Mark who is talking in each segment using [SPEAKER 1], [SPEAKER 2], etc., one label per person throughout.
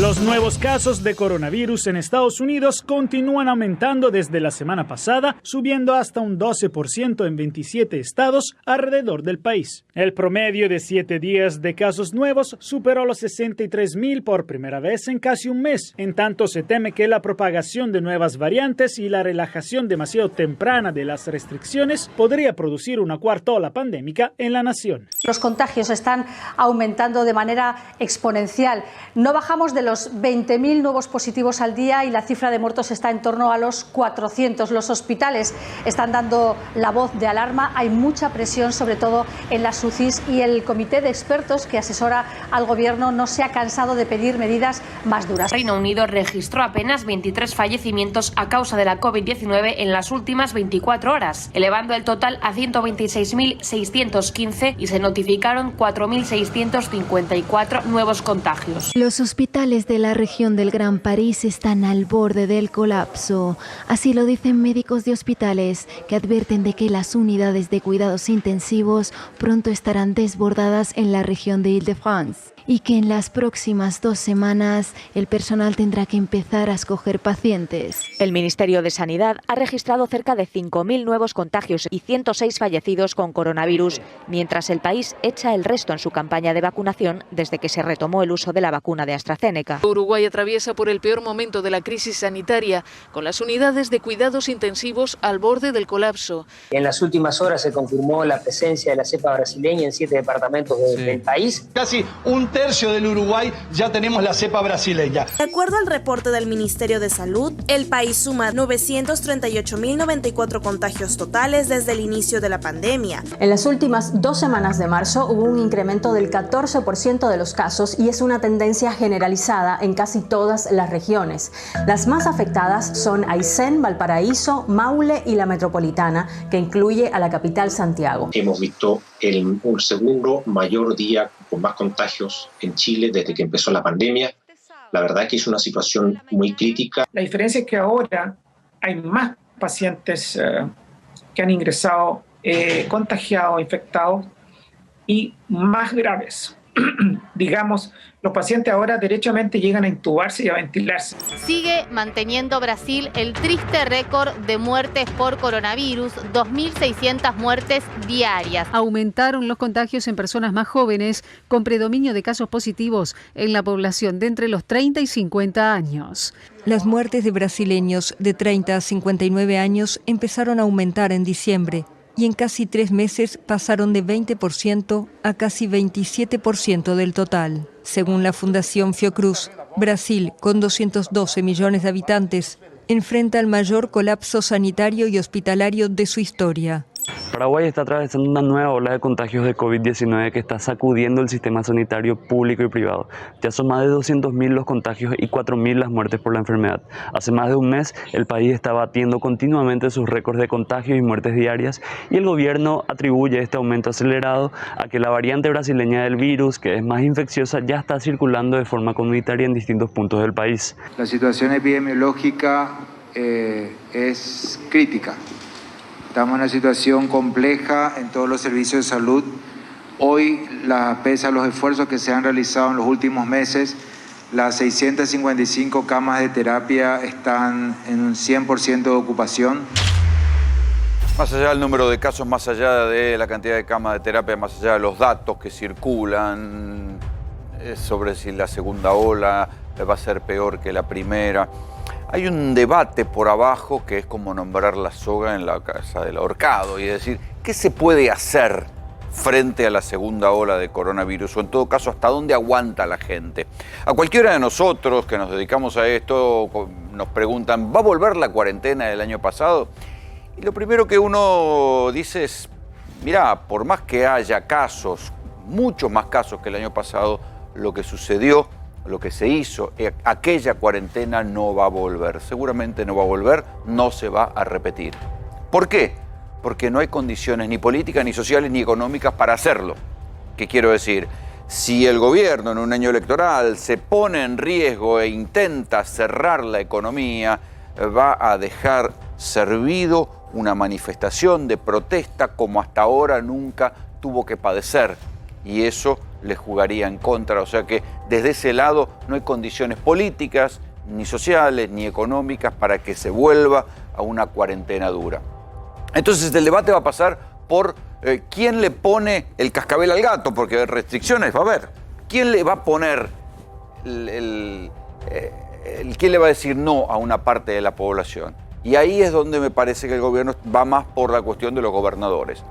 [SPEAKER 1] Los nuevos casos de coronavirus en Estados Unidos continúan aumentando desde la semana pasada, subiendo hasta un 12% en 27 estados alrededor del país. El promedio de 7 días de casos nuevos superó los 63,000 por primera vez en casi un mes. En tanto, se teme que la propagación de nuevas variantes y la relajación demasiado temprana de las restricciones podría producir una cuarta ola pandémica en la nación.
[SPEAKER 2] Los contagios están aumentando de manera exponencial. No bajamos de los 20.000 nuevos positivos al día y la cifra de muertos está en torno a los 400. Los hospitales están dando la voz de alarma. Hay mucha presión, sobre todo en las UCIs, y el comité de expertos que asesora al gobierno no se ha cansado de pedir medidas más duras.
[SPEAKER 3] Reino Unido registró apenas 23 fallecimientos a causa de la COVID-19 en las últimas 24 horas, elevando el total a 126.615 y se notificaron 4.654 nuevos contagios.
[SPEAKER 4] Los hospitales de la región del Gran París están al borde del colapso. Así lo dicen médicos de hospitales, que advierten de que las unidades de cuidados intensivos pronto estarán desbordadas en la región de Île-de-France y que en las próximas 2 semanas el personal tendrá que empezar a escoger pacientes.
[SPEAKER 5] El Ministerio de Sanidad ha registrado cerca de 5.000 nuevos contagios y 106 fallecidos con coronavirus, mientras el país echa el resto en su campaña de vacunación desde que se retomó el uso de la vacuna de AstraZeneca.
[SPEAKER 6] Uruguay atraviesa por el peor momento de la crisis sanitaria, con las unidades de cuidados intensivos al borde del colapso.
[SPEAKER 7] En las últimas horas se confirmó la presencia de la cepa brasileña en 7 departamentos del país.
[SPEAKER 8] Casi un tercio del Uruguay ya tenemos la cepa brasileña.
[SPEAKER 9] De acuerdo al reporte del Ministerio de Salud, el país suma 938.094 contagios totales desde el inicio de la pandemia.
[SPEAKER 2] En las últimas 2 semanas de marzo hubo un incremento del 14% de los casos y es una tendencia generalizada en casi todas las regiones. Las más afectadas son Aysén, Valparaíso, Maule y la metropolitana, que incluye a la capital Santiago.
[SPEAKER 10] Hemos visto un segundo mayor día con más contagios en Chile desde que empezó la pandemia. La verdad que es una situación muy crítica.
[SPEAKER 11] La diferencia es que ahora hay más pacientes que han ingresado contagiados, infectados y más graves. Digamos, los pacientes ahora derechamente llegan a intubarse y a ventilarse.
[SPEAKER 12] Sigue manteniendo Brasil el triste récord de muertes por coronavirus, 2.600 muertes diarias.
[SPEAKER 6] Aumentaron los contagios en personas más jóvenes, con predominio de casos positivos en la población de entre los 30 y 50 años.
[SPEAKER 13] Las muertes de brasileños de 30 a 59 años empezaron a aumentar en diciembre, y en casi 3 meses pasaron de 20% a casi 27% del total. Según la Fundación Fiocruz, Brasil, con 212 millones de habitantes, enfrenta el mayor colapso sanitario y hospitalario de su historia.
[SPEAKER 14] Paraguay está atravesando una nueva ola de contagios de COVID-19 que está sacudiendo el sistema sanitario público y privado. Ya son más de 200.000 los contagios y 4.000 las muertes por la enfermedad. Hace más de un mes, el país está batiendo continuamente sus récords de contagios y muertes diarias y el gobierno atribuye este aumento acelerado a que la variante brasileña del virus, que es más infecciosa, ya está circulando de forma comunitaria en distintos puntos del país.
[SPEAKER 15] La situación epidemiológica es crítica. Estamos en una situación compleja en todos los servicios de salud. Hoy, pese a los esfuerzos que se han realizado en los últimos meses, las 655 camas de terapia están en un 100% de ocupación.
[SPEAKER 16] Más allá del número de casos, más allá de la cantidad de camas de terapia, más allá de los datos que circulan sobre si la segunda ola va a ser peor que la primera, hay un debate por abajo que es como nombrar la soga en la casa del ahorcado y decir, ¿qué se puede hacer frente a la segunda ola de coronavirus? O en todo caso, ¿hasta dónde aguanta la gente? A cualquiera de nosotros que nos dedicamos a esto nos preguntan, ¿va a volver la cuarentena del año pasado? Y lo primero que uno dice es, mirá, por más que haya casos, muchos más casos que el año pasado, lo que sucedió, lo que se hizo, aquella cuarentena no va a volver. Seguramente no va a volver, no se va a repetir. ¿Por qué? Porque no hay condiciones ni políticas, ni sociales, ni económicas para hacerlo. ¿Qué quiero decir? Si el gobierno en un año electoral se pone en riesgo e intenta cerrar la economía, va a dejar servido una manifestación de protesta como hasta ahora nunca tuvo que padecer. y eso le jugaría en contra. O sea que desde ese lado no hay condiciones políticas, ni sociales, ni económicas para que se vuelva a una cuarentena dura. Entonces el debate va a pasar por quién le pone el cascabel al gato, porque restricciones va a haber. ¿Quién le va a poner, quién le va a decir no a una parte de la población? Y ahí es donde me parece que el gobierno va más por la cuestión de los gobernadores.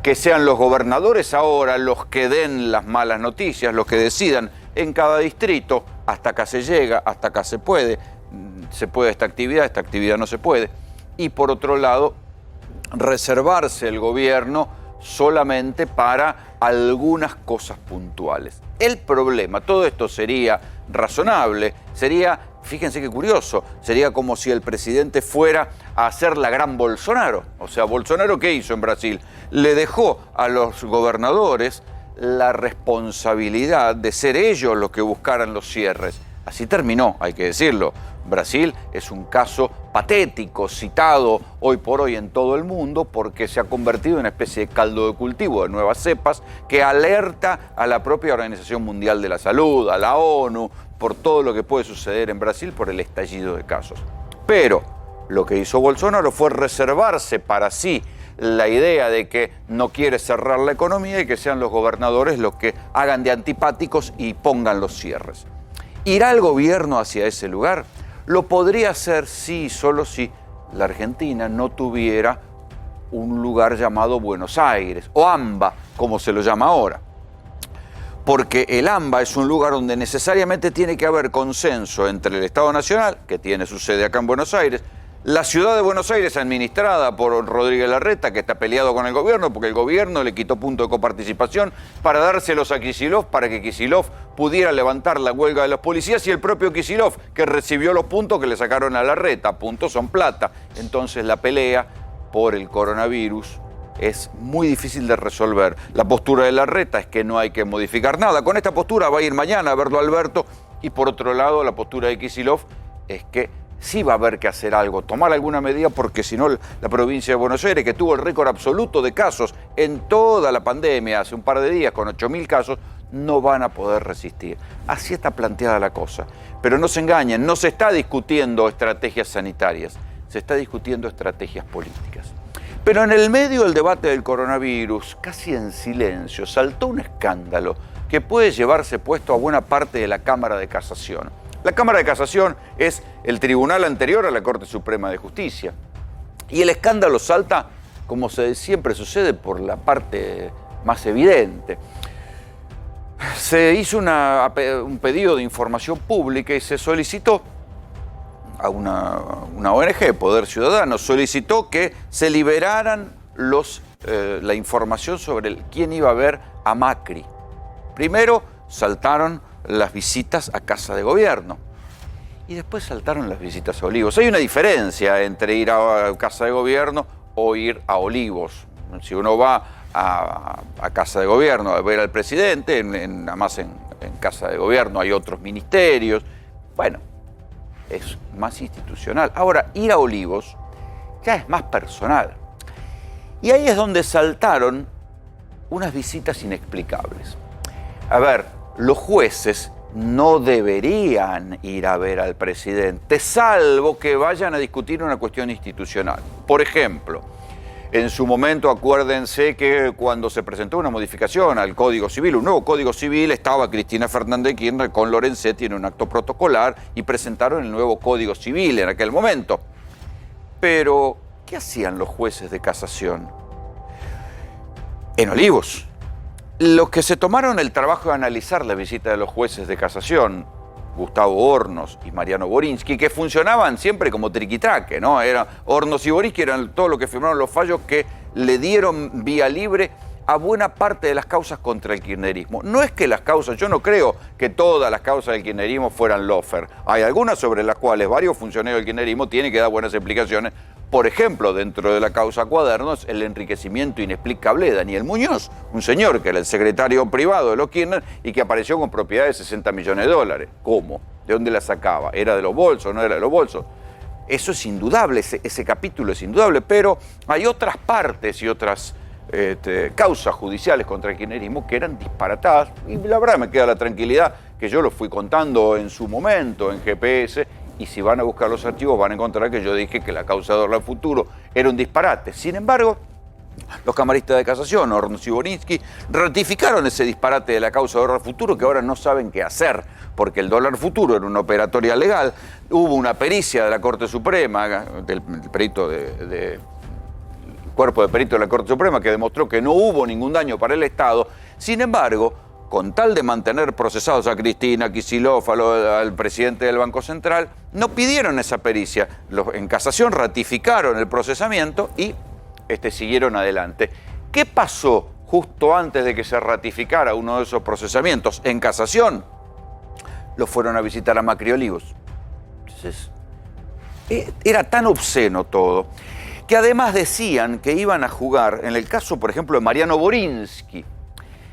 [SPEAKER 16] Que sean los gobernadores ahora los que den las malas noticias, los que decidan en cada distrito, hasta acá se llega, hasta acá se puede esta actividad no se puede. Y por otro lado, reservarse el gobierno solamente para algunas cosas puntuales. El problema, todo esto sería razonable, fíjense qué curioso, sería como si el presidente fuera a hacer la gran Bolsonaro. O sea, ¿Bolsonaro qué hizo en Brasil? Le dejó a los gobernadores la responsabilidad de ser ellos los que buscaran los cierres. Así terminó, hay que decirlo. Brasil es un caso patético, citado hoy por hoy en todo el mundo, porque se ha convertido en una especie de caldo de cultivo de nuevas cepas que alerta a la propia Organización Mundial de la Salud, a la ONU, por todo lo que puede suceder en Brasil por el estallido de casos. Pero lo que hizo Bolsonaro fue reservarse para sí la idea de que no quiere cerrar la economía y que sean los gobernadores los que hagan de antipáticos y pongan los cierres. ¿Irá el gobierno hacia ese lugar? Lo podría hacer sí, solo si la Argentina no tuviera un lugar llamado Buenos Aires, o AMBA, como se lo llama ahora. Porque el AMBA es un lugar donde necesariamente tiene que haber consenso entre el Estado Nacional, que tiene su sede acá en Buenos Aires, la ciudad de Buenos Aires administrada por Rodríguez Larreta, que está peleado con el gobierno, porque el gobierno le quitó punto de coparticipación para dárselos a Kicillof, para que Kicillof pudiera levantar la huelga de los policías, y el propio Kicillof, que recibió los puntos que le sacaron a Larreta. Puntos son plata. Entonces la pelea por el coronavirus es muy difícil de resolver. La postura de Larreta es que no hay que modificar nada. Con esta postura va a ir mañana a verlo Alberto, y por otro lado la postura de Kicillof es que sí va a haber que hacer algo, tomar alguna medida, porque si no la provincia de Buenos Aires, que tuvo el récord absoluto de casos en toda la pandemia hace un par de días con 8.000 casos, no van a poder resistir. Así está planteada la cosa. Pero no se engañen, no se está discutiendo estrategias sanitarias, se está discutiendo estrategias políticas. Pero en el medio del debate del coronavirus, casi en silencio, saltó un escándalo que puede llevarse puesto a buena parte de la Cámara de Casación. La Cámara de Casación es el tribunal anterior a la Corte Suprema de Justicia. Y el escándalo salta, como siempre sucede, por la parte más evidente. Se hizo un pedido de información pública y se solicitó a una ONG, Poder Ciudadano, solicitó que se liberaran la información sobre quién iba a ver a Macri. Primero saltaron las visitas a Casa de Gobierno y después saltaron las visitas a Olivos. Hay una diferencia entre ir a Casa de Gobierno o ir a Olivos. Si uno va a Casa de Gobierno a ver al presidente, además en Casa de Gobierno hay otros ministerios, bueno, es más institucional. Ahora, ir a Olivos ya es más personal. Y ahí es donde saltaron unas visitas inexplicables. A ver, los jueces no deberían ir a ver al presidente, salvo que vayan a discutir una cuestión institucional. Por ejemplo, en su momento acuérdense que cuando se presentó una modificación al Código Civil, un nuevo Código Civil, estaba Cristina Fernández de Kirchner con Lorenzetti en un acto protocolar y presentaron el nuevo Código Civil en aquel momento. Pero, ¿qué hacían los jueces de casación en Olivos? Los que se tomaron el trabajo de analizar la visita de los jueces de casación, Gustavo Hornos y Mariano Borinsky, que funcionaban siempre como triquitraque, ¿no? Hornos y Borinsky eran todo lo que firmaron los fallos que le dieron vía libre a buena parte de las causas contra el kirchnerismo. No es que las causas, yo no creo que todas las causas del kirchnerismo fueran lawfare. Hay algunas sobre las cuales varios funcionarios del kirchnerismo tienen que dar buenas explicaciones. Por ejemplo, dentro de la causa Cuadernos, el enriquecimiento inexplicable de Daniel Muñoz, un señor que era el secretario privado de los Kirchner y que apareció con propiedades de 60 millones de dólares. ¿Cómo? ¿De dónde la sacaba? ¿Era de los bolsos? ¿No era de los bolsos? Eso es indudable, ese capítulo es indudable, pero hay otras partes y otras causas judiciales contra el kirchnerismo que eran disparatadas, y la verdad me queda la tranquilidad que yo lo fui contando en su momento en GPS, y si van a buscar los archivos van a encontrar que yo dije que la causa de Dorla Futuro era un disparate. Sin embargo, los camaristas de casación, Hornos y Borinsky, ratificaron ese disparate de la causa de Dólar Futuro, que ahora no saben qué hacer, porque el dólar futuro era una operatoria legal. Hubo una pericia de la Corte Suprema, del perito del cuerpo de peritos de la Corte Suprema, que demostró que no hubo ningún daño para el Estado. Sin embargo, con tal de mantener procesados a Cristina, a Kicillof, al presidente del Banco Central, no pidieron esa pericia. En casación ratificaron el procesamiento y siguieron adelante. ¿Qué pasó justo antes de que se ratificara uno de esos procesamientos? En casación, lo fueron a visitar a Macri y Olivos. Entonces, era tan obsceno todo, que además decían que iban a jugar, en el caso, por ejemplo, de Mariano Borinsky.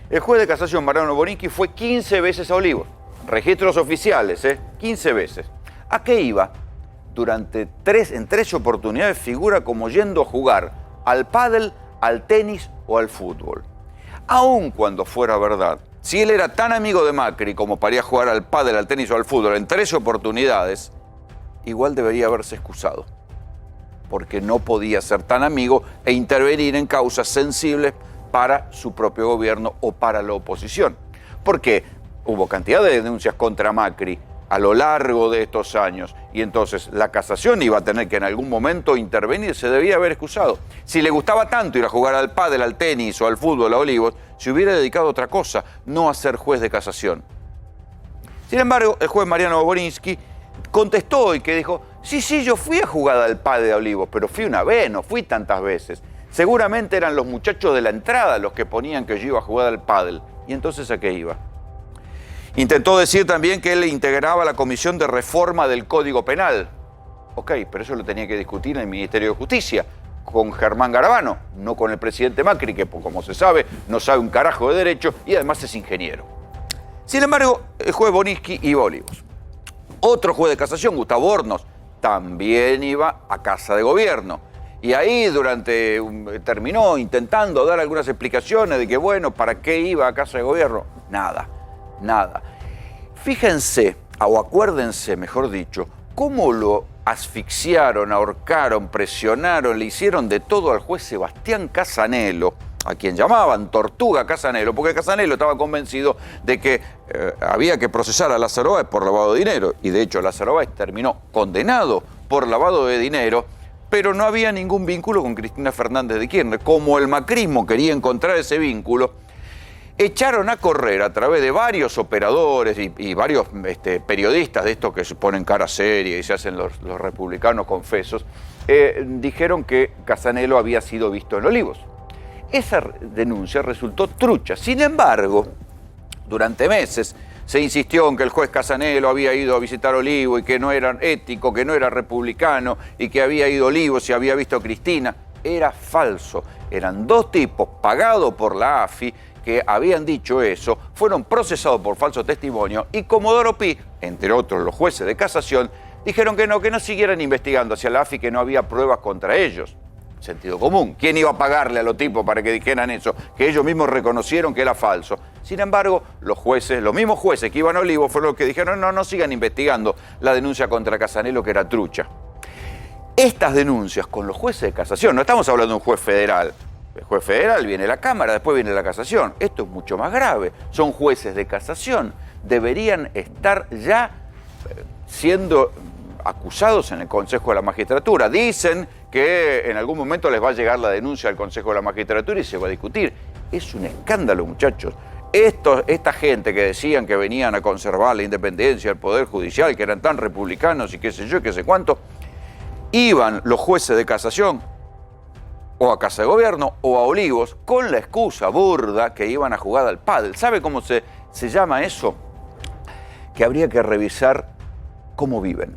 [SPEAKER 16] El juez de casación, Mariano Borinsky, fue 15 veces a Olivos. Registros oficiales, 15 veces. ¿A qué iba? En tres oportunidades figura como yendo a jugar al pádel, al tenis o al fútbol. Aun cuando fuera verdad, si él era tan amigo de Macri como para ir a jugar al pádel, al tenis o al fútbol en 3 oportunidades, igual debería haberse excusado, porque no podía ser tan amigo e intervenir en causas sensibles para su propio gobierno o para la oposición. Porque hubo cantidad de denuncias contra Macri a lo largo de estos años, y entonces la casación iba a tener que en algún momento intervenir, se debía haber excusado. Si le gustaba tanto ir a jugar al pádel, al tenis o al fútbol, a Olivos, se hubiera dedicado a otra cosa, no a ser juez de casación. Sin embargo, el juez Mariano Borinsky contestó y que dijo, sí, yo fui a jugar al pádel a Olivos, pero fui una vez, no fui tantas veces. Seguramente eran los muchachos de la entrada los que ponían que yo iba a jugar al pádel. ¿Y entonces a qué iba? Intentó decir también que él integraba la Comisión de Reforma del Código Penal. Ok, pero eso lo tenía que discutir en el Ministerio de Justicia, con Germán Garabano, no con el presidente Macri, que como se sabe, no sabe un carajo de derecho y además es ingeniero. Sin embargo, el juez Borinsky iba a Olivos. Otro juez de casación, Gustavo Hornos, también iba a Casa de Gobierno. Y ahí terminó intentando dar algunas explicaciones de que, bueno, ¿para qué iba a Casa de Gobierno? Nada. Fíjense, o acuérdense, mejor dicho, cómo lo asfixiaron, ahorcaron, presionaron, le hicieron de todo al juez Sebastián Casanelo, a quien llamaban Tortuga Casanelo, porque Casanelo estaba convencido de que había que procesar a Lázaro Báez por lavado de dinero, y de hecho Lázaro Báez terminó condenado por lavado de dinero, pero no había ningún vínculo con Cristina Fernández de Kirchner. Como el macrismo quería encontrar ese vínculo, echaron a correr a través de varios operadores y varios periodistas de estos que se ponen cara seria y se hacen los republicanos confesos, dijeron que Casanelo había sido visto en Olivos. Esa denuncia resultó trucha. Sin embargo, durante meses se insistió en que el juez Casanelo había ido a visitar Olivos y que no era ético, que no era republicano y que había ido a Olivos y había visto a Cristina. Era falso. Eran 2 tipos pagados por la AFI que habían dicho eso, fueron procesados por falso testimonio y Comodoro Pi, entre otros los jueces de casación, dijeron que no siguieran investigando hacia la AFI, que no había pruebas contra ellos. Sentido común. ¿Quién iba a pagarle a los tipos para que dijeran eso? Que ellos mismos reconocieron que era falso. Sin embargo, los mismos jueces que iban a Olivos fueron los que dijeron no sigan investigando la denuncia contra Casanelo, que era trucha. Estas denuncias con los jueces de casación, no estamos hablando de un juez federal. El juez federal viene la Cámara, después viene la casación. Esto es mucho más grave. Son jueces de casación. Deberían estar ya siendo acusados en el Consejo de la Magistratura. Dicen que en algún momento les va a llegar la denuncia al Consejo de la Magistratura y se va a discutir. Es un escándalo, muchachos. Esta gente que decían que venían a conservar la independencia del Poder Judicial, que eran tan republicanos y qué sé yo, qué sé cuánto, iban los jueces de casación o a Casa de Gobierno o a Olivos con la excusa burda que iban a jugar al pádel. ¿Sabe cómo se llama eso? Que habría que revisar cómo viven.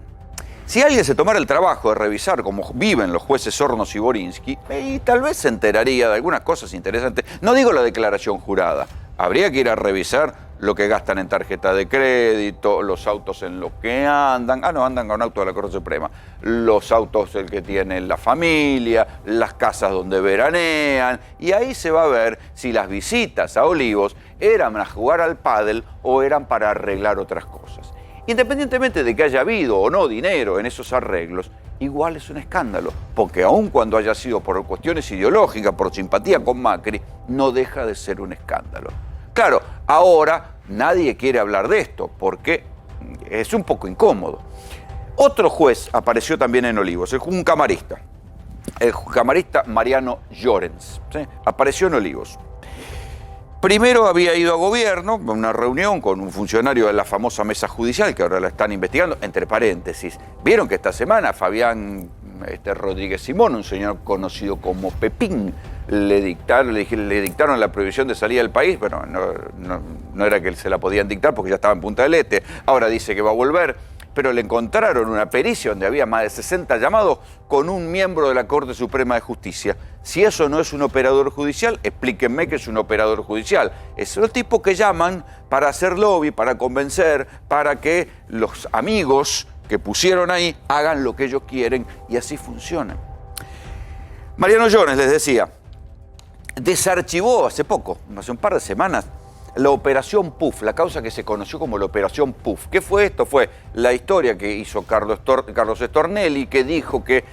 [SPEAKER 16] Si alguien se tomara el trabajo de revisar cómo viven los jueces Hornos y Borinsky, y tal vez se enteraría de algunas cosas interesantes. No digo la declaración jurada. Habría que ir a revisar lo que gastan en tarjeta de crédito, los autos en los que andan. No, andan con auto de la Corte Suprema. Los autos el que tiene la familia, las casas donde veranean. Y ahí se va a ver si las visitas a Olivos eran a jugar al pádel o eran para arreglar otras cosas. Independientemente de que haya habido o no dinero en esos arreglos, igual es un escándalo, porque aun cuando haya sido por cuestiones ideológicas, por simpatía con Macri, no deja de ser un escándalo. Claro, ahora nadie quiere hablar de esto, porque es un poco incómodo. Otro juez apareció también en Olivos, un camarista, el camarista Mariano Llorens, ¿sí? Apareció en Olivos. Primero había ido a gobierno, a una reunión con un funcionario de la famosa mesa judicial, que ahora la están investigando, entre paréntesis. Vieron que esta semana Fabián Rodríguez Simón, un señor conocido como Pepín, le dictaron la prohibición de salida del país. Bueno, no era que se la podían dictar porque ya estaba en Punta del Este. Ahora dice que va a volver, pero le encontraron una pericia donde había más de 60 llamados con un miembro de la Corte Suprema de Justicia. Si eso no es un operador judicial, explíquenme que es un operador judicial. Es el tipo que llaman para hacer lobby, para convencer, para que los amigos que pusieron ahí hagan lo que ellos quieren, y así funciona. Mariano Llorens, les decía, desarchivó hace poco, hace un par de semanas, la operación PUF, la causa que se conoció como la operación PUF. ¿Qué fue esto? Fue la historia que hizo Carlos Stornelli, que dijo que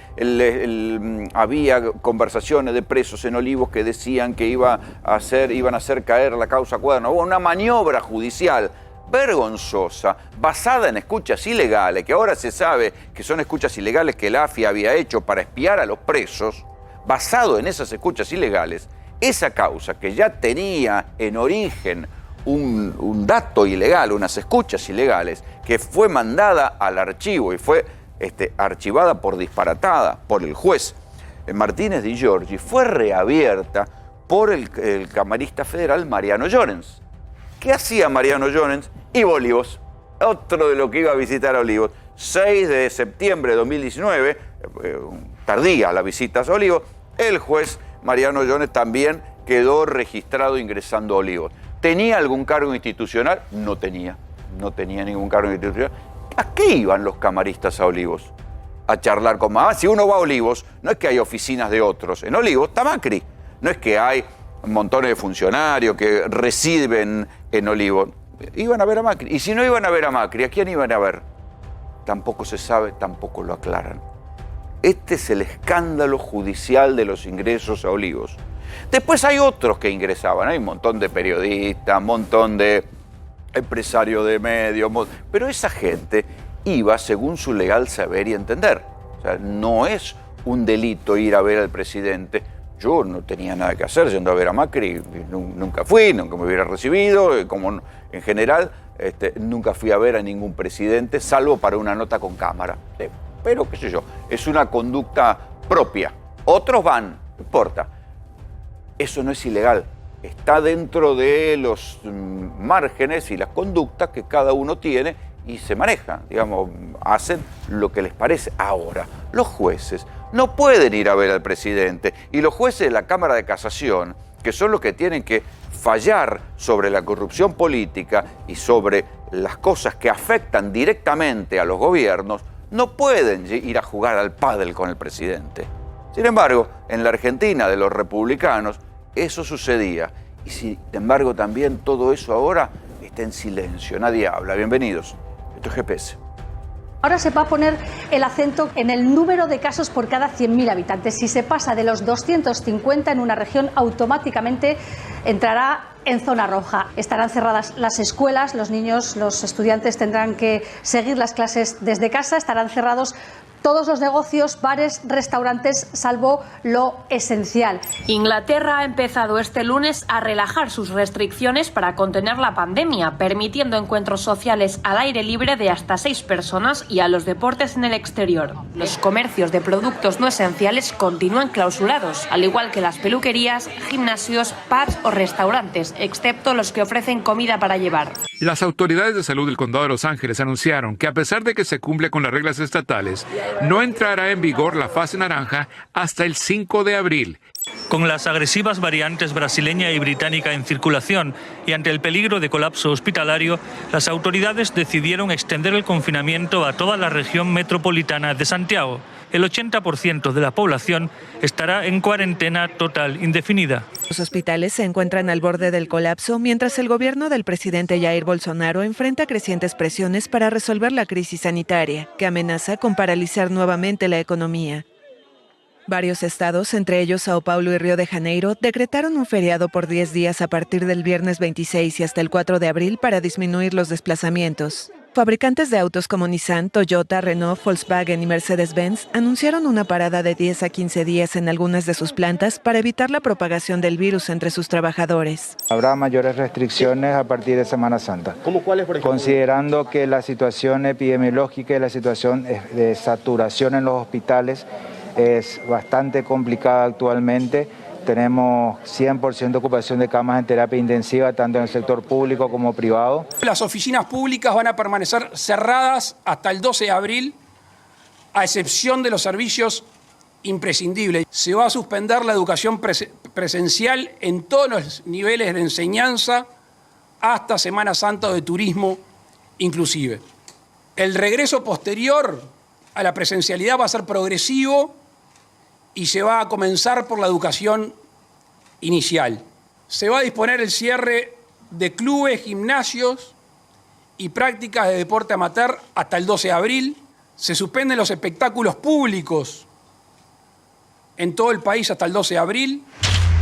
[SPEAKER 16] había conversaciones de presos en Olivos que decían que iban a hacer caer la causa Cuaderno. Hubo una maniobra judicial vergonzosa, basada en escuchas ilegales, que ahora se sabe que son escuchas ilegales que la AFI había hecho para espiar a los presos. Basado en esas escuchas ilegales, esa causa que ya tenía en origen un dato ilegal, unas escuchas ilegales, que fue mandada al archivo y fue archivada por disparatada por el juez Martínez Di Giorgi, fue reabierta por el camarista federal Mariano Llorens. ¿Qué hacía Mariano Llorens? Iba a Olivos, otro de lo que iba a visitar a Olivos. 6 de septiembre de 2019, tardía las visitas a Olivos, el juez Mariano Llorens también quedó registrado ingresando a Olivos. ¿Tenía algún cargo institucional? No tenía ningún cargo institucional. ¿A qué iban los camaristas a Olivos? A charlar con más. Si uno va a Olivos, no es que hay oficinas de otros. En Olivos está Macri. No es que hay montones de funcionarios que residen en Olivos. Iban a ver a Macri. Y si no iban a ver a Macri, ¿a quién iban a ver? Tampoco se sabe, tampoco lo aclaran. Este es el escándalo judicial de los ingresos a Olivos. Después hay otros que ingresaban, hay un montón de periodistas, un montón de empresarios de medios, pero esa gente iba según su legal saber y entender. O sea, no es un delito ir a ver al presidente. Yo no tenía nada que hacer yendo a ver a Macri, nunca fui, nunca me hubiera recibido, como en general nunca fui a ver a ningún presidente, salvo para una nota con cámara. Pero, qué sé yo, es una conducta propia. Otros van, no importa. Eso no es ilegal. Está dentro de los márgenes y las conductas que cada uno tiene y se manejan. Digamos, hacen lo que les parece. Ahora, los jueces no pueden ir a ver al presidente. Y los jueces de la Cámara de Casación, que son los que tienen que fallar sobre la corrupción política y sobre las cosas que afectan directamente a los gobiernos, no pueden ir a jugar al pádel con el presidente. Sin embargo, en la Argentina de los republicanos, eso sucedía. Y sin embargo, también todo eso ahora está en silencio. Nadie habla. Bienvenidos. Esto es GPS.
[SPEAKER 2] Ahora se va a poner el acento en el número de casos por cada 100.000 habitantes. Si se pasa de los 250 en una región, automáticamente entrará en zona roja. Estarán cerradas las escuelas, los niños, los estudiantes tendrán que seguir las clases desde casa, estarán cerrados todos los negocios, bares, restaurantes, salvo lo esencial.
[SPEAKER 3] Inglaterra ha empezado este lunes a relajar sus restricciones para contener la pandemia, permitiendo encuentros sociales al aire libre de hasta 6 personas y a los deportes en el exterior. Los comercios de productos no esenciales continúan clausurados, al igual que las peluquerías, gimnasios, pubs o restaurantes, excepto los que ofrecen comida para llevar.
[SPEAKER 17] Las autoridades de salud del Condado de Los Ángeles anunciaron que a pesar de que se cumple con las reglas estatales, no entrará en vigor la fase naranja hasta el 5 de abril.
[SPEAKER 18] Con las agresivas variantes brasileña y británica en circulación y ante el peligro de colapso hospitalario, las autoridades decidieron extender el confinamiento a toda la región metropolitana de Santiago. El 80% de la población estará en cuarentena total indefinida.
[SPEAKER 19] Los hospitales se encuentran al borde del colapso mientras el gobierno del presidente Jair Bolsonaro enfrenta crecientes presiones para resolver la crisis sanitaria, que amenaza con paralizar nuevamente la economía. Varios estados, entre ellos Sao Paulo y Río de Janeiro, decretaron un feriado por 10 días a partir del viernes 26 y hasta el 4 de abril para disminuir los desplazamientos. Fabricantes de autos como Nissan, Toyota, Renault, Volkswagen y Mercedes-Benz anunciaron una parada de 10 a 15 días en algunas de sus plantas para evitar la propagación del virus entre sus trabajadores.
[SPEAKER 15] Habrá mayores restricciones a partir de Semana Santa.
[SPEAKER 20] ¿Cómo cuáles, por ejemplo?
[SPEAKER 15] Considerando que la situación epidemiológica y la situación de saturación en los hospitales es bastante complicada actualmente. Tenemos 100% ocupación de camas en terapia intensiva, tanto en el sector público como privado.
[SPEAKER 20] Las oficinas públicas van a permanecer cerradas hasta el 12 de abril, a excepción de los servicios imprescindibles. Se va a suspender la educación presencial en todos los niveles de enseñanza hasta Semana Santa de turismo inclusive. El regreso posterior a la presencialidad va a ser progresivo y se va a comenzar por la educación inicial. Se va a disponer el cierre de clubes, gimnasios y prácticas de deporte amateur hasta el 12 de abril. Se suspenden los espectáculos públicos en todo el país hasta el 12 de abril.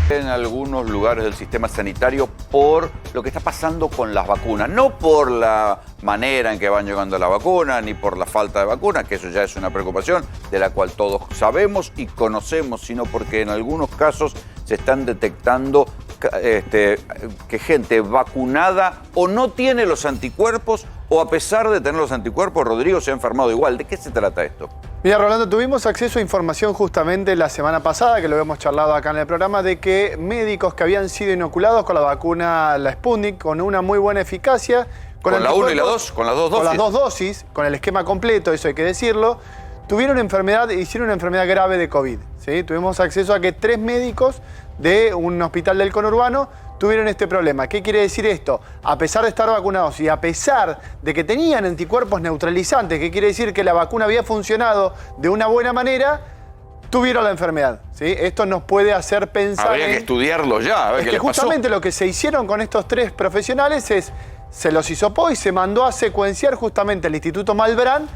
[SPEAKER 16] En algunos lugares del sistema sanitario por lo que está pasando con las vacunas, no por la manera en que van llegando la vacuna, ni por la falta de vacunas, que eso ya es una preocupación de la cual todos sabemos y conocemos, sino porque en algunos casos se están detectando que gente vacunada o no tiene los anticuerpos o a pesar de tener los anticuerpos, Rodrigo, se ha enfermado igual. ¿De qué se trata esto?
[SPEAKER 21] Mira, Rolando, tuvimos acceso a información justamente la semana pasada, que lo hemos charlado acá en el programa, de que médicos que habían sido inoculados con la vacuna, la Sputnik, con una muy buena eficacia,
[SPEAKER 16] con la 1 y la 2, con las dos dosis.
[SPEAKER 21] Con las dos dosis, con el esquema completo, eso hay que decirlo, hicieron una enfermedad grave de COVID. ¿Sí? Tuvimos acceso a que 3 médicos de un hospital del conurbano tuvieron este problema. ¿Qué quiere decir esto? A pesar de estar vacunados y a pesar de que tenían anticuerpos neutralizantes, ¿qué quiere decir? Que la vacuna había funcionado de una buena manera, tuvieron la enfermedad. ¿Sí? Esto nos puede hacer pensar...
[SPEAKER 16] Habría que estudiarlo ya, a ver qué les pasó.
[SPEAKER 21] Justamente lo que se hicieron con estos 3 profesionales es, se los hisopó y se mandó a secuenciar justamente el Instituto Malbrán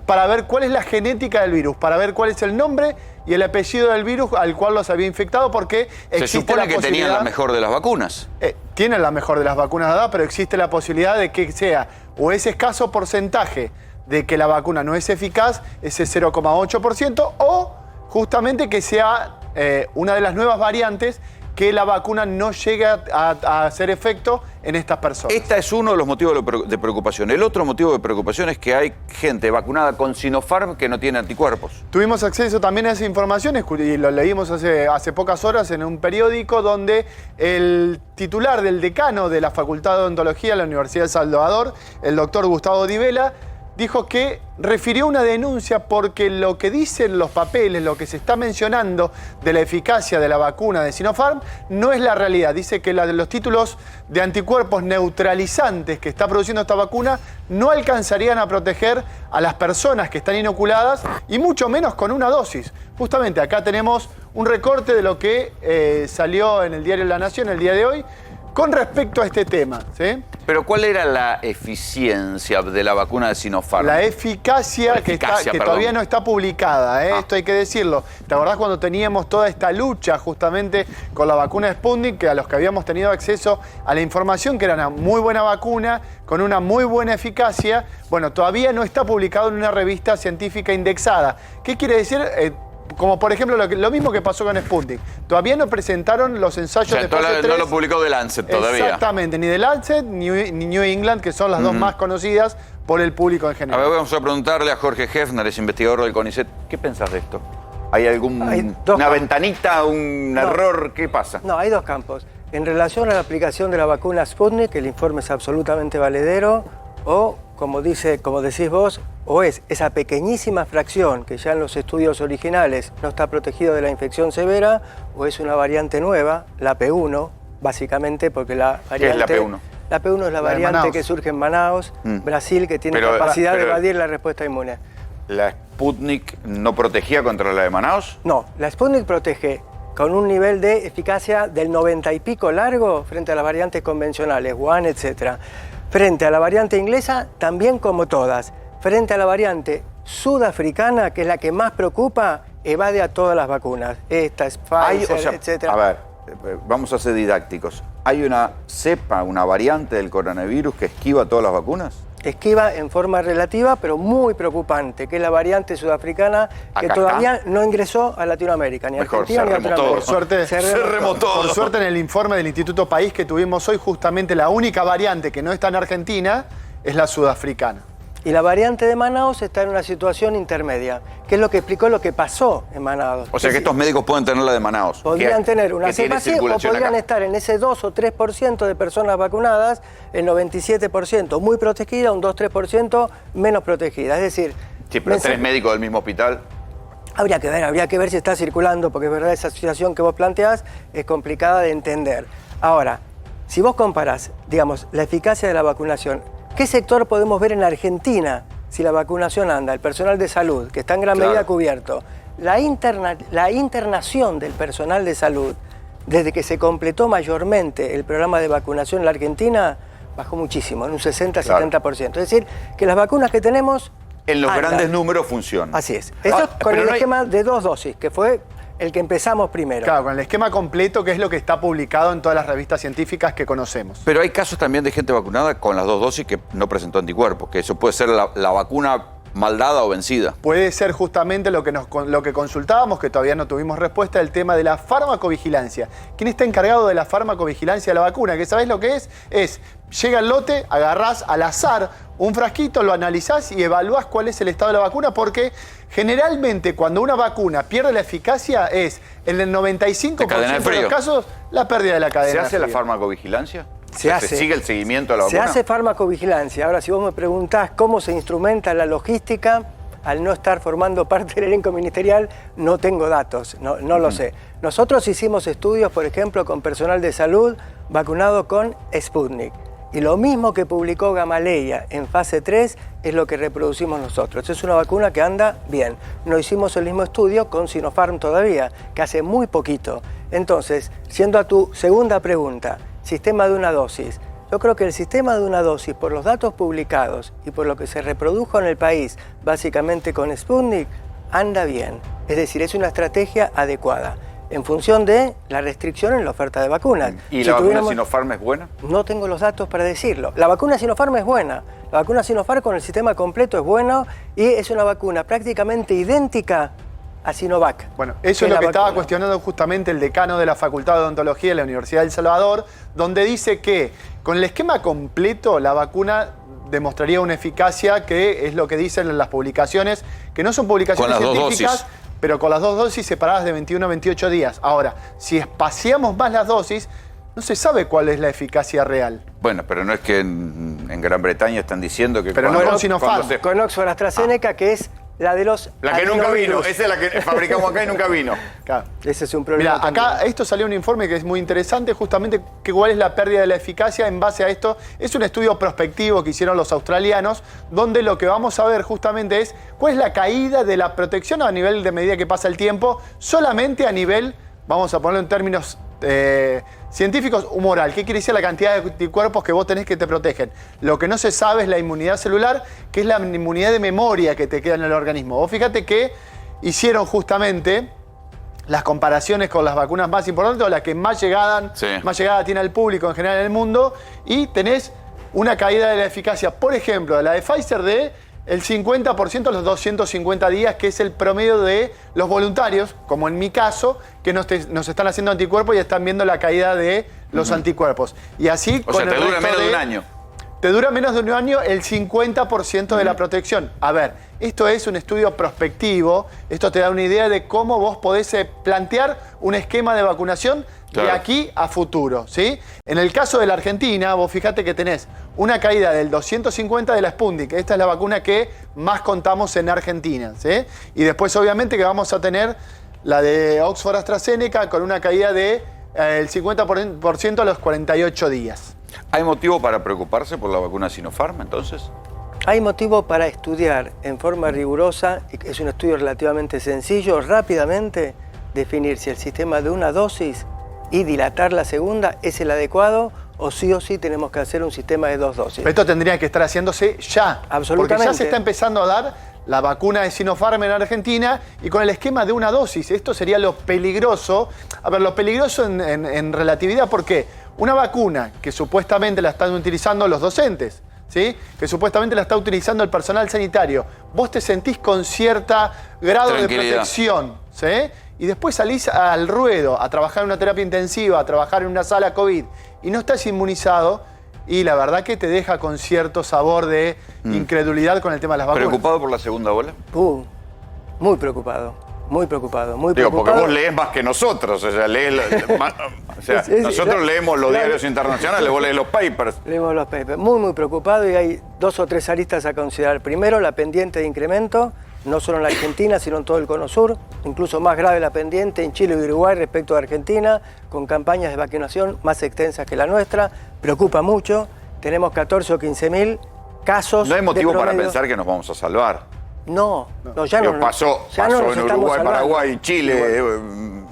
[SPEAKER 21] para ver cuál es la genética del virus, para ver cuál es el nombre y el apellido del virus al cual los había infectado, porque
[SPEAKER 16] se supone que tenían la mejor de las vacunas.
[SPEAKER 21] Tienen la mejor de las vacunas dadas, pero existe la posibilidad de que sea o ese escaso porcentaje de que la vacuna no es eficaz, ese 0,8%, o justamente que sea una de las nuevas variantes que la vacuna no llega a hacer efecto en estas personas.
[SPEAKER 16] Este es uno de los motivos de preocupación. El otro motivo de preocupación es que hay gente vacunada con Sinopharm que no tiene anticuerpos.
[SPEAKER 21] Tuvimos acceso también a esa información y lo leímos hace pocas horas en un periódico donde el titular del decano de la Facultad de Odontología de la Universidad de Salvador, el doctor Gustavo Di Vela, dijo que refirió una denuncia porque lo que dicen los papeles, lo que se está mencionando de la eficacia de la vacuna de Sinopharm, no es la realidad. Dice que los títulos de anticuerpos neutralizantes que está produciendo esta vacuna no alcanzarían a proteger a las personas que están inoculadas y mucho menos con una dosis. Justamente acá tenemos un recorte de lo que salió en el diario La Nación el día de hoy con respecto a este tema, ¿sí?
[SPEAKER 16] Pero ¿cuál era la eficiencia de la vacuna de Sinopharm?
[SPEAKER 21] La eficacia que todavía no está publicada, esto hay que decirlo. ¿Te acordás cuando teníamos toda esta lucha justamente con la vacuna de Sputnik, que a los que habíamos tenido acceso a la información, que era una muy buena vacuna, con una muy buena eficacia? Bueno, todavía no está publicado en una revista científica indexada. ¿Qué quiere decir? Como por ejemplo lo mismo que pasó con Sputnik. Todavía no presentaron los ensayos de fase 3.
[SPEAKER 16] No lo publicó The Lancet todavía.
[SPEAKER 21] Exactamente, ni The Lancet ni New England, que son las dos más conocidas por el público en general.
[SPEAKER 16] A ver, vamos a preguntarle a Jorge Hefner, es investigador del CONICET. ¿Qué pensás de esto? ¿Hay una ventanita, un error? ¿Qué pasa?
[SPEAKER 22] No, hay 2 campos. En relación a la aplicación de la vacuna Sputnik, el informe es absolutamente valedero, o, como decís vos, o es esa pequeñísima fracción que ya en los estudios originales no está protegido de la infección severa, o es una variante nueva, la P1, básicamente porque la variante...
[SPEAKER 16] ¿Qué es la P1?
[SPEAKER 22] La P1 es la variante que surge en Manaus, Brasil, que tiene capacidad de evadir la respuesta inmune.
[SPEAKER 16] ¿La Sputnik no protegía contra la de Manaus?
[SPEAKER 22] No, la Sputnik protege con un nivel de eficacia del 90 y pico largo frente a las variantes convencionales, Wuhan, etc. Frente a la variante inglesa, también como todas. Frente a la variante sudafricana, que es la que más preocupa, evade a todas las vacunas. Esta es Pfizer, etc.
[SPEAKER 16] A ver, vamos a ser didácticos. ¿Hay una cepa, una variante del coronavirus que esquiva todas las vacunas?
[SPEAKER 22] Esquiva en forma relativa, pero muy preocupante, que es la variante sudafricana que todavía no ingresó a Latinoamérica, ni a Argentina ni a Latinoamérica.
[SPEAKER 21] Por suerte, se remotó. Por suerte, en el informe del Instituto País que tuvimos hoy, justamente la única variante que no está en Argentina es la sudafricana.
[SPEAKER 22] Y la variante de Manaus está en una situación intermedia, que es lo que explicó lo que pasó en Manaus.
[SPEAKER 16] O sea que estos médicos pueden tener la de Manaus.
[SPEAKER 22] Podrían tener una cepa así, o podrían estar en ese 2 o 3% de personas vacunadas, el 97% muy protegida, un 2-3% menos protegida. Es decir...
[SPEAKER 16] Sí, pero 3 médicos del mismo hospital...
[SPEAKER 22] Habría que ver si está circulando, porque es verdad, esa situación que vos planteás es complicada de entender. Ahora, si vos comparás, digamos, la eficacia de la vacunación, ¿qué sector podemos ver en Argentina si la vacunación anda? El personal de salud, que está en gran medida cubierto. La internación del personal de salud, desde que se completó mayormente el programa de vacunación en la Argentina, bajó muchísimo, en un 60-70%. Es decir, que las vacunas que tenemos...
[SPEAKER 16] En los grandes números funcionan.
[SPEAKER 22] Así es. Eso con el esquema de 2 dosis, que fue el que empezamos primero.
[SPEAKER 21] Claro, con el esquema completo, que es lo que está publicado en todas las revistas científicas que conocemos.
[SPEAKER 16] Pero hay casos también de gente vacunada con las 2 dosis que no presentó anticuerpos, que eso puede ser la vacuna mal dada o vencida.
[SPEAKER 21] Puede ser justamente lo que consultábamos, que todavía no tuvimos respuesta, el tema de la farmacovigilancia. ¿Quién está encargado de la farmacovigilancia de la vacuna? Que ¿sabés lo que es? Llega el lote, agarrás al azar un frasquito, lo analizás y evaluás cuál es el estado de la vacuna, porque generalmente cuando una vacuna pierde la eficacia es en el 95% de los casos la pérdida de la cadena.
[SPEAKER 16] ¿Se hace la farmacovigilancia?
[SPEAKER 22] Se hace.
[SPEAKER 16] ¿Se sigue el seguimiento a la vacuna?
[SPEAKER 22] Se hace farmacovigilancia. Ahora, si vos me preguntás cómo se instrumenta la logística, al no estar formando parte del elenco ministerial, no tengo datos, no lo sé. Nosotros hicimos estudios, por ejemplo, con personal de salud vacunado con Sputnik. Y lo mismo que publicó Gamaleya en fase 3 es lo que reproducimos nosotros. Es una vacuna que anda bien. No hicimos el mismo estudio con Sinopharm todavía, que hace muy poquito. Entonces, siendo a tu segunda pregunta, sistema de una dosis. Yo creo que el sistema de una dosis, por los datos publicados y por lo que se reprodujo en el país, básicamente con Sputnik, anda bien. Es decir, es una estrategia adecuada en función de la restricción en la oferta de vacunas.
[SPEAKER 16] ¿Y la vacuna Sinopharm es buena?
[SPEAKER 22] No tengo los datos para decirlo. La vacuna Sinopharm es buena. La vacuna Sinopharm con el sistema completo es bueno y es una vacuna prácticamente idéntica a Sinovac.
[SPEAKER 21] Bueno, eso es lo que estaba cuestionando justamente el decano de la Facultad de Odontología de la Universidad de El Salvador, donde dice que con el esquema completo la vacuna demostraría una eficacia que es lo que dicen en las publicaciones, que no son publicaciones científicas, pero con las 2 dosis separadas de 21 a 28 días. Ahora, si espaciamos más las dosis, no se sabe cuál es la eficacia real.
[SPEAKER 16] Bueno, pero no es que en Gran Bretaña están diciendo que...
[SPEAKER 21] Pero no con Sinopharm.
[SPEAKER 22] Con Oxford AstraZeneca, que es la de los...
[SPEAKER 16] La que nunca vino, esa es la que fabricamos acá y nunca vino.
[SPEAKER 21] Claro.
[SPEAKER 22] Ese es un problema.
[SPEAKER 21] Mira, acá esto salió un informe que es muy interesante, justamente que cuál es la pérdida de la eficacia en base a esto. Es un estudio prospectivo que hicieron los australianos, donde lo que vamos a ver justamente es cuál es la caída de la protección a nivel de medida que pasa el tiempo, solamente a nivel, vamos a ponerlo en términos científicos, humoral. ¿Qué quiere decir la cantidad de anticuerpos que vos tenés que te protegen? Lo que no se sabe es la inmunidad celular, que es la inmunidad de memoria que te queda en el organismo. Vos fíjate que hicieron justamente las comparaciones con las vacunas más importantes o las que más llegada tiene al público en general en el mundo, y tenés una caída de la eficacia, por ejemplo, de la de Pfizer de el 50% a los 250 días, que es el promedio de los voluntarios, como en mi caso, que nos están haciendo anticuerpos y están viendo la caída de los anticuerpos. Y así
[SPEAKER 16] o sea, te dura menos de un año.
[SPEAKER 21] te dura menos de un año el 50% de la protección. A ver, esto es un estudio prospectivo, esto te da una idea de cómo vos podés plantear un esquema de vacunación de aquí a futuro, ¿sí? En el caso de la Argentina, vos fíjate que tenés una caída del 250 de la Sputnik, esta es la vacuna que más contamos en Argentina, ¿sí? Y después obviamente que vamos a tener la de Oxford AstraZeneca con una caída de el 50% a los 48 días.
[SPEAKER 16] ¿Hay motivo para preocuparse por la vacuna Sinopharm, entonces?
[SPEAKER 22] Hay motivo para estudiar en forma rigurosa, y es un estudio relativamente sencillo, rápidamente definir si el sistema de una dosis y dilatar la segunda es el adecuado o sí tenemos que hacer un sistema de 2 dosis.
[SPEAKER 21] Esto tendría que estar haciéndose ya.
[SPEAKER 22] Absolutamente.
[SPEAKER 21] Porque ya se está empezando a dar la vacuna de Sinopharm en Argentina y con el esquema de una dosis. Esto sería lo peligroso. A ver, lo peligroso en relatividad, ¿por qué? Una vacuna que supuestamente la están utilizando los docentes, ¿sí? Que supuestamente la está utilizando el personal sanitario. Vos te sentís con cierto grado de protección, ¿sí? Y después salís al ruedo a trabajar en una terapia intensiva, a trabajar en una sala COVID y no estás inmunizado y la verdad que te deja con cierto sabor de incredulidad con el tema de las vacunas.
[SPEAKER 16] ¿Preocupado por la segunda ola?
[SPEAKER 22] Muy preocupado. Muy preocupado, muy
[SPEAKER 16] Digo,
[SPEAKER 22] preocupado.
[SPEAKER 16] porque vos lees más que nosotros, o sea, nosotros leemos los diarios internacionales, vos lees los papers.
[SPEAKER 22] Leemos los papers, muy preocupado y hay 2 o 3 aristas a considerar. Primero, la pendiente de incremento, no solo en la Argentina, sino en todo el Cono Sur, incluso más grave la pendiente en Chile y Uruguay respecto a Argentina, con campañas de vacunación más extensas que la nuestra, preocupa mucho, tenemos 14 o 15 mil casos.
[SPEAKER 16] No hay motivo para pensar que nos vamos a salvar.
[SPEAKER 22] No, ya no.
[SPEAKER 16] Pasó
[SPEAKER 22] en
[SPEAKER 16] Uruguay, Paraguay, Chile,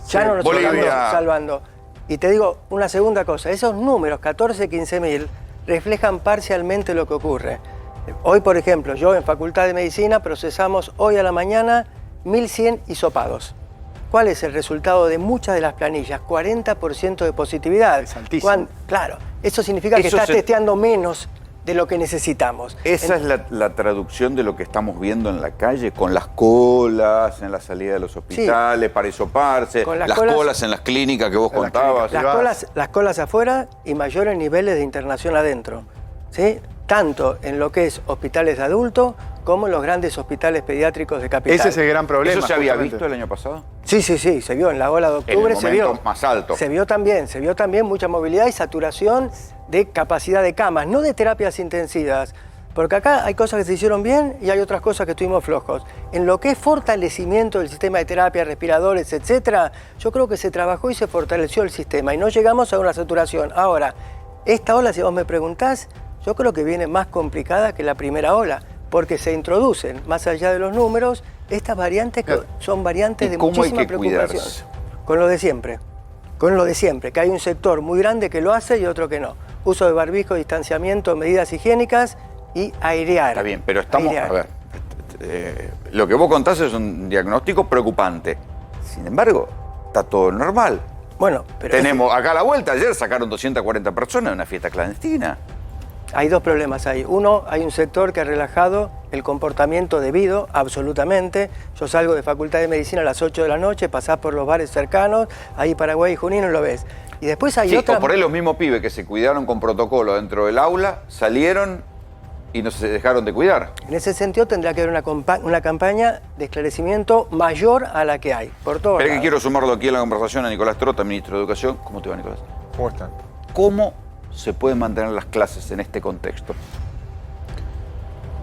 [SPEAKER 22] ya no nos
[SPEAKER 16] Bolivia.
[SPEAKER 22] estamos salvando. Y te digo una segunda cosa, esos números, 14, 15 mil, reflejan parcialmente lo que ocurre. Hoy, por ejemplo, yo en Facultad de Medicina procesamos hoy a la mañana 1.100 hisopados. ¿Cuál es el resultado de muchas de las planillas? 40% de positividad.
[SPEAKER 21] Es altísimo.
[SPEAKER 22] Claro, eso significa que estás testeando menos de lo que necesitamos.
[SPEAKER 16] Esa es la traducción de lo que estamos viendo en la calle, con las colas en la salida de los hospitales, para hisoparse, las colas en las clínicas que vos contabas.
[SPEAKER 22] Las colas afuera y mayores niveles de internación adentro, ¿sí? Tanto en lo que es hospitales de adultos como en los grandes hospitales pediátricos de capital.
[SPEAKER 21] Ese es el gran problema.
[SPEAKER 16] ¿Eso se había visto el año pasado?
[SPEAKER 22] Sí, se vio en la ola de octubre.
[SPEAKER 16] En el momento más alto.
[SPEAKER 22] Se vio también mucha movilidad y saturación de capacidad de camas, no de terapias intensivas. Porque acá hay cosas que se hicieron bien y hay otras cosas que estuvimos flojos. En lo que es fortalecimiento del sistema de terapia, respiradores, etcétera, yo creo que se trabajó y se fortaleció el sistema y no llegamos a una saturación. Ahora, esta ola, si vos me preguntás, yo creo que viene más complicada que la primera ola, porque se introducen, más allá de los números, estas variantes que son variantes de muchísima preocupación. Con lo de siempre, que hay un sector muy grande que lo hace y otro que no. Uso de barbijo, distanciamiento, medidas higiénicas y airear.
[SPEAKER 16] Está bien, pero estamos, a ver, lo que vos contás es un diagnóstico preocupante. Sin embargo, está todo normal.
[SPEAKER 22] Bueno, pero
[SPEAKER 16] tenemos acá a la vuelta, ayer sacaron 240 personas de una fiesta clandestina.
[SPEAKER 22] Hay 2 problemas ahí. Uno, hay un sector que ha relajado el comportamiento debido, absolutamente. Yo salgo de Facultad de Medicina a las 8 de la noche, pasás por los bares cercanos, ahí Paraguay y Junín no lo ves. Y después hay otra...
[SPEAKER 16] o por ahí los mismos pibes que se cuidaron con protocolo dentro del aula, salieron y no se dejaron de cuidar.
[SPEAKER 22] En ese sentido tendrá que haber una campaña de esclarecimiento mayor a la que hay, por todos lados.
[SPEAKER 16] Que quiero sumarlo aquí a la conversación a Nicolás Trota, ministro de Educación. ¿Cómo te va, Nicolás?
[SPEAKER 1] ¿Cómo están?
[SPEAKER 16] ¿Cómo se pueden mantener las clases en este contexto?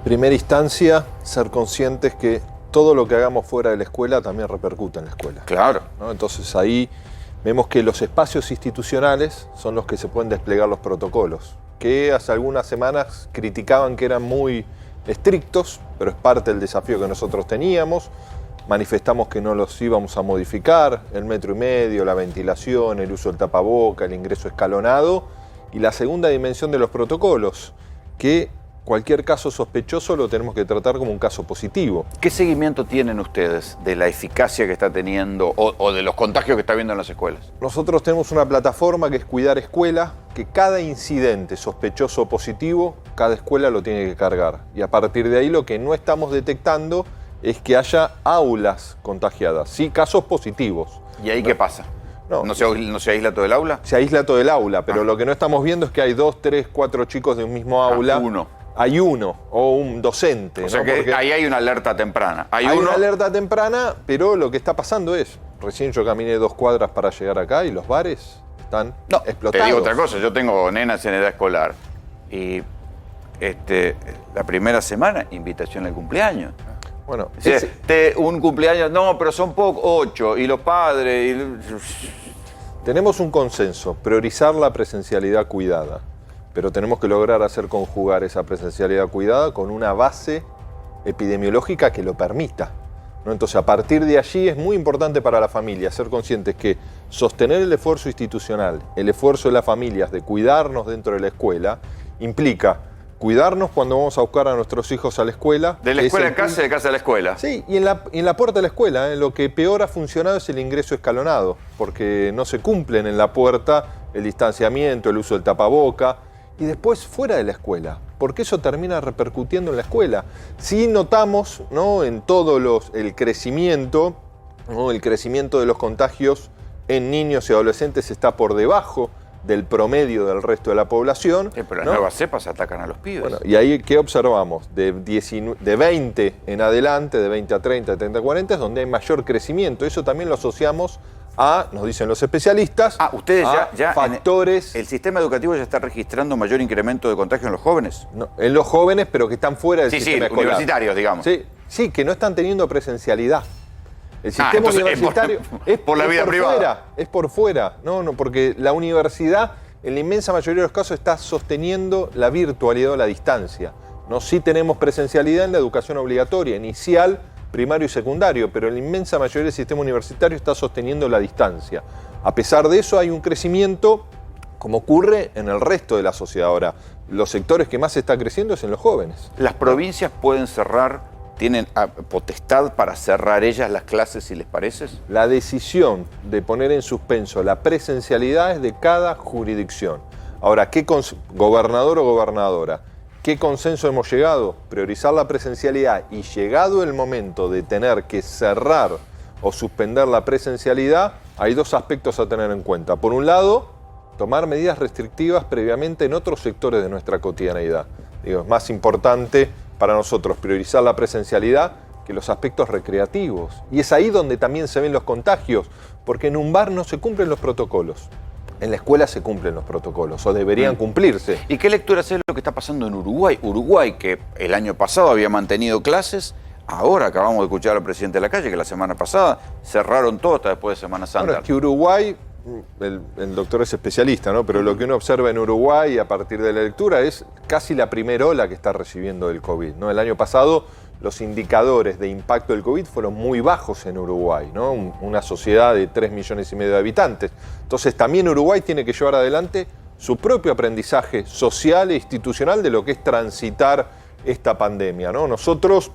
[SPEAKER 1] Primera instancia, ser conscientes que todo lo que hagamos fuera de la escuela también repercute en la escuela.
[SPEAKER 16] Claro.
[SPEAKER 1] ¿No? Entonces ahí vemos que los espacios institucionales son los que se pueden desplegar los protocolos, que hace algunas semanas criticaban que eran muy estrictos, pero es parte del desafío que nosotros teníamos. Manifestamos que no los íbamos a modificar, el 1,5 metros, la ventilación, el uso del tapaboca, el ingreso escalonado. Y la segunda dimensión de los protocolos, que cualquier caso sospechoso lo tenemos que tratar como un caso positivo.
[SPEAKER 16] ¿Qué seguimiento tienen ustedes de la eficacia que está teniendo o de los contagios que está habiendo en las escuelas?
[SPEAKER 1] Nosotros tenemos una plataforma que es Cuidar Escuela, que cada incidente sospechoso o positivo, cada escuela lo tiene que cargar. Y a partir de ahí lo que no estamos detectando es que haya aulas contagiadas, sí casos positivos.
[SPEAKER 16] ¿Y ahí qué pasa? ¿No se aísla todo el aula?
[SPEAKER 1] Se aísla todo el aula, pero lo que no estamos viendo es que hay 2, 3, 4 chicos de un mismo aula. Hay uno o un docente.
[SPEAKER 16] O sea que ahí hay una alerta temprana.
[SPEAKER 1] Hay una alerta temprana, pero lo que está pasando es, recién yo caminé 2 cuadras para llegar acá y los bares están explotados.
[SPEAKER 16] Te digo otra cosa, yo tengo nenas en edad escolar y la primera semana, invitación al cumpleaños.
[SPEAKER 1] Bueno,
[SPEAKER 16] un cumpleaños, no, pero son pocos, 8, y los padres...
[SPEAKER 1] Tenemos un consenso, priorizar la presencialidad cuidada, pero tenemos que lograr hacer conjugar esa presencialidad cuidada con una base epidemiológica que lo permita, ¿no? Entonces, a partir de allí es muy importante para la familia ser conscientes que sostener el esfuerzo institucional, el esfuerzo de las familias de cuidarnos dentro de la escuela, implica cuidarnos cuando vamos a buscar a nuestros hijos a la escuela.
[SPEAKER 16] De la escuela a casa y de casa a la escuela.
[SPEAKER 1] Sí, y en la puerta de la escuela, lo que peor ha funcionado es el ingreso escalonado, porque no se cumplen en la puerta el distanciamiento, el uso del tapaboca, y después fuera de la escuela, porque eso termina repercutiendo en la escuela. Sí notamos, ¿no?, en todo el crecimiento, ¿no?, el crecimiento de los contagios en niños y adolescentes está por debajo del promedio del resto de la población.
[SPEAKER 16] Pero las nuevas cepas atacan a los pibes.
[SPEAKER 1] Bueno, y ahí, ¿qué observamos? De 20 en adelante, de 20 a 30, de 30 a 40, es donde hay mayor crecimiento. Eso también lo asociamos a, nos dicen los especialistas,
[SPEAKER 16] ustedes ya
[SPEAKER 1] factores...
[SPEAKER 16] ¿El sistema educativo ya está registrando mayor incremento de contagio en los jóvenes?
[SPEAKER 1] No, en los jóvenes, pero que están fuera del sistema escolar.
[SPEAKER 16] Universitarios, digamos.
[SPEAKER 1] Sí, que no están teniendo presencialidad. El sistema universitario
[SPEAKER 16] es por la vida privada.
[SPEAKER 1] Es por fuera, no, porque la universidad en la inmensa mayoría de los casos está sosteniendo la virtualidad o la distancia. No, sí tenemos presencialidad en la educación obligatoria, inicial, primario y secundario, pero en la inmensa mayoría del sistema universitario está sosteniendo la distancia. A pesar de eso hay un crecimiento como ocurre en el resto de la sociedad. Ahora, los sectores que más está creciendo es en los jóvenes.
[SPEAKER 16] ¿Las provincias pueden cerrar? ¿Tienen potestad para cerrar ellas las clases si les parece?
[SPEAKER 1] La decisión de poner en suspenso la presencialidad es de cada jurisdicción. Ahora, gobernador o gobernadora, ¿qué consenso hemos llegado? Priorizar la presencialidad y llegado el momento de tener que cerrar o suspender la presencialidad, hay 2 aspectos a tener en cuenta. Por un lado, tomar medidas restrictivas previamente en otros sectores de nuestra cotidianeidad. Es más importante para nosotros priorizar la presencialidad que los aspectos recreativos. Y es ahí donde también se ven los contagios, porque en un bar no se cumplen los protocolos. En la escuela se cumplen los protocolos, o deberían cumplirse.
[SPEAKER 16] ¿Y qué lectura hace lo que está pasando en Uruguay? Uruguay, que el año pasado había mantenido clases, ahora acabamos de escuchar al presidente de la calle que la semana pasada cerraron todo hasta después de Semana Santa.
[SPEAKER 1] Bueno, es que Uruguay, el doctor es especialista, ¿no? Pero lo que uno observa en Uruguay a partir de la lectura es casi la primera ola que está recibiendo el COVID, ¿no? El año pasado los indicadores de impacto del COVID fueron muy bajos en Uruguay, ¿no? Una sociedad de 3,5 millones de habitantes. Entonces también Uruguay tiene que llevar adelante su propio aprendizaje social e institucional de lo que es transitar esta pandemia, ¿no? Nosotros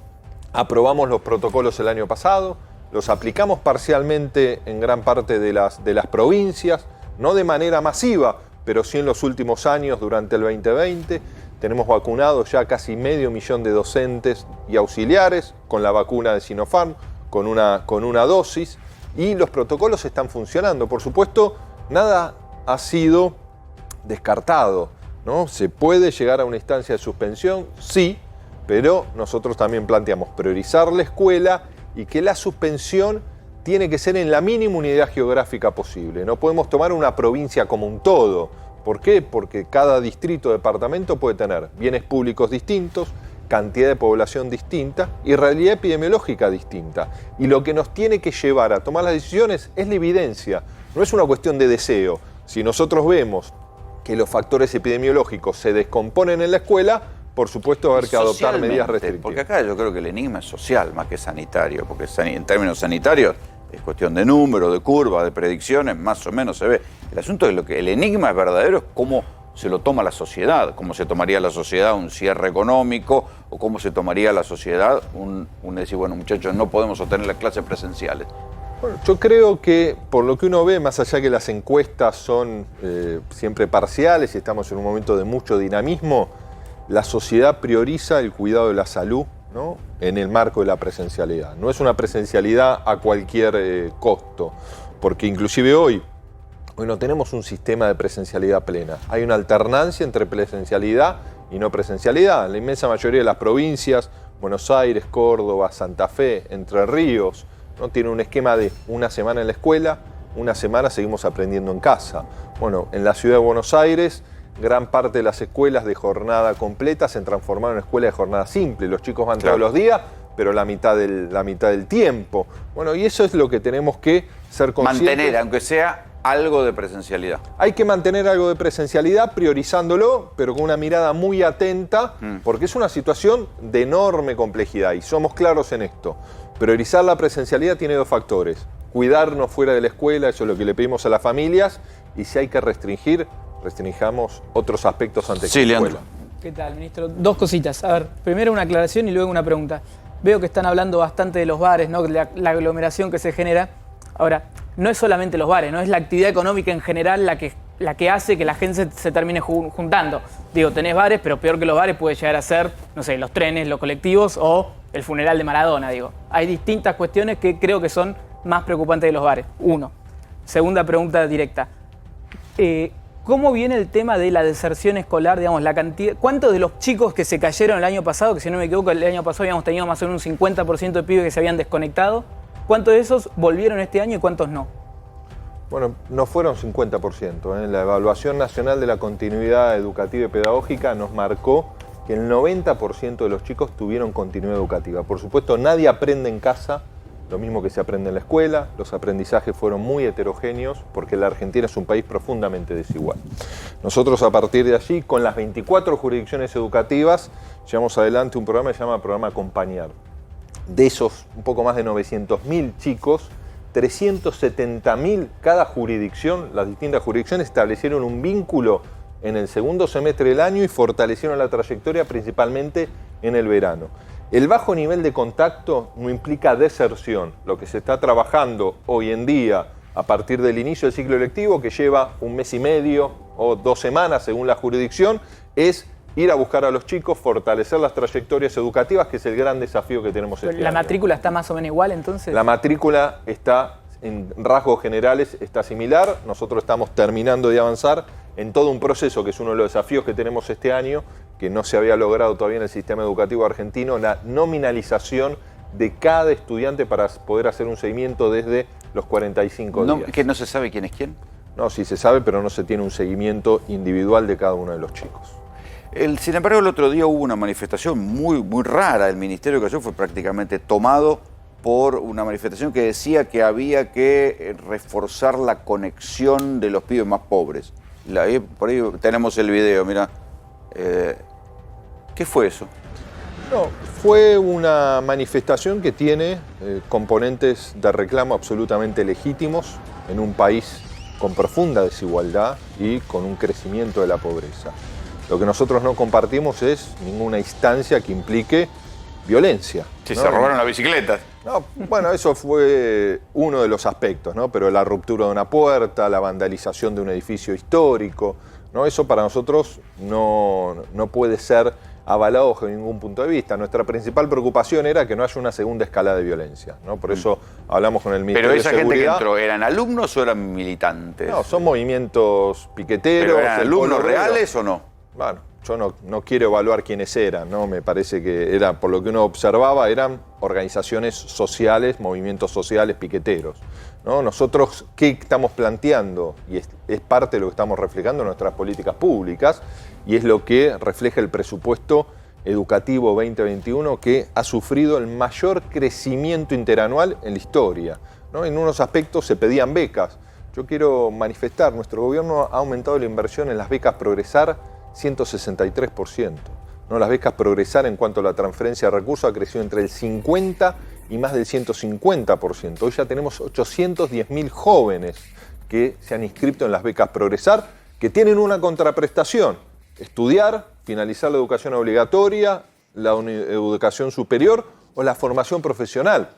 [SPEAKER 1] aprobamos los protocolos el año pasado, los aplicamos parcialmente en gran parte de las provincias, no de manera masiva, pero sí en los últimos años durante el 2020. Tenemos vacunados ya casi 500,000 de docentes y auxiliares con la vacuna de Sinopharm, con una dosis, y los protocolos están funcionando. Por supuesto, nada ha sido descartado, ¿no? ¿Se puede llegar a una instancia de suspensión? Sí, pero nosotros también planteamos priorizar la escuela y que la suspensión tiene que ser en la mínima unidad geográfica posible. No podemos tomar una provincia como un todo. ¿Por qué? Porque cada distrito o departamento puede tener bienes públicos distintos, cantidad de población distinta y realidad epidemiológica distinta. Y lo que nos tiene que llevar a tomar las decisiones es la evidencia, no es una cuestión de deseo. Si nosotros vemos que los factores epidemiológicos se descomponen en la escuela, por supuesto va a haber que adoptar medidas restrictivas.
[SPEAKER 16] Porque acá yo creo que el enigma es social más que sanitario, porque en términos sanitarios es cuestión de números, de curvas, de predicciones, más o menos se ve. El asunto es el enigma es verdadero, es cómo se lo toma la sociedad, cómo se tomaría la sociedad un cierre económico o cómo se tomaría la sociedad un decir, bueno, muchachos, no podemos sostener las clases presenciales.
[SPEAKER 1] Bueno, yo creo que por lo que uno ve, más allá que las encuestas son siempre parciales y estamos en un momento de mucho dinamismo, la sociedad prioriza el cuidado de la salud, ¿no?, en el marco de la presencialidad. No es una presencialidad a cualquier costo, porque inclusive hoy Hoy no tenemos un sistema de presencialidad plena. Hay una alternancia entre presencialidad y no presencialidad. En la inmensa mayoría de las provincias, Buenos Aires, Córdoba, Santa Fe, Entre Ríos, ¿no? Tiene un esquema de una semana en la escuela, una semana seguimos aprendiendo en casa. Bueno, en la ciudad de Buenos Aires, gran parte de las escuelas de jornada completa se transformaron en escuelas de jornada simple. Los chicos van todos los días, pero la mitad del tiempo. Bueno, y eso es lo que tenemos que ser conscientes.
[SPEAKER 16] Mantener, aunque sea algo de presencialidad.
[SPEAKER 1] Hay que mantener algo de presencialidad, priorizándolo, pero con una mirada muy atenta, porque es una situación de enorme complejidad y somos claros en esto. Priorizar la presencialidad tiene dos factores. Cuidarnos fuera de la escuela, eso es lo que le pedimos a las familias, y si hay que restringir, restringamos otros aspectos antes que la escuela.
[SPEAKER 4] ¿Qué tal, ministro? Dos cositas. A ver, primero una aclaración y luego una pregunta. Veo que están hablando bastante de los bares, ¿no? La aglomeración que se genera. Ahora, no es solamente los bares, ¿no? Es la actividad económica en general la que hace que la gente se termine juntando. Digo, tenés bares, pero peor que los bares puede llegar a ser, no sé, los trenes, los colectivos o el funeral de Maradona, digo. Hay distintas cuestiones que creo que son más preocupantes de los bares. Uno. Segunda pregunta directa. ¿Cómo viene el tema de la deserción escolar, digamos, la cantidad? ¿Cuántos de los chicos que se cayeron el año pasado, que si no me equivoco, el año pasado habíamos tenido más o menos un 50% de pibes que se habían desconectado? ¿Cuántos de esos volvieron este año y cuántos no?
[SPEAKER 1] Bueno, no fueron 50%. La Evaluación Nacional de la Continuidad Educativa y Pedagógica nos marcó que el 90% de los chicos tuvieron continuidad educativa. Por supuesto, nadie aprende en casa lo mismo que se aprende en la escuela. Los aprendizajes fueron muy heterogéneos porque la Argentina es un país profundamente desigual. Nosotros, a partir de allí, con las 24 jurisdicciones educativas, llevamos adelante un programa que se llama Programa Acompañar. De esos un poco más de 900.000 chicos, 370.000 cada jurisdicción, las distintas jurisdicciones establecieron un vínculo en el segundo semestre del año y fortalecieron la trayectoria principalmente en el verano. El bajo nivel de contacto no implica deserción. Lo que se está trabajando hoy en día a partir del inicio del ciclo lectivo, que lleva un mes y medio o 2 semanas según la jurisdicción, es ir a buscar a los chicos, fortalecer las trayectorias educativas, que es el gran desafío que tenemos este año.
[SPEAKER 4] ¿La matrícula está más o menos igual entonces?
[SPEAKER 1] La matrícula está, en rasgos generales, está similar. Nosotros estamos terminando de avanzar en todo un proceso que es uno de los desafíos que tenemos este año, que no se había logrado todavía en el sistema educativo argentino, la nominalización de cada estudiante para poder hacer un seguimiento desde los 45 días.
[SPEAKER 16] ¿Que no se sabe quién es quién?
[SPEAKER 1] No, sí se sabe, pero no se tiene un seguimiento individual de cada uno de los chicos.
[SPEAKER 16] Sin embargo, el otro día hubo una manifestación muy rara. El Ministerio de Educación fue prácticamente tomado por una manifestación que decía que había que reforzar la conexión de los pibes más pobres. Por ahí tenemos el video, mira. ¿Qué fue eso?
[SPEAKER 1] No, fue una manifestación que tiene componentes de reclamo absolutamente legítimos en un país con profunda desigualdad y con un crecimiento de la pobreza. Lo que nosotros no compartimos es ninguna instancia que implique violencia.
[SPEAKER 16] Sí,
[SPEAKER 1] ¿no?
[SPEAKER 16] Se robaron las bicicletas.
[SPEAKER 1] No, bueno, eso fue uno de los aspectos, ¿no? Pero la ruptura de una puerta, la vandalización de un edificio histórico, ¿no? Eso para nosotros no puede ser avalado bajo ningún punto de vista. Nuestra principal preocupación era que no haya una segunda escalada de violencia, ¿no? Por eso hablamos con el Ministerio de Seguridad.
[SPEAKER 16] ¿Pero esa gente que entró eran alumnos o eran militantes?
[SPEAKER 1] No, son movimientos piqueteros.
[SPEAKER 16] ¿Pero eran alumnos reales o no?
[SPEAKER 1] Bueno, yo no quiero evaluar quiénes eran, ¿no? Me parece que por lo que uno observaba, eran organizaciones sociales, movimientos sociales piqueteros, ¿no? Nosotros, ¿qué estamos planteando? Y es parte de lo que estamos reflejando en nuestras políticas públicas, y es lo que refleja el presupuesto educativo 2021, que ha sufrido el mayor crecimiento interanual en la historia, ¿no? En unos aspectos se pedían becas. Yo quiero manifestar, nuestro gobierno ha aumentado la inversión en las becas Progresar 163%. ¿No? Las becas Progresar en cuanto a la transferencia de recursos ha crecido entre el 50 y más del 150%. Hoy ya tenemos 810.000 jóvenes que se han inscrito en las becas Progresar, que tienen una contraprestación: estudiar, finalizar la educación obligatoria, la educación superior o la formación profesional,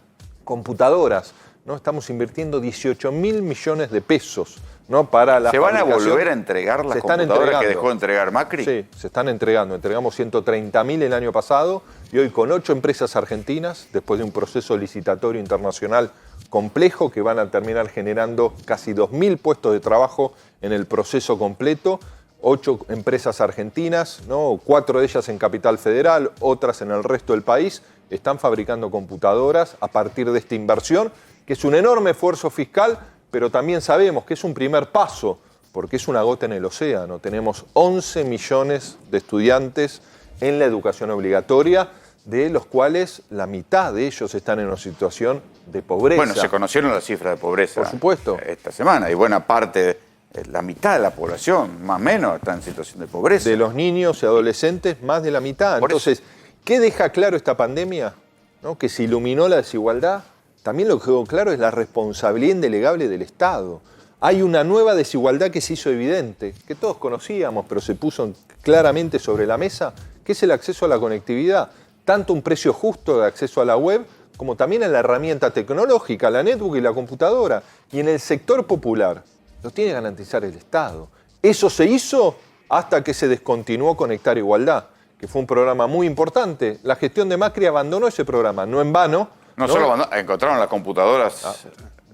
[SPEAKER 1] computadoras, ¿no? Estamos invirtiendo 18.000 millones de pesos, ¿no? Para la
[SPEAKER 16] ¿Se van a
[SPEAKER 1] fabricación.
[SPEAKER 16] volver a entregar las computadoras que dejó de entregar Macri?
[SPEAKER 1] Sí, se están entregando. Entregamos 130.000 el año pasado y hoy con 8 empresas argentinas, después de un proceso licitatorio internacional complejo que van a terminar generando casi 2.000 puestos de trabajo en el proceso completo. 8 empresas argentinas, ¿no? 4 de ellas en Capital Federal, otras en el resto del país, están fabricando computadoras a partir de esta inversión, que es un enorme esfuerzo fiscal, pero también sabemos que es un primer paso, porque es una gota en el océano. Tenemos 11 millones de estudiantes en la educación obligatoria, de los cuales la mitad de ellos están en una situación de pobreza.
[SPEAKER 16] Bueno, se conocieron las cifras de pobreza,
[SPEAKER 1] por supuesto,
[SPEAKER 16] esta semana, y buena parte, la mitad de la población, más o menos, está en situación de pobreza.
[SPEAKER 1] De los niños y adolescentes, más de la mitad. Entonces, ¿qué deja claro esta pandemia? ¿No? Que se iluminó la desigualdad. También lo que quedó claro es la responsabilidad indelegable del Estado. Hay una nueva desigualdad que se hizo evidente, que todos conocíamos, pero se puso claramente sobre la mesa, que es el acceso a la conectividad. Tanto un precio justo de acceso a la web, como también a la herramienta tecnológica, la netbook y la computadora. Y en el sector popular, lo tiene que garantizar el Estado. Eso se hizo hasta que se descontinuó Conectar Igualdad, que fue un programa muy importante. La gestión de Macri abandonó ese programa, no en vano.
[SPEAKER 16] No solo abandonó, encontraron las computadoras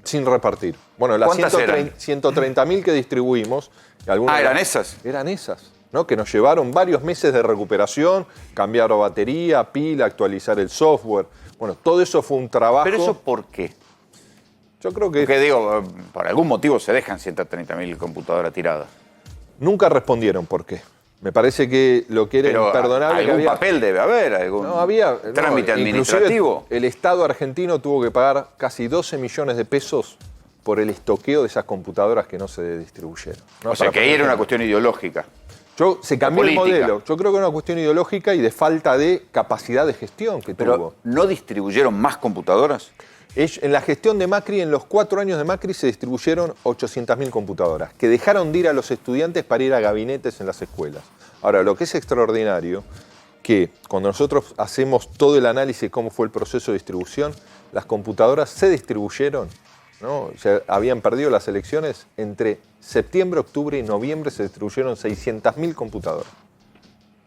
[SPEAKER 1] sin repartir. Bueno, las 130.000 que distribuimos.
[SPEAKER 16] ¿Eran esas?
[SPEAKER 1] Eran esas, ¿no? Que nos llevaron varios meses de recuperación, cambiar batería, pila, actualizar el software. Bueno, todo eso fue un trabajo.
[SPEAKER 16] ¿Pero eso por qué?
[SPEAKER 1] Yo creo que...
[SPEAKER 16] Porque digo, por algún motivo se dejan 130.000 computadoras tiradas.
[SPEAKER 1] Nunca respondieron por qué. Me parece que lo que era imperdonable...
[SPEAKER 16] Algún papel debe haber, algún trámite administrativo.
[SPEAKER 1] El Estado argentino tuvo que pagar casi 12 millones de pesos por el estoqueo de esas computadoras que no se distribuyeron, ¿no?
[SPEAKER 16] O sea, que ahí era una cuestión ideológica.
[SPEAKER 1] Se cambió el modelo. Yo creo que era una cuestión ideológica y de falta de capacidad de gestión que tuvo.
[SPEAKER 16] ¿Pero no distribuyeron más computadoras?
[SPEAKER 1] En la gestión de Macri, en los 4 años de Macri, se distribuyeron 800.000 computadoras, que dejaron de ir a los estudiantes para ir a gabinetes en las escuelas. Ahora, lo que es extraordinario, que cuando nosotros hacemos todo el análisis de cómo fue el proceso de distribución, las computadoras se distribuyeron, ¿no? Ya habían perdido las elecciones, entre septiembre, octubre y noviembre se distribuyeron 600.000 computadoras.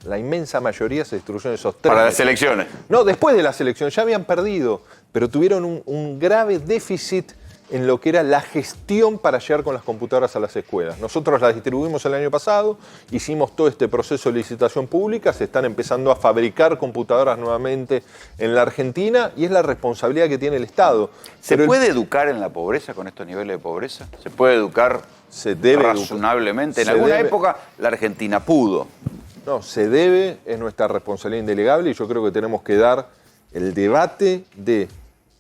[SPEAKER 1] La inmensa mayoría se distribuyeron esos 3
[SPEAKER 16] ¿Para
[SPEAKER 1] meses.
[SPEAKER 16] las elecciones?
[SPEAKER 1] No, después de las elecciones, ya habían perdido, pero tuvieron un grave déficit en lo que era la gestión para llegar con las computadoras a las escuelas. Nosotros las distribuimos el año pasado, hicimos todo este proceso de licitación pública, se están empezando a fabricar computadoras nuevamente en la Argentina y es la responsabilidad que tiene el Estado.
[SPEAKER 16] ¿Se puede educar en la pobreza con estos niveles de pobreza? ¿Se puede educar razonablemente? En alguna época la Argentina pudo.
[SPEAKER 1] No, se debe, es nuestra responsabilidad indelegable y yo creo que tenemos que dar el debate de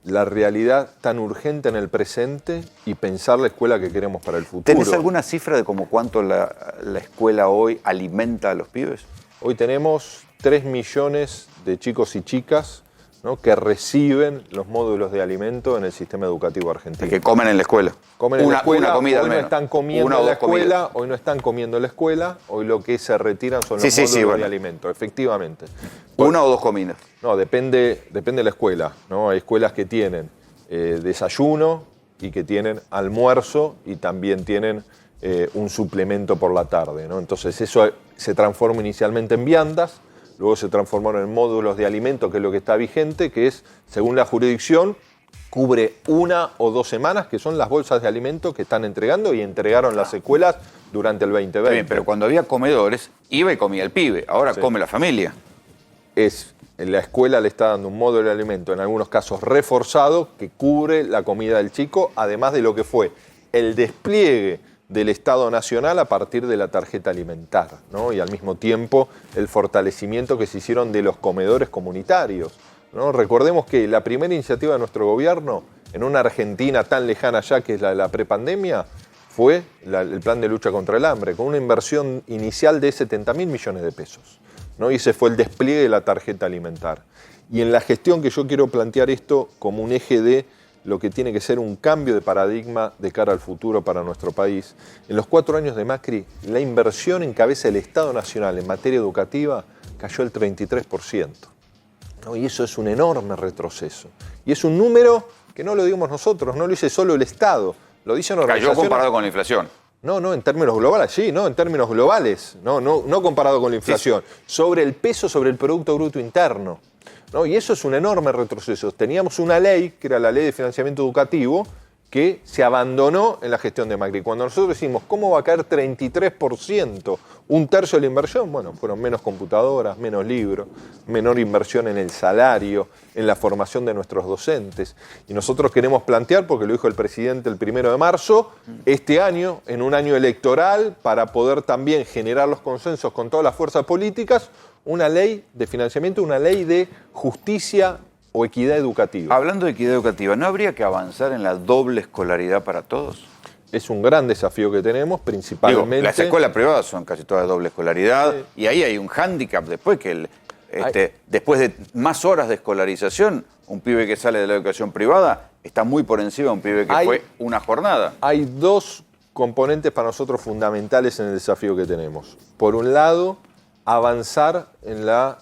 [SPEAKER 1] la realidad tan urgente en el presente y pensar la escuela que queremos para el futuro.
[SPEAKER 16] ¿Tenés alguna cifra de cómo cuánto la escuela hoy alimenta a los pibes?
[SPEAKER 1] Hoy tenemos 3 millones de chicos y chicas, ¿no? que reciben los módulos de alimento en el sistema educativo argentino.
[SPEAKER 16] Que comen en la escuela.
[SPEAKER 1] Comen en la escuela,
[SPEAKER 16] una comida
[SPEAKER 1] hoy
[SPEAKER 16] al
[SPEAKER 1] no
[SPEAKER 16] menos.
[SPEAKER 1] están comiendo en la escuela, hoy no están comiendo en la escuela, hoy lo que se retiran son los módulos de alimento, efectivamente.
[SPEAKER 16] ¿Una o 2 comidas?
[SPEAKER 1] No, depende de la escuela, ¿no? Hay escuelas que tienen desayuno y que tienen almuerzo y también tienen un suplemento por la tarde, ¿no? Entonces eso se transforma inicialmente en viandas, luego se transformaron en módulos de alimento, que es lo que está vigente, que es, según la jurisdicción, cubre 1 o 2 semanas, que son las bolsas de alimento que están entregando y entregaron las escuelas durante el 2020.
[SPEAKER 16] Bien, pero cuando había comedores, iba y comía el pibe, ahora come la familia.
[SPEAKER 1] La escuela le está dando un módulo de alimento, en algunos casos reforzado, que cubre la comida del chico, además de lo que fue el despliegue del Estado Nacional a partir de la tarjeta alimentar, ¿no? Y al mismo tiempo el fortalecimiento que se hicieron de los comedores comunitarios, ¿no? Recordemos que la primera iniciativa de nuestro gobierno, en una Argentina tan lejana ya que es la de la prepandemia, fue el plan de lucha contra el hambre, con una inversión inicial de 70.000 millones de pesos, ¿no? Y ese fue el despliegue de la tarjeta alimentar. Y en la gestión que yo quiero plantear esto como un eje de lo que tiene que ser un cambio de paradigma de cara al futuro para nuestro país. En los 4 años de Macri, la inversión en cabeza del Estado Nacional en materia educativa cayó el 33%. ¿No? Y eso es un enorme retroceso. Y es un número que no lo digamos nosotros, no lo dice solo el Estado, lo dicen organizaciones.
[SPEAKER 16] Cayó comparado con la inflación.
[SPEAKER 1] No, en términos globales, sí, no, en términos globales, no comparado con la inflación, sobre el peso sobre el Producto Bruto Interno, ¿no? Y eso es un enorme retroceso. Teníamos una ley, que era la Ley de Financiamiento Educativo, que se abandonó en la gestión de Macri. Cuando nosotros decimos, ¿cómo va a caer 33%, un tercio de la inversión? Bueno, fueron menos computadoras, menos libros, menor inversión en el salario, en la formación de nuestros docentes. Y nosotros queremos plantear, porque lo dijo el presidente el 1 de marzo, este año, en un año electoral, para poder también generar los consensos con todas las fuerzas políticas, una ley de financiamiento, una ley de justicia o equidad educativa.
[SPEAKER 16] Hablando de equidad educativa, ¿no habría que avanzar en la doble escolaridad para todos?
[SPEAKER 1] Es un gran desafío que tenemos, principalmente...
[SPEAKER 16] Digo, las escuelas privadas son casi todas de doble escolaridad, y ahí hay un hándicap después, que después de más horas de escolarización, un pibe que sale de la educación privada está muy por encima de un pibe que fue una jornada.
[SPEAKER 1] Hay dos componentes para nosotros fundamentales en el desafío que tenemos. Por un lado, avanzar en la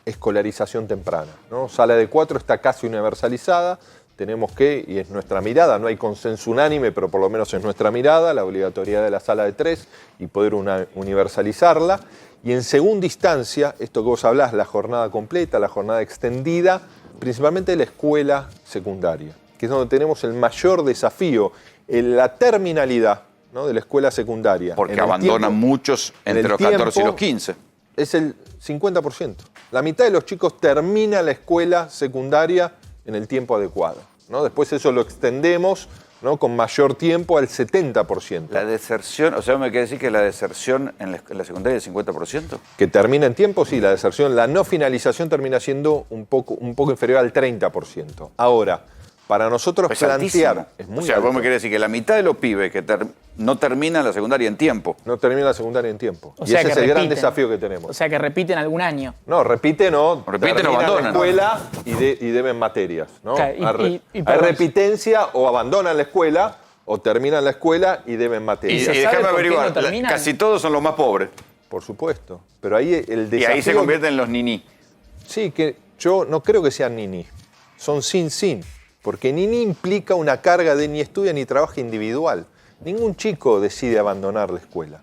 [SPEAKER 1] escolarización temprana, ¿no? Sala de 4 está casi universalizada, tenemos que, y es nuestra mirada, no hay consenso unánime, pero por lo menos es nuestra mirada, la obligatoriedad de la sala de 3 y poder universalizarla. Y en segunda instancia, esto que vos hablás, la jornada completa, la jornada extendida, principalmente la escuela secundaria, que es donde tenemos el mayor desafío, en la terminalidad, ¿no?, de la escuela secundaria.
[SPEAKER 16] Porque abandonan muchos entre los 14 y los 15.
[SPEAKER 1] Es el 50%. La mitad de los chicos termina la escuela secundaria en el tiempo adecuado, ¿no? Después eso lo extendemos, ¿no?, con mayor tiempo al 70%.
[SPEAKER 16] La deserción, o sea, ¿me quiere decir que la deserción en la secundaria es el 50%?
[SPEAKER 1] Que termina en tiempo, sí, la deserción, la no finalización termina siendo un poco inferior al 30%. Ahora, para nosotros
[SPEAKER 16] es
[SPEAKER 1] plantear...
[SPEAKER 16] altísimo.
[SPEAKER 1] Es muy
[SPEAKER 16] o sea,
[SPEAKER 1] alto.
[SPEAKER 16] vos me querés decir que la mitad de los pibes que no terminan la secundaria en tiempo.
[SPEAKER 1] No terminan la secundaria en tiempo.
[SPEAKER 4] O
[SPEAKER 1] Y
[SPEAKER 4] sea
[SPEAKER 1] ese
[SPEAKER 4] que
[SPEAKER 1] es el gran
[SPEAKER 4] repiten.
[SPEAKER 1] desafío que tenemos.
[SPEAKER 4] O sea que repiten algún año.
[SPEAKER 1] No, repiten o
[SPEAKER 16] abandonan.
[SPEAKER 1] la escuela y deben materias, ¿no?
[SPEAKER 4] Claro,
[SPEAKER 1] Hay
[SPEAKER 4] perdón.
[SPEAKER 1] repitencia o abandonan la escuela o terminan la escuela y deben materias.
[SPEAKER 16] Y déjame averiguar, casi todos son los más pobres.
[SPEAKER 1] Por supuesto, pero ahí el desafío...
[SPEAKER 16] Y ahí se convierten en los niní.
[SPEAKER 1] Sí, que yo no creo que sean niní, son sin. Porque niní implica una carga de ni estudia ni trabaja individual. Ningún chico decide abandonar la escuela.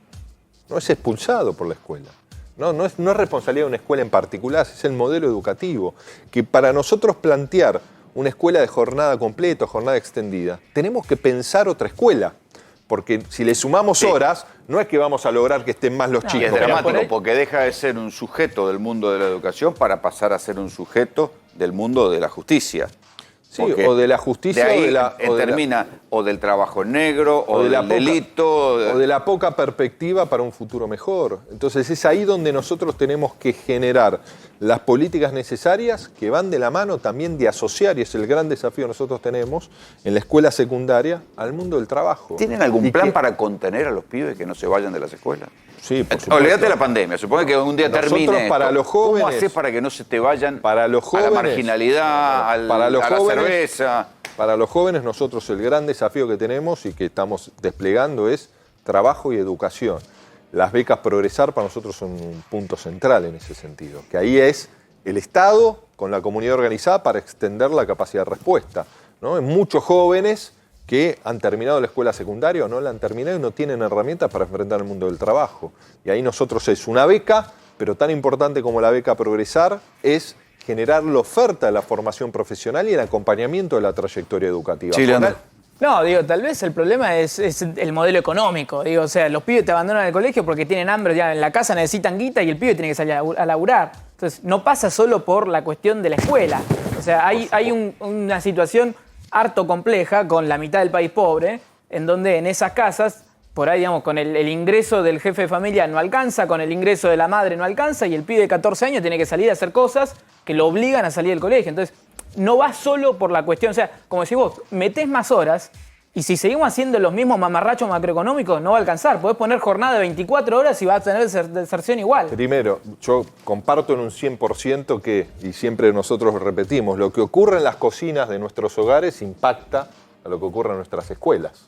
[SPEAKER 1] No es expulsado por la escuela. No es responsabilidad de una escuela en particular, es el modelo educativo. Que para nosotros plantear una escuela de jornada completa, jornada extendida, tenemos que pensar otra escuela. Porque si le sumamos horas, no es que vamos a lograr que estén más los chicos.
[SPEAKER 16] Y es dramático porque deja de ser un sujeto del mundo de la educación para pasar a ser un sujeto del mundo de la justicia.
[SPEAKER 1] Sí, o de la justicia
[SPEAKER 16] de ahí
[SPEAKER 1] o
[SPEAKER 16] o del trabajo negro, o del delito.
[SPEAKER 1] O de la poca perspectiva para un futuro mejor. Entonces es ahí donde nosotros tenemos que generar las políticas necesarias que van de la mano también de asociar, y es el gran desafío que nosotros tenemos en la escuela secundaria, al mundo del trabajo.
[SPEAKER 16] ¿Tienen algún plan para contener a los pibes que no se vayan de las escuelas?
[SPEAKER 1] Sí, por supuesto.
[SPEAKER 16] Olvídate de la pandemia, supongo que un día
[SPEAKER 1] Nosotros,
[SPEAKER 16] termine
[SPEAKER 1] para
[SPEAKER 16] esto.
[SPEAKER 1] los jóvenes,
[SPEAKER 16] ¿Cómo haces para que no se te vayan
[SPEAKER 1] para los jóvenes,
[SPEAKER 16] a la marginalidad, a la cerveza?
[SPEAKER 1] Para los jóvenes nosotros el gran desafío que tenemos y que estamos desplegando es trabajo y educación. Las becas Progresar para nosotros son un punto central en ese sentido, que ahí es el Estado con la comunidad organizada para extender la capacidad de respuesta, ¿no? En muchos jóvenes que han terminado la escuela secundaria o no la han terminado y no tienen herramientas para enfrentar el mundo del trabajo. Y ahí nosotros es una beca, pero tan importante como la beca Progresar es generar la oferta de la formación profesional y el acompañamiento de la trayectoria educativa.
[SPEAKER 16] Sí, Leandro.
[SPEAKER 4] No, digo, tal vez el problema es el modelo económico. Digo, o sea, los pibes te abandonan el colegio porque tienen hambre, ya en la casa necesitan guita y el pibe tiene que salir a laburar. Entonces, no pasa solo por la cuestión de la escuela. O sea, hay una situación harto compleja con la mitad del país pobre, en donde en esas casas, por ahí, digamos, con el ingreso del jefe de familia no alcanza, con el ingreso de la madre no alcanza, y el pibe de 14 años tiene que salir a hacer cosas que lo obligan a salir del colegio. Entonces, no va solo por la cuestión, o sea, como decís vos, metés más horas, y si seguimos haciendo los mismos mamarrachos macroeconómicos, no va a alcanzar. Podés poner jornada de 24 horas y vas a tener deserción igual.
[SPEAKER 1] Primero, yo comparto en un 100% que, y siempre nosotros repetimos, lo que ocurre en las cocinas de nuestros hogares impacta a lo que ocurre en nuestras escuelas,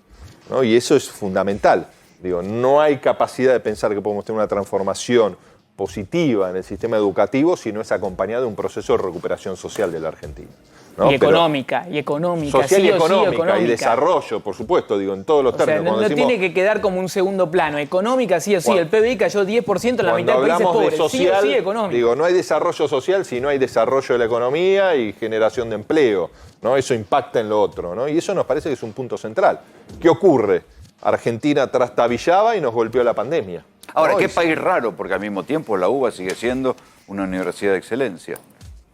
[SPEAKER 1] ¿no? Y eso es fundamental. Digo, no hay capacidad de pensar que podemos tener una transformación positiva en el sistema educativo si no es acompañado de un proceso de recuperación social de la Argentina. ¿no?
[SPEAKER 4] Y económica,
[SPEAKER 1] Social
[SPEAKER 4] sí
[SPEAKER 1] y
[SPEAKER 4] o sí,
[SPEAKER 1] económica, y desarrollo, por supuesto, digo, en todos los
[SPEAKER 4] O sea,
[SPEAKER 1] términos.
[SPEAKER 4] no
[SPEAKER 1] Cuando decimos,
[SPEAKER 4] tiene que quedar como un segundo plano. Económica sí o sí, el PBI cayó 10% en la mitad de países
[SPEAKER 1] hablamos
[SPEAKER 4] pobres.
[SPEAKER 1] de social,
[SPEAKER 4] sí o sí, económica.
[SPEAKER 1] digo, no hay desarrollo social si no hay desarrollo de la economía y generación de empleo, ¿no? Eso impacta en lo otro, ¿no? Y eso nos parece que es un punto central. ¿Qué ocurre? Argentina trastabillaba y nos golpeó la pandemia.
[SPEAKER 16] Ahora,
[SPEAKER 1] ¿no?
[SPEAKER 16] qué país raro, porque al mismo tiempo la UBA sigue siendo una universidad de excelencia.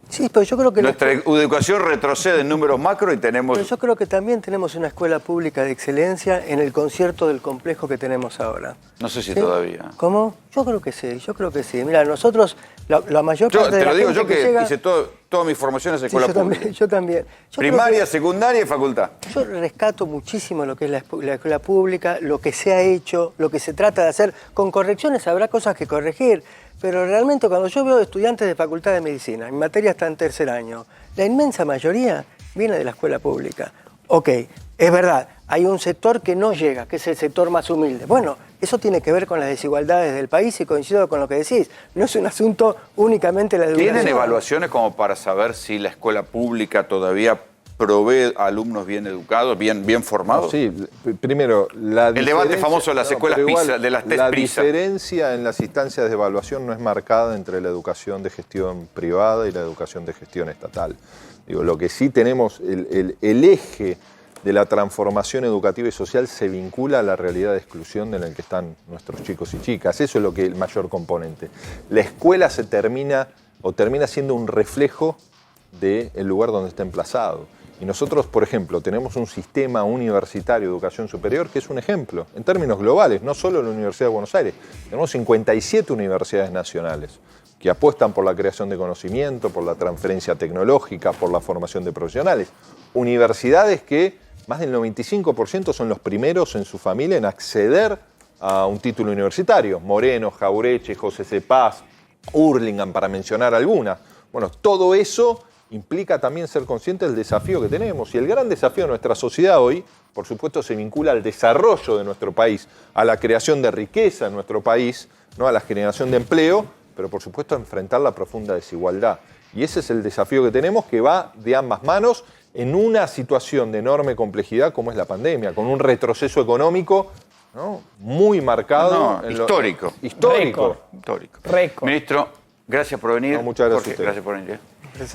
[SPEAKER 22] Sí, pero yo creo que...
[SPEAKER 16] Nuestra educación retrocede en números macro y tenemos...
[SPEAKER 22] Pero yo creo que también tenemos una escuela pública de excelencia en el concierto del complejo que tenemos ahora.
[SPEAKER 16] No sé si
[SPEAKER 22] ¿Sí?
[SPEAKER 16] todavía.
[SPEAKER 22] ¿Cómo? Yo creo que sí, yo creo que sí. Mira, nosotros, la mayor parte de la gente
[SPEAKER 16] yo que
[SPEAKER 22] llega...
[SPEAKER 16] hice toda mi formación en escuela pública.
[SPEAKER 22] Yo también.
[SPEAKER 16] Primaria, secundaria y facultad.
[SPEAKER 22] Yo rescato muchísimo lo que es la escuela pública, lo que se ha hecho, lo que se trata de hacer. Con correcciones habrá cosas que corregir, pero realmente cuando yo veo estudiantes de Facultad de Medicina, mi materia está en tercer año, la inmensa mayoría viene de la escuela pública. Ok, es verdad, hay un sector que no llega, que es el sector más humilde. Bueno, eso tiene que ver con las desigualdades del país y coincido con lo que decís. No es un asunto únicamente de la educación.
[SPEAKER 16] ¿Tienen evaluaciones como para saber si la escuela pública todavía provee alumnos bien educados, bien formados?
[SPEAKER 1] Sí, primero,
[SPEAKER 16] el debate famoso de las escuelas PISA, de las test
[SPEAKER 1] La
[SPEAKER 16] PISA.
[SPEAKER 1] diferencia en las instancias de evaluación no es marcada entre la educación de gestión privada y la educación de gestión estatal. Digo, lo que sí tenemos, el eje de la transformación educativa y social se vincula a la realidad de exclusión en la que están nuestros chicos y chicas. Eso es lo que el mayor componente. La escuela termina siendo un reflejo del lugar donde está emplazado. Y nosotros, por ejemplo, tenemos un sistema universitario de educación superior que es un ejemplo, en términos globales, no solo la Universidad de Buenos Aires. Tenemos 57 universidades nacionales que apuestan por la creación de conocimiento, por la transferencia tecnológica, por la formación de profesionales. Universidades que más del 95% son los primeros en su familia en acceder a un título universitario. Moreno, Jaureche, José C. Paz, Hurlingham, para mencionar algunas. Bueno, todo eso implica también ser consciente del desafío que tenemos. Y el gran desafío de nuestra sociedad hoy, por supuesto, se vincula al desarrollo de nuestro país, a la creación de riqueza en nuestro país, ¿no? A la generación de empleo, pero por supuesto a enfrentar la profunda desigualdad. Y ese es el desafío que tenemos, que va de ambas manos en una situación de enorme complejidad como es la pandemia, con un retroceso económico, ¿no? Muy marcado.
[SPEAKER 16] Histórico.
[SPEAKER 1] Histórico.
[SPEAKER 16] Récord. Ministro, gracias por venir.
[SPEAKER 1] No, muchas gracias
[SPEAKER 16] Jorge,
[SPEAKER 1] a usted.
[SPEAKER 16] gracias por venir.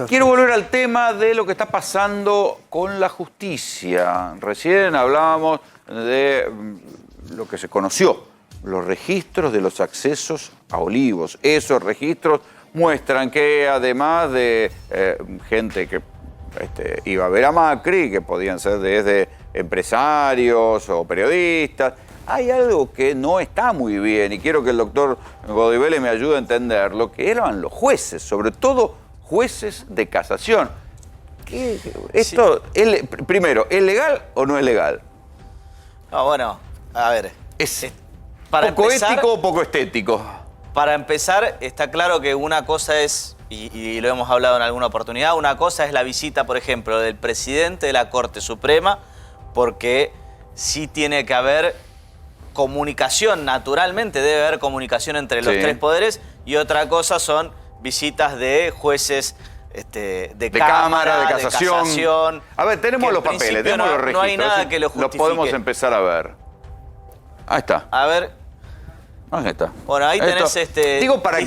[SPEAKER 16] Quiero volver al tema de lo que está pasando con la justicia. Recién hablábamos de lo que se conoció, los registros de los accesos a Olivos. Esos registros muestran que además de gente que iba a ver a Macri, que podían ser desde empresarios o periodistas, hay algo que no está muy bien y quiero que el doctor Godivele me ayude a entenderlo, que eran los jueces, sobre todo jueces de casación. Esto, primero, ¿es legal o no es legal?
[SPEAKER 5] No, bueno, a ver.
[SPEAKER 16] ¿Es
[SPEAKER 5] para
[SPEAKER 16] poco
[SPEAKER 5] empezar,
[SPEAKER 16] ético o poco estético?
[SPEAKER 5] Para empezar, está claro que una cosa es, y lo hemos hablado en alguna oportunidad, una cosa es la visita, por ejemplo, del presidente de la Corte Suprema, porque sí tiene que haber comunicación, naturalmente debe haber comunicación entre los tres poderes, y otra cosa son visitas de jueces de cámara,
[SPEAKER 16] de casación. A ver, tenemos los papeles, tenemos los registros.
[SPEAKER 5] No hay nada que lo justifique.
[SPEAKER 16] Los podemos empezar a ver. Ahí está.
[SPEAKER 5] A ver.
[SPEAKER 16] Ahí está.
[SPEAKER 5] Bueno, ahí tenés
[SPEAKER 16] digo, para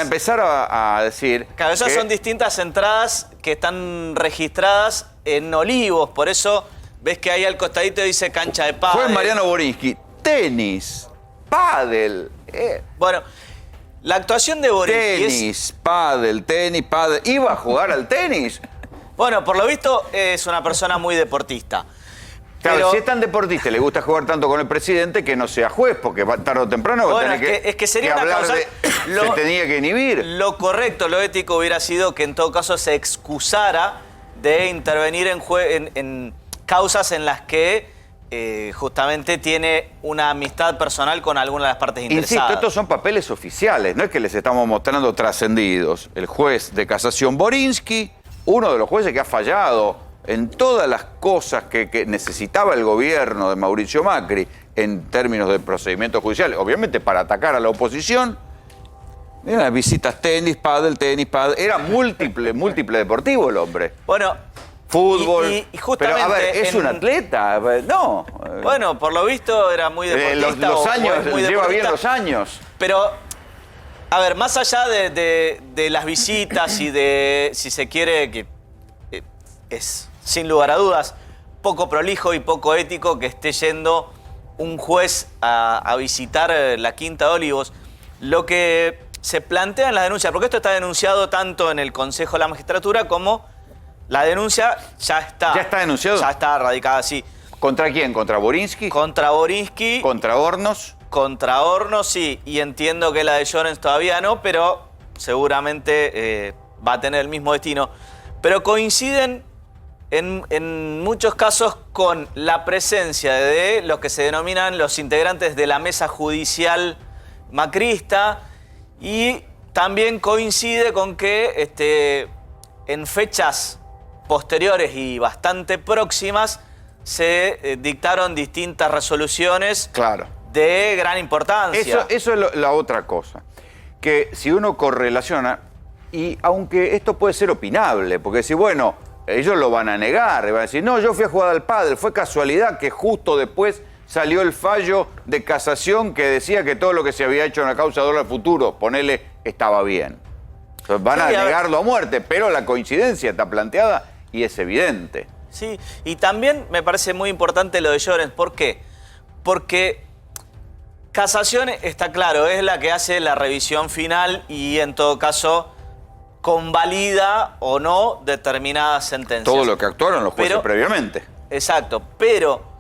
[SPEAKER 16] empezar a decir...
[SPEAKER 5] Claro, esas son distintas entradas que están registradas en Olivos, por eso ves que ahí al costadito dice cancha de pádel.
[SPEAKER 16] Fue Mariano Borinsky. Tenis, pádel.
[SPEAKER 5] Bueno, la actuación de Borinsky
[SPEAKER 16] tenis, pádel. ¿Iba a jugar al tenis?
[SPEAKER 5] Bueno, por lo visto es una persona muy deportista.
[SPEAKER 16] Claro,
[SPEAKER 5] pero,
[SPEAKER 16] si es tan deportista y le gusta jugar tanto con el presidente, que no sea juez, porque tarde o temprano va a tener que
[SPEAKER 5] sería una
[SPEAKER 16] hablar
[SPEAKER 5] causa,
[SPEAKER 16] se tenía que inhibir.
[SPEAKER 5] Lo correcto, lo ético hubiera sido que en todo caso se excusara de intervenir en causas en las que justamente tiene una amistad personal con alguna de las partes interesadas.
[SPEAKER 16] Insisto, estos son papeles oficiales, no es que les estamos mostrando trascendidos. El juez de casación Borinsky, uno de los jueces que ha fallado en todas las cosas que necesitaba el gobierno de Mauricio Macri en términos de procedimientos judiciales, obviamente para atacar a la oposición. Mira, visitas tenis, pádel. Era múltiple deportivo el hombre.
[SPEAKER 5] Bueno,
[SPEAKER 16] Fútbol.
[SPEAKER 5] Y justamente
[SPEAKER 16] pero, a ver, ¿es un atleta? No.
[SPEAKER 5] Bueno, por lo visto era muy deportista.
[SPEAKER 16] Los años,
[SPEAKER 5] muy
[SPEAKER 16] lleva bien
[SPEAKER 5] deportista.
[SPEAKER 16] los años.
[SPEAKER 5] Pero, a ver, más allá de las visitas y de, si se quiere, que es, sin lugar a dudas, poco prolijo y poco ético que esté yendo un juez a visitar la Quinta de Olivos, lo que se plantea en la denuncia, porque esto está denunciado tanto en el Consejo de la Magistratura como la denuncia ya está.
[SPEAKER 16] ¿Ya está denunciado?
[SPEAKER 5] Ya está radicada, sí.
[SPEAKER 16] ¿Contra quién? ¿Contra Borinsky?
[SPEAKER 5] Contra Borinsky.
[SPEAKER 16] ¿Contra Hornos?
[SPEAKER 5] Contra Hornos, sí. Y entiendo que la de Llorens todavía no, pero seguramente va a tener el mismo destino. Pero coinciden en muchos casos con la presencia de los que se denominan los integrantes de la mesa judicial macrista, y también coincide con que en fechas posteriores y bastante próximas se dictaron distintas resoluciones de gran importancia.
[SPEAKER 16] Eso es la otra cosa, que si uno correlaciona, y aunque esto puede ser opinable, porque si bueno, ellos lo van a negar, van a decir, no, yo fui a jugar al pádel, fue casualidad que justo después salió el fallo de casación que decía que todo lo que se había hecho en la causa Dólar Futuro, ponele, estaba bien. Entonces van a negarlo a muerte, pero la coincidencia está planteada y es evidente.
[SPEAKER 5] Sí, y también me parece muy importante lo de Llorens. ¿Por qué? Porque casación, está claro, es la que hace la revisión final y en todo caso convalida o no determinadas sentencias.
[SPEAKER 16] Todo lo que actuaron los jueces previamente.
[SPEAKER 5] Exacto, pero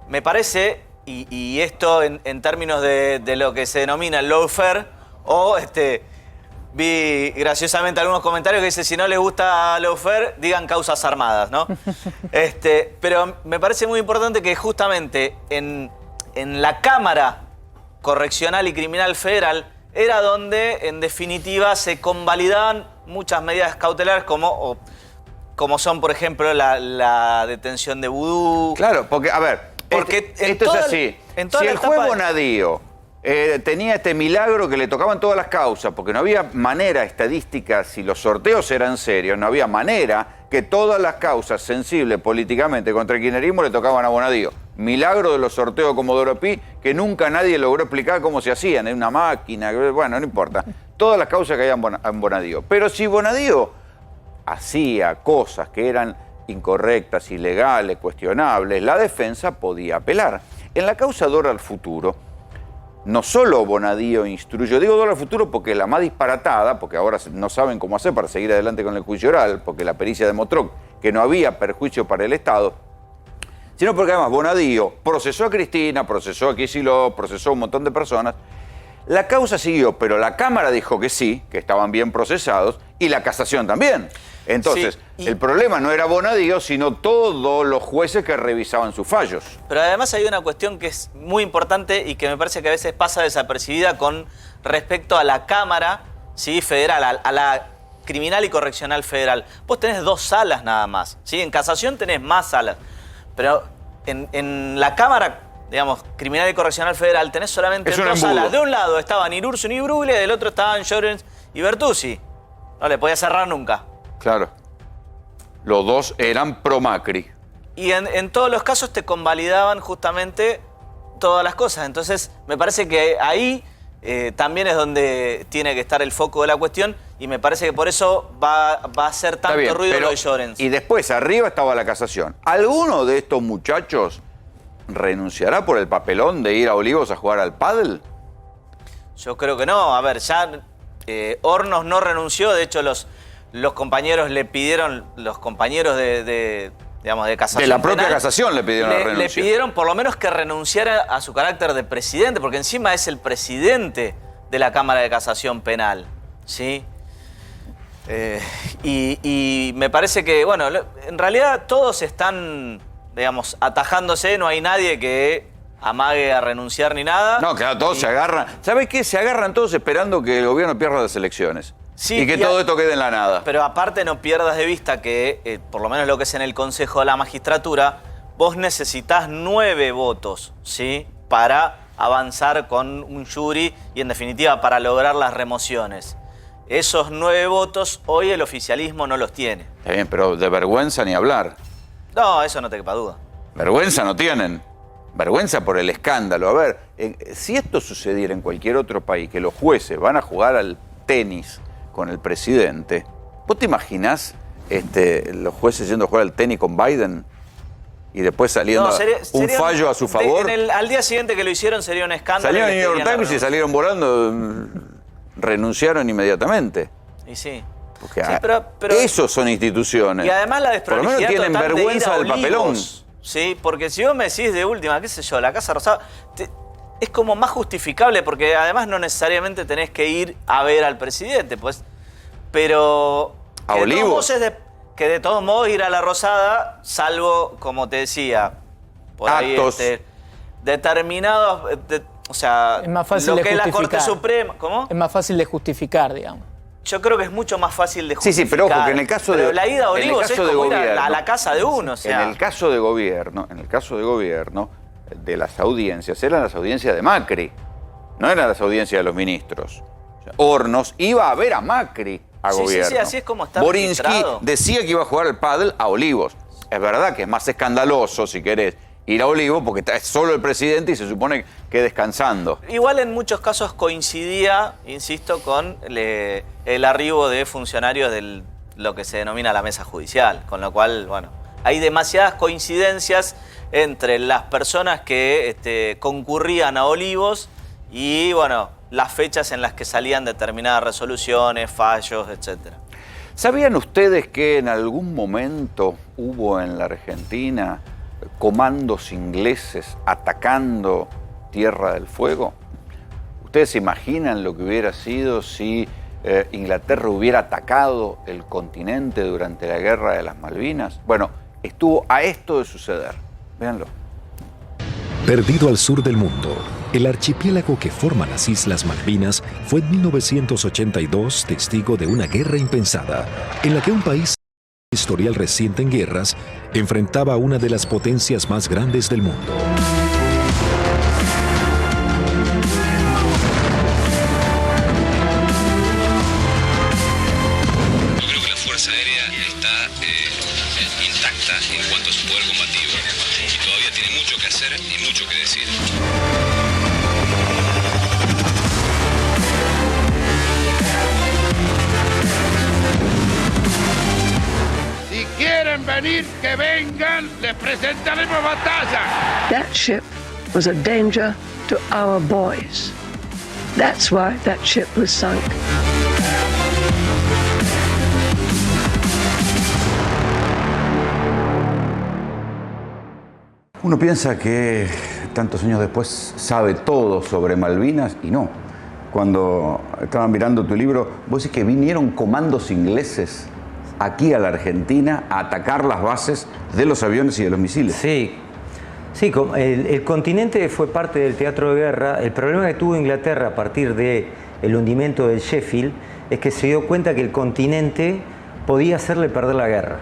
[SPEAKER 5] me parece, y esto en términos de lo que se denomina el lawfare, o vi graciosamente algunos comentarios que dicen, si no les gusta lawfare, digan causas armadas, ¿no? Pero me parece muy importante que justamente en la Cámara Correccional y Criminal Federal era donde, en definitiva, se convalidaban muchas medidas cautelares como son, por ejemplo, la detención de vudú.
[SPEAKER 16] Claro, porque, a ver, esto es así. Si el juez Bonadío tenía este milagro que le tocaban todas las causas, porque no había manera estadística, si los sorteos eran serios, no había manera que todas las causas sensibles políticamente contra el kirchnerismo le tocaban a Bonadío. Milagro de los sorteos de Comodoro Pi, que nunca nadie logró explicar cómo se hacían, en una máquina, bueno, no importa. Todas las causas que había en Bonadío. Pero si Bonadío hacía cosas que eran incorrectas, ilegales, cuestionables, la defensa podía apelar. En la causa Dólar Futuro, no solo Bonadío instruyó, digo Dólar Futuro porque la más disparatada, porque ahora no saben cómo hacer para seguir adelante con el juicio oral, porque la pericia demostró que no había perjuicio para el Estado, sino porque además Bonadío procesó a Cristina, procesó a Kicillof, procesó a un montón de personas. La causa siguió, pero la Cámara dijo que sí, que estaban bien procesados, y la casación también. Entonces, sí, el problema no era Bonadío, sino todos los jueces que revisaban sus fallos.
[SPEAKER 5] Pero además hay una cuestión que es muy importante y que me parece que a veces pasa desapercibida con respecto a la Cámara, ¿sí?, federal, a la Criminal y Correccional Federal. Vos tenés 2 salas nada más, ¿sí? En casación tenés más salas, pero en la Cámara, digamos, Criminal y Correccional Federal, tenés solamente 2 salas. De un lado estaban Irursun y Brugle, del otro estaban Llorens y Bertuzzi. No le podía cerrar nunca.
[SPEAKER 16] Claro. Los dos eran pro Macri.
[SPEAKER 5] Y en todos los casos te convalidaban justamente todas las cosas. Entonces, me parece que ahí también es donde tiene que estar el foco de la cuestión, y me parece que por eso va a hacer tanto ruido lo de Llorens.
[SPEAKER 16] Y después, arriba estaba la casación. ¿Alguno de estos muchachos renunciará por el papelón de ir a Olivos a jugar al pádel?
[SPEAKER 5] Yo creo que no. A ver, ya Hornos no renunció. De hecho, los compañeros le pidieron, los compañeros de casación
[SPEAKER 16] de la propia
[SPEAKER 5] penal,
[SPEAKER 16] casación le pidieron la renuncia.
[SPEAKER 5] Le pidieron por lo menos que renunciara a su carácter de presidente, porque encima es el presidente de la Cámara de Casación Penal, ¿sí? Y me parece que, bueno, en realidad todos están, digamos, atajándose. No hay nadie que amague a renunciar ni nada.
[SPEAKER 16] No, claro, todos se agarran. ¿Sabes qué? Se agarran todos esperando que el gobierno pierda las elecciones. Sí, y que todo esto quede en la nada.
[SPEAKER 5] Pero aparte no pierdas de vista que, por lo menos lo que es en el Consejo de la Magistratura, vos necesitas 9 votos, ¿sí?, para avanzar con un jury y, en definitiva, para lograr las remociones. esos 9 votos hoy el oficialismo no los tiene.
[SPEAKER 16] Está bien, pero de vergüenza ni hablar.
[SPEAKER 5] No, eso no te quepa duda.
[SPEAKER 16] Vergüenza no tienen. Vergüenza por el escándalo. A ver, si esto sucediera en cualquier otro país, que los jueces van a jugar al tenis con el presidente, ¿vos te imaginás los jueces yendo a jugar al tenis con Biden y después saliendo un fallo a su favor?
[SPEAKER 5] Al día siguiente que lo hicieron sería un escándalo.
[SPEAKER 16] Salieron en New York Times y salieron volando, renunciaron inmediatamente.
[SPEAKER 5] Y sí.
[SPEAKER 16] Porque
[SPEAKER 5] sí, pero
[SPEAKER 16] esos son instituciones.
[SPEAKER 5] Y además la
[SPEAKER 16] por lo menos
[SPEAKER 5] desprolijidad
[SPEAKER 16] tienen
[SPEAKER 5] total
[SPEAKER 16] vergüenza
[SPEAKER 5] de ir a
[SPEAKER 16] del papelón.
[SPEAKER 5] Olivos. Sí, porque si vos me decís de última, qué sé yo, la Casa Rosada, es como más justificable, porque además no necesariamente tenés que ir a ver al presidente, pues. Pero
[SPEAKER 16] ¿A Olivos?
[SPEAKER 5] Que de todos modos ir a la Rosada, salvo, como te decía, por
[SPEAKER 16] actos
[SPEAKER 5] ahí determinados, o sea,
[SPEAKER 4] es más fácil
[SPEAKER 5] lo
[SPEAKER 4] de
[SPEAKER 5] que es la
[SPEAKER 4] justificar.
[SPEAKER 5] Corte Suprema. ¿Cómo?
[SPEAKER 4] Es más fácil de justificar, digamos.
[SPEAKER 5] Yo creo que es mucho más fácil de justificar.
[SPEAKER 16] Sí, pero ojo, que en el caso
[SPEAKER 5] pero
[SPEAKER 16] de
[SPEAKER 5] la ida a Olivos es como ir
[SPEAKER 16] gobierno,
[SPEAKER 5] a la casa de uno, o sea.
[SPEAKER 16] En el caso de gobierno, de las audiencias, eran las audiencias de Macri, no eran las audiencias de los ministros. O sea, Hornos iba a ver a Macri a gobierno.
[SPEAKER 5] Sí, así es como está
[SPEAKER 16] Borinsky
[SPEAKER 5] registrado.
[SPEAKER 16] decía que iba a jugar al pádel a Olivos. Es verdad que es más escandaloso, si querés, ir a Olivos porque está solo el presidente y se supone que descansando.
[SPEAKER 5] Igual en muchos casos coincidía, insisto, con el arribo de funcionarios de lo que se denomina la mesa judicial. Con lo cual, bueno, hay demasiadas coincidencias entre las personas que concurrían a Olivos y, bueno, las fechas en las que salían determinadas resoluciones, fallos, etc.
[SPEAKER 16] ¿Sabían ustedes que en algún momento hubo en la Argentina comandos ingleses atacando Tierra del Fuego? ¿Ustedes se imaginan lo que hubiera sido si Inglaterra hubiera atacado el continente durante la Guerra de las Malvinas? Bueno, estuvo a esto de suceder. Véanlo.
[SPEAKER 7] Perdido al sur del mundo, el archipiélago que forma las Islas Malvinas fue en 1982 testigo de una guerra impensada, en la que un país con historial reciente en guerras enfrentaba a una de las potencias más grandes del mundo.
[SPEAKER 8] Yo creo que la Fuerza Aérea está intacta en cuanto a su poder combativo y todavía tiene mucho que hacer y mucho que decir.
[SPEAKER 23] Si quieren venir, que vengan, les presentaremos batalla.
[SPEAKER 24] That ship was a danger to our boys. That's why that ship was sunk.
[SPEAKER 25] Uno piensa que tantos años después sabe todo sobre Malvinas y no. Cuando estaba mirando tu libro, vos decís que vinieron comandos ingleses aquí a la Argentina a atacar las bases de los aviones y de los misiles.
[SPEAKER 26] Sí, el continente fue parte del teatro de guerra. El problema que tuvo Inglaterra a partir del hundimiento del Sheffield es que se dio cuenta que el continente podía hacerle perder la guerra.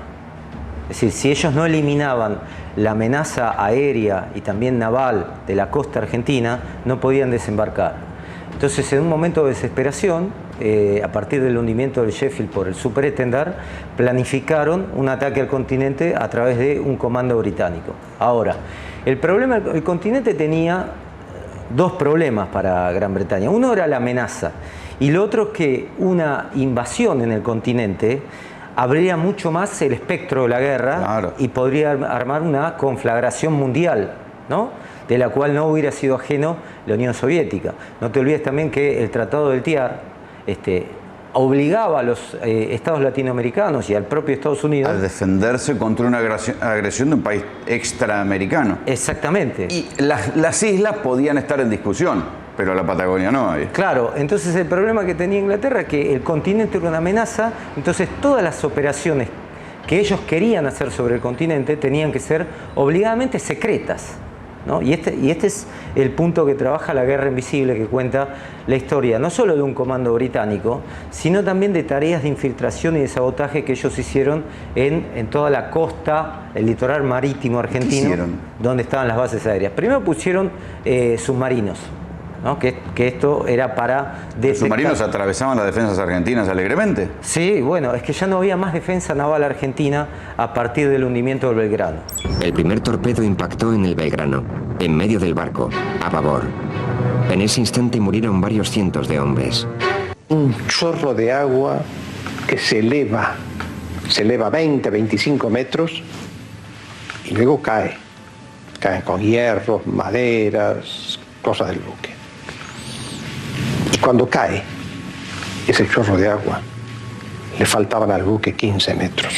[SPEAKER 26] Es decir, si ellos no eliminaban la amenaza aérea y también naval de la costa argentina, no podían desembarcar. Entonces, en un momento de desesperación, a partir del hundimiento del Sheffield por el Superétendard, planificaron un ataque al continente a través de un comando británico. Ahora, el continente tenía dos problemas para Gran Bretaña. Uno era la amenaza y lo otro es que una invasión en el continente abriría mucho más el espectro de la guerra. Claro. Y podría armar una conflagración mundial, ¿no?, de la cual no hubiera sido ajeno la Unión Soviética. No te olvides también que el Tratado del TIAR obligaba a los estados latinoamericanos y al propio Estados Unidos
[SPEAKER 25] a defenderse contra una agresión de un país extraamericano.
[SPEAKER 26] Exactamente.
[SPEAKER 25] Y las islas podían estar en discusión, pero la Patagonia no.
[SPEAKER 26] Claro, entonces el problema que tenía Inglaterra es que el continente era una amenaza, entonces todas las operaciones que ellos querían hacer sobre el continente tenían que ser obligadamente secretas, ¿no? Y este es el punto que trabaja La Guerra Invisible, que cuenta la historia no solo de un comando británico, sino también de tareas de infiltración y de sabotaje que ellos hicieron en toda la costa, el litoral marítimo argentino, donde estaban las bases aéreas. Primero pusieron submarinos, ¿no? Que esto era para detectar.
[SPEAKER 25] ¿Los submarinos atravesaban las defensas argentinas alegremente?
[SPEAKER 26] Sí, bueno, es que ya no había más defensa naval argentina a partir del hundimiento del Belgrano.
[SPEAKER 6] El primer torpedo impactó en el Belgrano, en medio del barco, a babor. En ese instante murieron varios cientos de hombres.
[SPEAKER 9] Un chorro de agua que se eleva 20, 25 metros y luego cae. Caen con hierros, maderas, cosas del buque. Y cuando cae ese chorro de agua, le faltaban al buque 15 metros.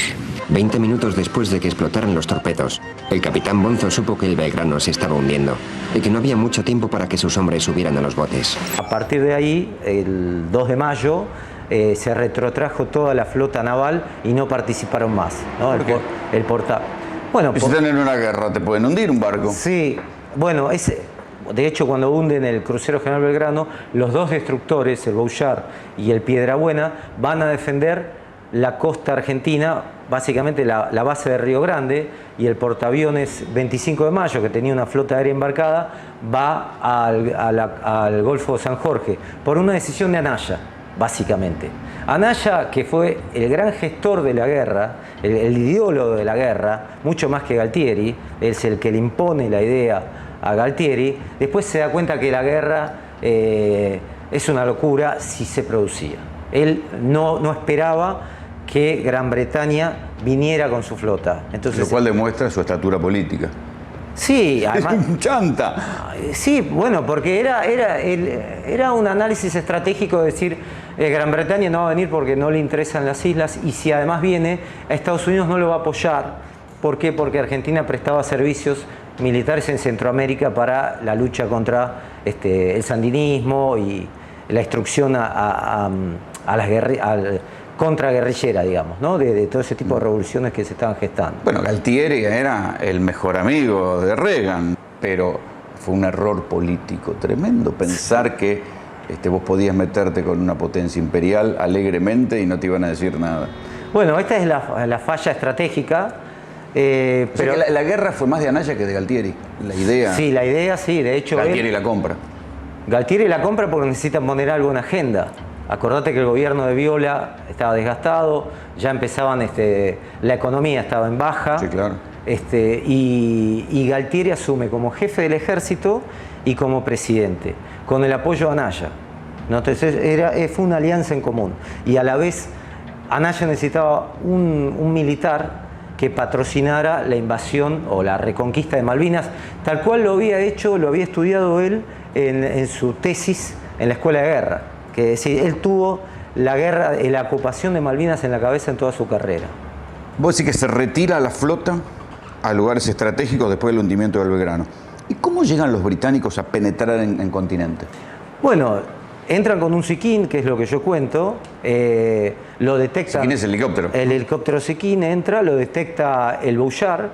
[SPEAKER 6] 20 minutos después de que explotaran los torpedos, el capitán Bonzo supo que el Belgrano se estaba hundiendo y que no había mucho tiempo para que sus hombres subieran a los botes.
[SPEAKER 26] A partir de ahí, el 2 de mayo, se retrotrajo toda la flota naval y no participaron más, ¿no? Bueno,
[SPEAKER 25] si están en una guerra, ¿te pueden hundir un barco?
[SPEAKER 26] Sí, bueno, de hecho, cuando hunden el crucero General Belgrano, los dos destructores, el Bouchard y el Piedrabuena, van a defender la costa argentina, básicamente la base de Río Grande, y el portaaviones 25 de mayo, que tenía una flota aérea embarcada, va al Golfo de San Jorge, por una decisión de Anaya, básicamente. Anaya, que fue el gran gestor de la guerra, el ideólogo de la guerra, mucho más que Galtieri, es el que le impone la idea a Galtieri, después se da cuenta que la guerra es una locura si se producía. Él no esperaba que Gran Bretaña viniera con su flota. Entonces,
[SPEAKER 25] lo cual demuestra su estatura política.
[SPEAKER 26] Sí, además,
[SPEAKER 25] es un chanta.
[SPEAKER 26] Sí, bueno, porque era un análisis estratégico de decir Gran Bretaña no va a venir porque no le interesan las islas, y si además viene, a Estados Unidos no lo va a apoyar. ¿Por qué? Porque Argentina prestaba servicios militares en Centroamérica para la lucha contra el sandinismo y la instrucción a las contraguerrillera, digamos, ¿no? De todo ese tipo de revoluciones que se estaban gestando.
[SPEAKER 25] Bueno, Galtieri era el mejor amigo de Reagan, pero fue un error político tremendo pensar que vos podías meterte con una potencia imperial alegremente y no te iban a decir nada.
[SPEAKER 26] Bueno, esta es la falla estratégica.
[SPEAKER 25] Pero la guerra fue más de Anaya que de Galtieri, la idea.
[SPEAKER 26] Sí, la idea sí, de hecho.
[SPEAKER 25] Galtieri la compra.
[SPEAKER 26] Galtieri la compra porque necesitan poner algo en agenda. Acordate que el gobierno de Viola estaba desgastado, ya empezaban, la economía estaba en baja.
[SPEAKER 25] Sí, claro.
[SPEAKER 26] Y Galtieri asume como jefe del ejército y como presidente, con el apoyo a Anaya, ¿no? Entonces fue una alianza en común. Y a la vez Anaya necesitaba un militar que patrocinara la invasión o la reconquista de Malvinas, tal cual lo había hecho, lo había estudiado él en su tesis en la Escuela de Guerra. Que es decir, él tuvo la guerra, la ocupación de Malvinas en la cabeza en toda su carrera.
[SPEAKER 25] Vos decís que se retira la flota a lugares estratégicos después del hundimiento del Belgrano. ¿Y cómo llegan los británicos a penetrar en continente?
[SPEAKER 26] Bueno, entran con un Siquín, que es lo que yo cuento, lo detecta...
[SPEAKER 25] Siquín es el helicóptero.
[SPEAKER 26] El helicóptero Siquín entra, lo detecta el Bouchard,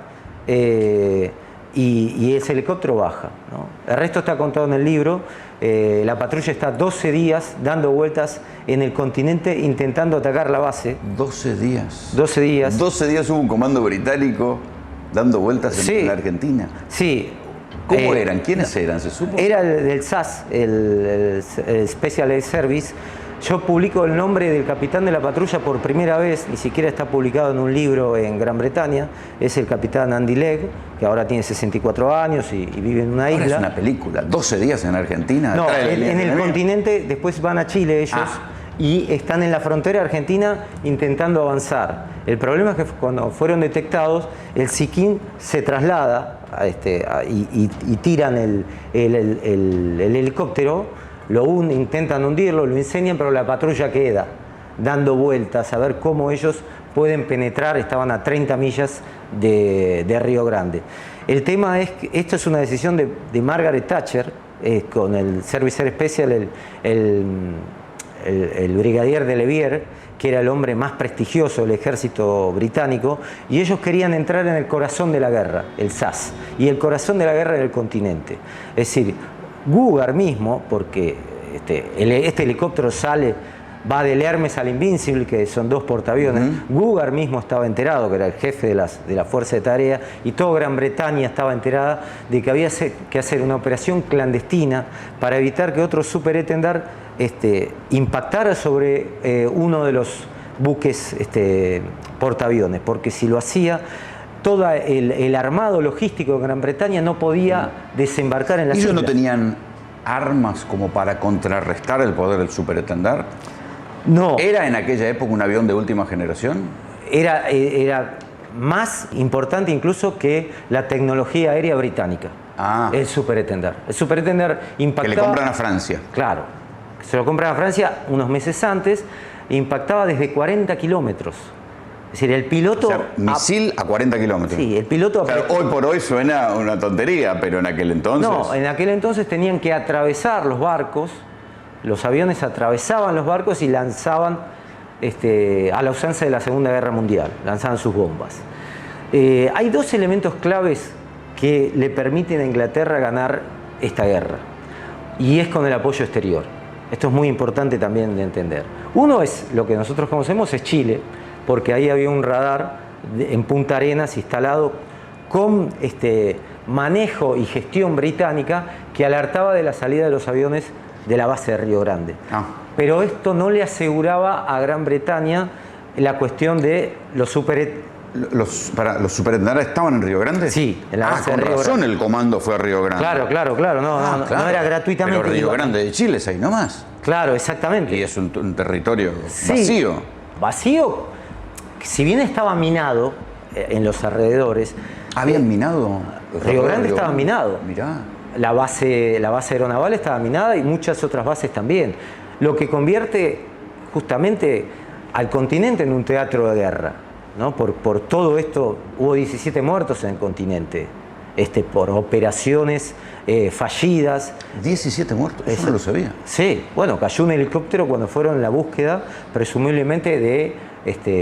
[SPEAKER 26] y ese helicóptero baja, ¿no? El resto está contado en el libro. La patrulla está 12 días dando vueltas en el continente intentando atacar la base.
[SPEAKER 25] 12 días.
[SPEAKER 26] 12 días.
[SPEAKER 25] 12 días hubo un comando británico dando vueltas en la Argentina.
[SPEAKER 26] Sí.
[SPEAKER 25] ¿Cómo eran? ¿Quiénes eran? ¿Se supo?
[SPEAKER 26] Era del SAS, el Special Air Service. Yo publico el nombre del capitán de la patrulla por primera vez, ni siquiera está publicado en un libro en Gran Bretaña. Es el capitán Andy Legg, que ahora tiene 64 años y vive en una isla.
[SPEAKER 25] Es una película, 12 días en Argentina.
[SPEAKER 26] No, en el continente, después van a Chile ellos y están en la frontera argentina intentando avanzar. El problema es que cuando fueron detectados, el Siquín se traslada y tiran el helicóptero. Intentan hundirlo, lo incendian, pero la patrulla queda dando vueltas a ver cómo ellos pueden penetrar. Estaban a 30 millas de Río Grande. El tema es que esto es una decisión de Margaret Thatcher, con el Service Air Special, el brigadier de Levier, que era el hombre más prestigioso del ejército británico, y ellos querían entrar en el corazón de la guerra, el SAS, y el corazón de la guerra era el continente. Es decir, Cougar mismo, porque este helicóptero sale va del Hermes al Invincible, que son 2 portaaviones. Gugar mismo estaba enterado, que era el jefe de la fuerza de tarea, y toda Gran Bretaña estaba enterada de que había que hacer una operación clandestina para evitar que otro superétendard impactara sobre uno de los buques portaaviones, porque si lo hacía, todo el armado logístico de Gran Bretaña no podía desembarcar en la isla.
[SPEAKER 25] ¿Ellos no tenían armas como para contrarrestar el poder del superétendard?
[SPEAKER 26] No.
[SPEAKER 25] ¿Era en aquella época un avión de última generación?
[SPEAKER 26] Era más importante incluso que la tecnología aérea británica. El superétendard. El superétendard impactaba...
[SPEAKER 25] Que le compran a Francia.
[SPEAKER 26] Claro. Se lo compran a Francia unos meses antes e impactaba desde 40 kilómetros. Es decir, el piloto...
[SPEAKER 25] O sea, misil a 40 kilómetros.
[SPEAKER 26] Sí, el piloto...
[SPEAKER 25] Claro, hoy por hoy suena una tontería, pero en aquel entonces...
[SPEAKER 26] No, en aquel entonces tenían que atravesar los barcos, los aviones atravesaban los barcos y lanzaban, a la usanza de la Segunda Guerra Mundial, lanzaban sus bombas. Hay 2 elementos claves que le permiten a Inglaterra ganar esta guerra, y es con el apoyo exterior. Esto es muy importante también de entender. Uno es, lo que nosotros conocemos, es Chile, porque ahí había un radar en Punta Arenas instalado con manejo y gestión británica que alertaba de la salida de los aviones de la base de Río Grande. Pero esto no le aseguraba a Gran Bretaña la cuestión de los
[SPEAKER 25] superétendards estaban en Río Grande.
[SPEAKER 26] Sí, en la base de Río
[SPEAKER 25] Grande. Con razón
[SPEAKER 26] Grande.
[SPEAKER 25] El comando fue a Río Grande.
[SPEAKER 26] Claro, no era gratuitamente.
[SPEAKER 25] Pero Río Grande de Chile es ahí nomás.
[SPEAKER 26] Claro, exactamente.
[SPEAKER 25] Y es un territorio vacío.
[SPEAKER 26] Vacío, si bien estaba minado en los alrededores.
[SPEAKER 25] ¿Habían minado?
[SPEAKER 26] Río Grande estaba minado.
[SPEAKER 25] Mirá.
[SPEAKER 26] La base aeronaval estaba minada y muchas otras bases también. Lo que convierte justamente al continente en un teatro de guerra, ¿no? Por todo esto hubo 17 muertos en el continente, por operaciones fallidas.
[SPEAKER 25] 17 muertos, eso no lo sabía.
[SPEAKER 26] Sí, bueno, cayó un helicóptero cuando fueron en la búsqueda, presumiblemente de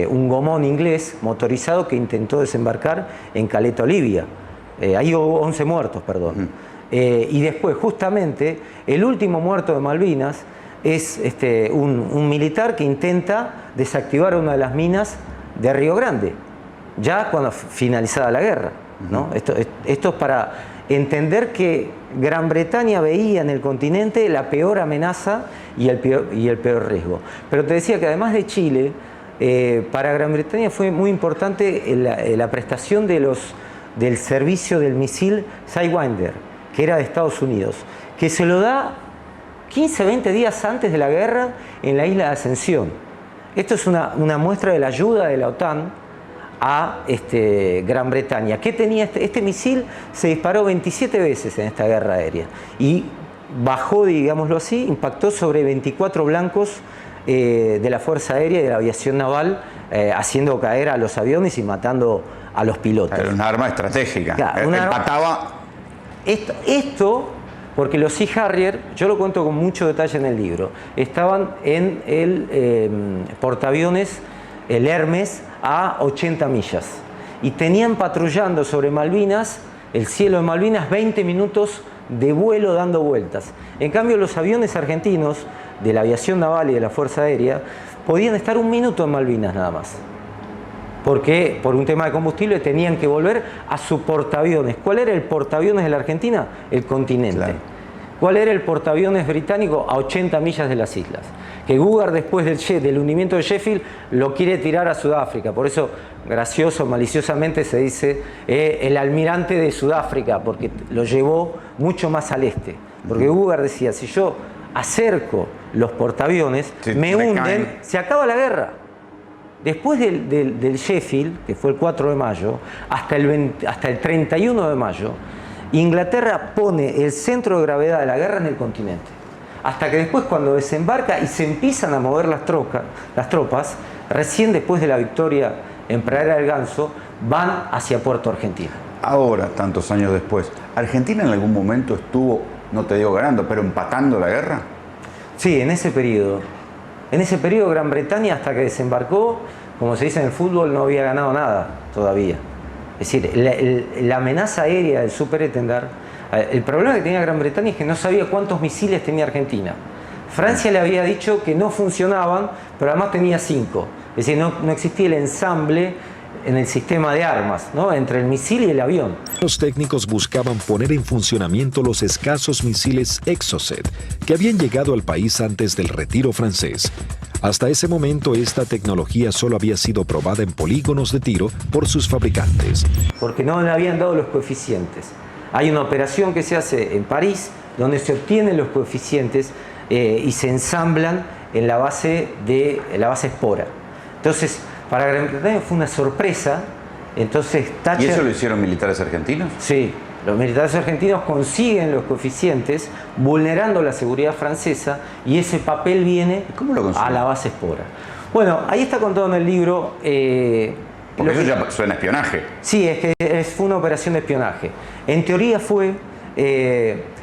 [SPEAKER 26] un gomón inglés motorizado que intentó desembarcar en Caleta, Libia. Ahí hubo 11 muertos, perdón. Y después, justamente, el último muerto de Malvinas es un militar que intenta desactivar una de las minas de Río Grande, ya cuando finalizada la guerra, ¿no? Esto es para entender que Gran Bretaña veía en el continente la peor amenaza y el peor riesgo. Pero te decía que además de Chile, para Gran Bretaña fue muy importante la prestación del servicio del misil Sidewinder, que era de Estados Unidos, que se lo da 15, 20 días antes de la guerra en la isla de Ascensión. Esto es una muestra de la ayuda de la OTAN a Gran Bretaña. ¿Qué tenía este misil? Se disparó 27 veces en esta guerra aérea y bajó, digámoslo así, impactó sobre 24 blancos de la Fuerza Aérea y de la Aviación Naval, haciendo caer a los aviones y matando a los pilotos.
[SPEAKER 25] Era una arma estratégica.
[SPEAKER 26] Claro,
[SPEAKER 25] empataba...
[SPEAKER 26] Esto, porque los Sea Harrier, yo lo cuento con mucho detalle en el libro, estaban en el portaaviones, el Hermes, a 80 millas. Y tenían patrullando sobre Malvinas, el cielo de Malvinas, 20 minutos de vuelo dando vueltas. En cambio, los aviones argentinos de la aviación naval y de la Fuerza Aérea podían estar 1 minuto en Malvinas nada más. Porque por un tema de combustible tenían que volver a su portaaviones. ¿Cuál era el portaaviones de la Argentina? El Continente. Claro. ¿Cuál era el portaaviones británico? A 80 millas de las islas. Que Gugar, después del hundimiento de Sheffield, lo quiere tirar a Sudáfrica. Por eso, gracioso, maliciosamente se dice el almirante de Sudáfrica, porque lo llevó mucho más al este. Porque Gugar decía, si yo acerco los portaaviones, me hunden, se acaba la guerra. Después del Sheffield, que fue el 4 de mayo, hasta el 31 de mayo, Inglaterra pone el centro de gravedad de la guerra en el continente. Hasta que después, cuando desembarca y se empiezan a mover las tropas, recién después de la victoria en Pradera del Ganso, van hacia Puerto Argentina.
[SPEAKER 25] Ahora, tantos años después, ¿Argentina en algún momento estuvo, no te digo ganando, pero empatando la guerra?
[SPEAKER 26] Sí, en ese periodo. En ese periodo Gran Bretaña, hasta que desembarcó, como se dice en el fútbol, no había ganado nada todavía. Es decir, la amenaza aérea del superétendard, el problema que tenía Gran Bretaña es que no sabía cuántos misiles tenía Argentina. Francia le había dicho que no funcionaban, pero además tenía 5. Es decir, no existía el ensamble en el sistema de armas, ¿no?, entre el misil y el avión.
[SPEAKER 7] Los técnicos buscaban poner en funcionamiento los escasos misiles Exocet que habían llegado al país antes del retiro francés. Hasta ese momento, esta tecnología solo había sido probada en polígonos de tiro por sus fabricantes.
[SPEAKER 26] Porque no le habían dado los coeficientes. Hay una operación que se hace en París donde se obtienen los coeficientes y se ensamblan en la base espora. Entonces, para Gran Bretaña fue una sorpresa. Entonces, Thatcher...
[SPEAKER 25] ¿Y eso lo hicieron militares argentinos?
[SPEAKER 26] Sí, los militares argentinos consiguen los coeficientes vulnerando la seguridad francesa y ese papel viene a la base espora. Bueno, ahí está contado en el libro...
[SPEAKER 25] porque eso ya suena a espionaje.
[SPEAKER 26] Sí, es que fue una operación de espionaje. En teoría fue...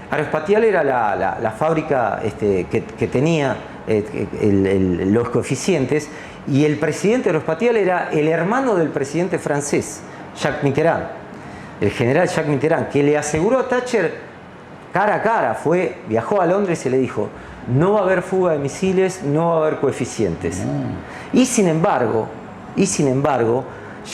[SPEAKER 26] Aeroespacial era la fábrica que tenía los coeficientes, y el presidente Aeroespacial era el hermano del presidente francés, Jacques Mitterrand, el general Jacques Mitterrand, que le aseguró a Thatcher cara a cara, viajó a Londres y le dijo: no va a haber fuga de misiles, no va a haber coeficientes. Y sin embargo,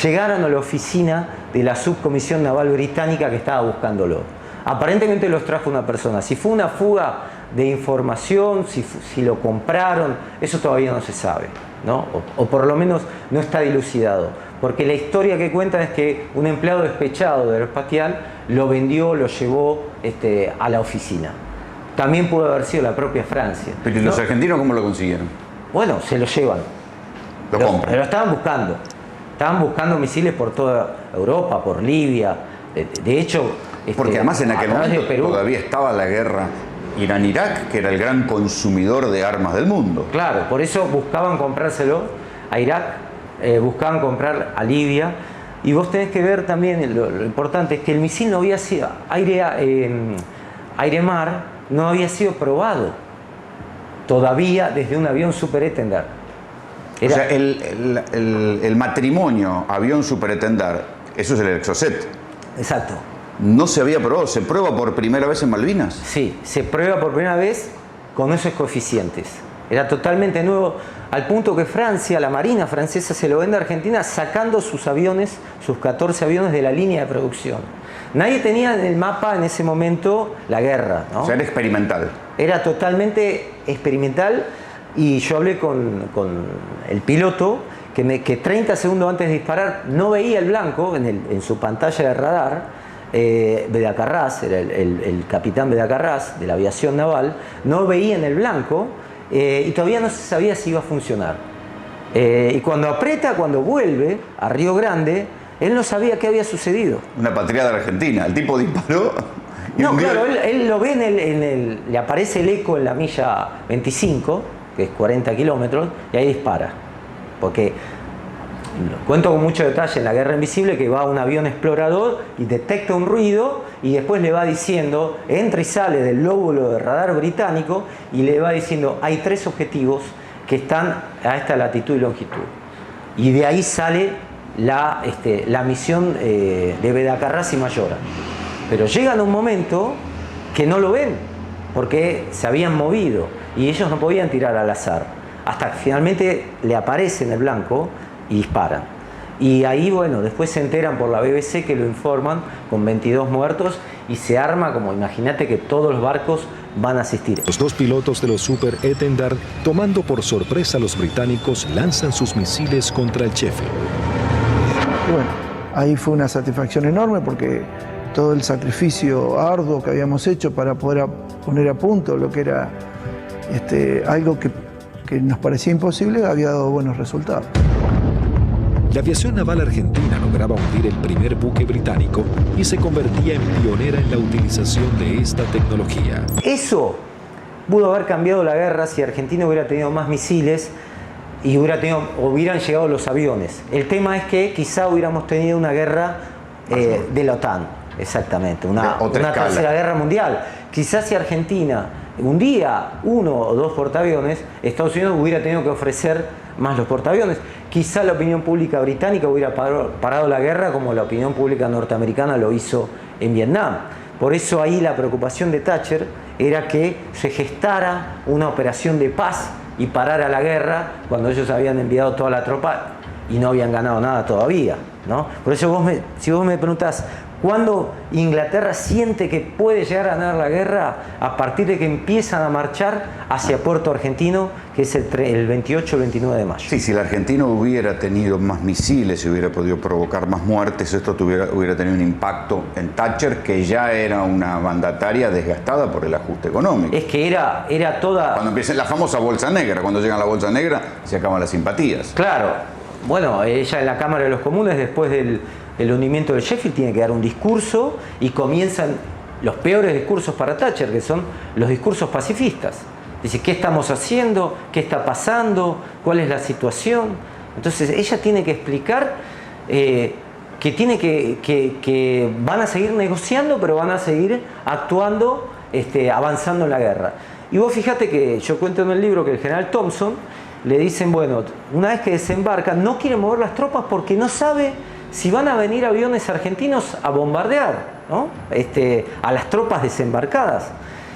[SPEAKER 26] llegaron a la oficina de la subcomisión naval británica que estaba buscándolo. Aparentemente los trajo una persona. Si fue una fuga de información, si lo compraron, eso todavía no se sabe, ¿no? O por lo menos no está dilucidado. Porque la historia que cuentan es que un empleado despechado de Aeroespacial lo vendió, lo llevó a la oficina. También pudo haber sido la propia Francia.
[SPEAKER 25] ¿Pero los argentinos cómo lo consiguieron?
[SPEAKER 26] Bueno, se lo llevan.
[SPEAKER 25] Lo compran.
[SPEAKER 26] Pero estaban buscando. Estaban buscando misiles por toda Europa, por Libia. De hecho...
[SPEAKER 25] Porque además en aquel momento todavía estaba la guerra Irán-Irak, que era el gran consumidor de armas del mundo.
[SPEAKER 26] Claro, por eso buscaban comprárselo a Irak, buscaban comprar a Libia. Y vos tenés que ver también, lo importante es que el misil no había sido, aire-mar, no había sido probado todavía desde un avión Super Étendard.
[SPEAKER 25] O sea, el matrimonio avión Super Étendard, eso es el Exocet.
[SPEAKER 26] Exacto.
[SPEAKER 25] No se había probado, ¿se prueba por primera vez en Malvinas?
[SPEAKER 26] Sí, se prueba por primera vez con esos coeficientes. Era totalmente nuevo, al punto que Francia, la Marina francesa, se lo vende a Argentina sacando sus aviones, sus 14 aviones de la línea de producción. Nadie tenía en el mapa en ese momento la guerra, ¿no?
[SPEAKER 25] O sea, era experimental.
[SPEAKER 26] Era totalmente experimental, y yo hablé con el piloto que 30 segundos antes de disparar no veía el blanco en su pantalla de radar. Bedacarrás, era el capitán Bedacarrás de la aviación naval, no veía en el blanco y todavía no se sabía si iba a funcionar. Y cuando vuelve a Río Grande, él no sabía qué había sucedido.
[SPEAKER 25] Una patriada argentina, el tipo disparó.
[SPEAKER 26] No, claro, él lo ve le aparece el eco en la milla 25, que es 40 kilómetros, y ahí dispara. Porque cuento con mucho detalle en La Guerra Invisible que va un avión explorador y detecta un ruido y después le va diciendo, entra y sale del lóbulo de radar británico y le va diciendo: hay 3 objetivos que están a esta latitud y longitud. Y de ahí sale la misión de Bedacarrás y Mayora. Pero llegan a un momento que no lo ven porque se habían movido y ellos no podían tirar al azar. Hasta que finalmente le aparece en el blanco y disparan. Y ahí, bueno, después se enteran por la BBC que lo informan con 22 muertos y se arma como, imagínate que todos los barcos van a asistir.
[SPEAKER 7] Los 2 pilotos de los Super Étendard, tomando por sorpresa a los británicos, lanzan sus misiles contra el Sheffield.
[SPEAKER 2] Y bueno, ahí fue una satisfacción enorme porque todo el sacrificio arduo que habíamos hecho para poder poner a punto lo que era algo que nos parecía imposible había dado buenos resultados.
[SPEAKER 7] La aviación naval argentina lograba hundir el primer buque británico y se convertía en pionera en la utilización de esta tecnología.
[SPEAKER 26] Eso pudo haber cambiado la guerra si Argentina hubiera tenido más misiles y hubieran llegado los aviones. El tema es que quizá hubiéramos tenido una guerra de la OTAN, exactamente, una tercera guerra mundial. Quizás si Argentina hundía 1 o 2 portaaviones, Estados Unidos hubiera tenido que ofrecer más los portaaviones. Quizá la opinión pública británica hubiera parado la guerra como la opinión pública norteamericana lo hizo en Vietnam. Por eso ahí la preocupación de Thatcher era que se gestara una operación de paz y parara la guerra cuando ellos habían enviado toda la tropa y no habían ganado nada todavía, ¿no? Por eso si vos me preguntás, ¿cuándo Inglaterra siente que puede llegar a ganar la guerra? A partir de que empiezan a marchar hacia Puerto Argentino, que es el 28 o 29 de mayo.
[SPEAKER 25] Sí, si el argentino hubiera tenido más misiles y hubiera podido provocar más muertes, esto hubiera tenido un impacto en Thatcher, que ya era una mandataria desgastada por el ajuste económico.
[SPEAKER 26] Es que era toda...
[SPEAKER 25] Cuando empieza la famosa bolsa negra, cuando llega la bolsa negra, se acaban las simpatías.
[SPEAKER 26] Claro. Bueno, ella en la Cámara de los Comunes, después del hundimiento del Sheffield, tiene que dar un discurso y comienzan los peores discursos para Thatcher, que son los discursos pacifistas. Dice, ¿qué estamos haciendo? ¿Qué está pasando? ¿Cuál es la situación? Entonces ella tiene que explicar que van a seguir negociando, pero van a seguir actuando, avanzando en la guerra. Y vos fíjate que yo cuento en el libro que el general Thompson le dicen, bueno, una vez que desembarca, no quiere mover las tropas porque no sabe si van a venir aviones argentinos a bombardear, ¿no? A las tropas desembarcadas.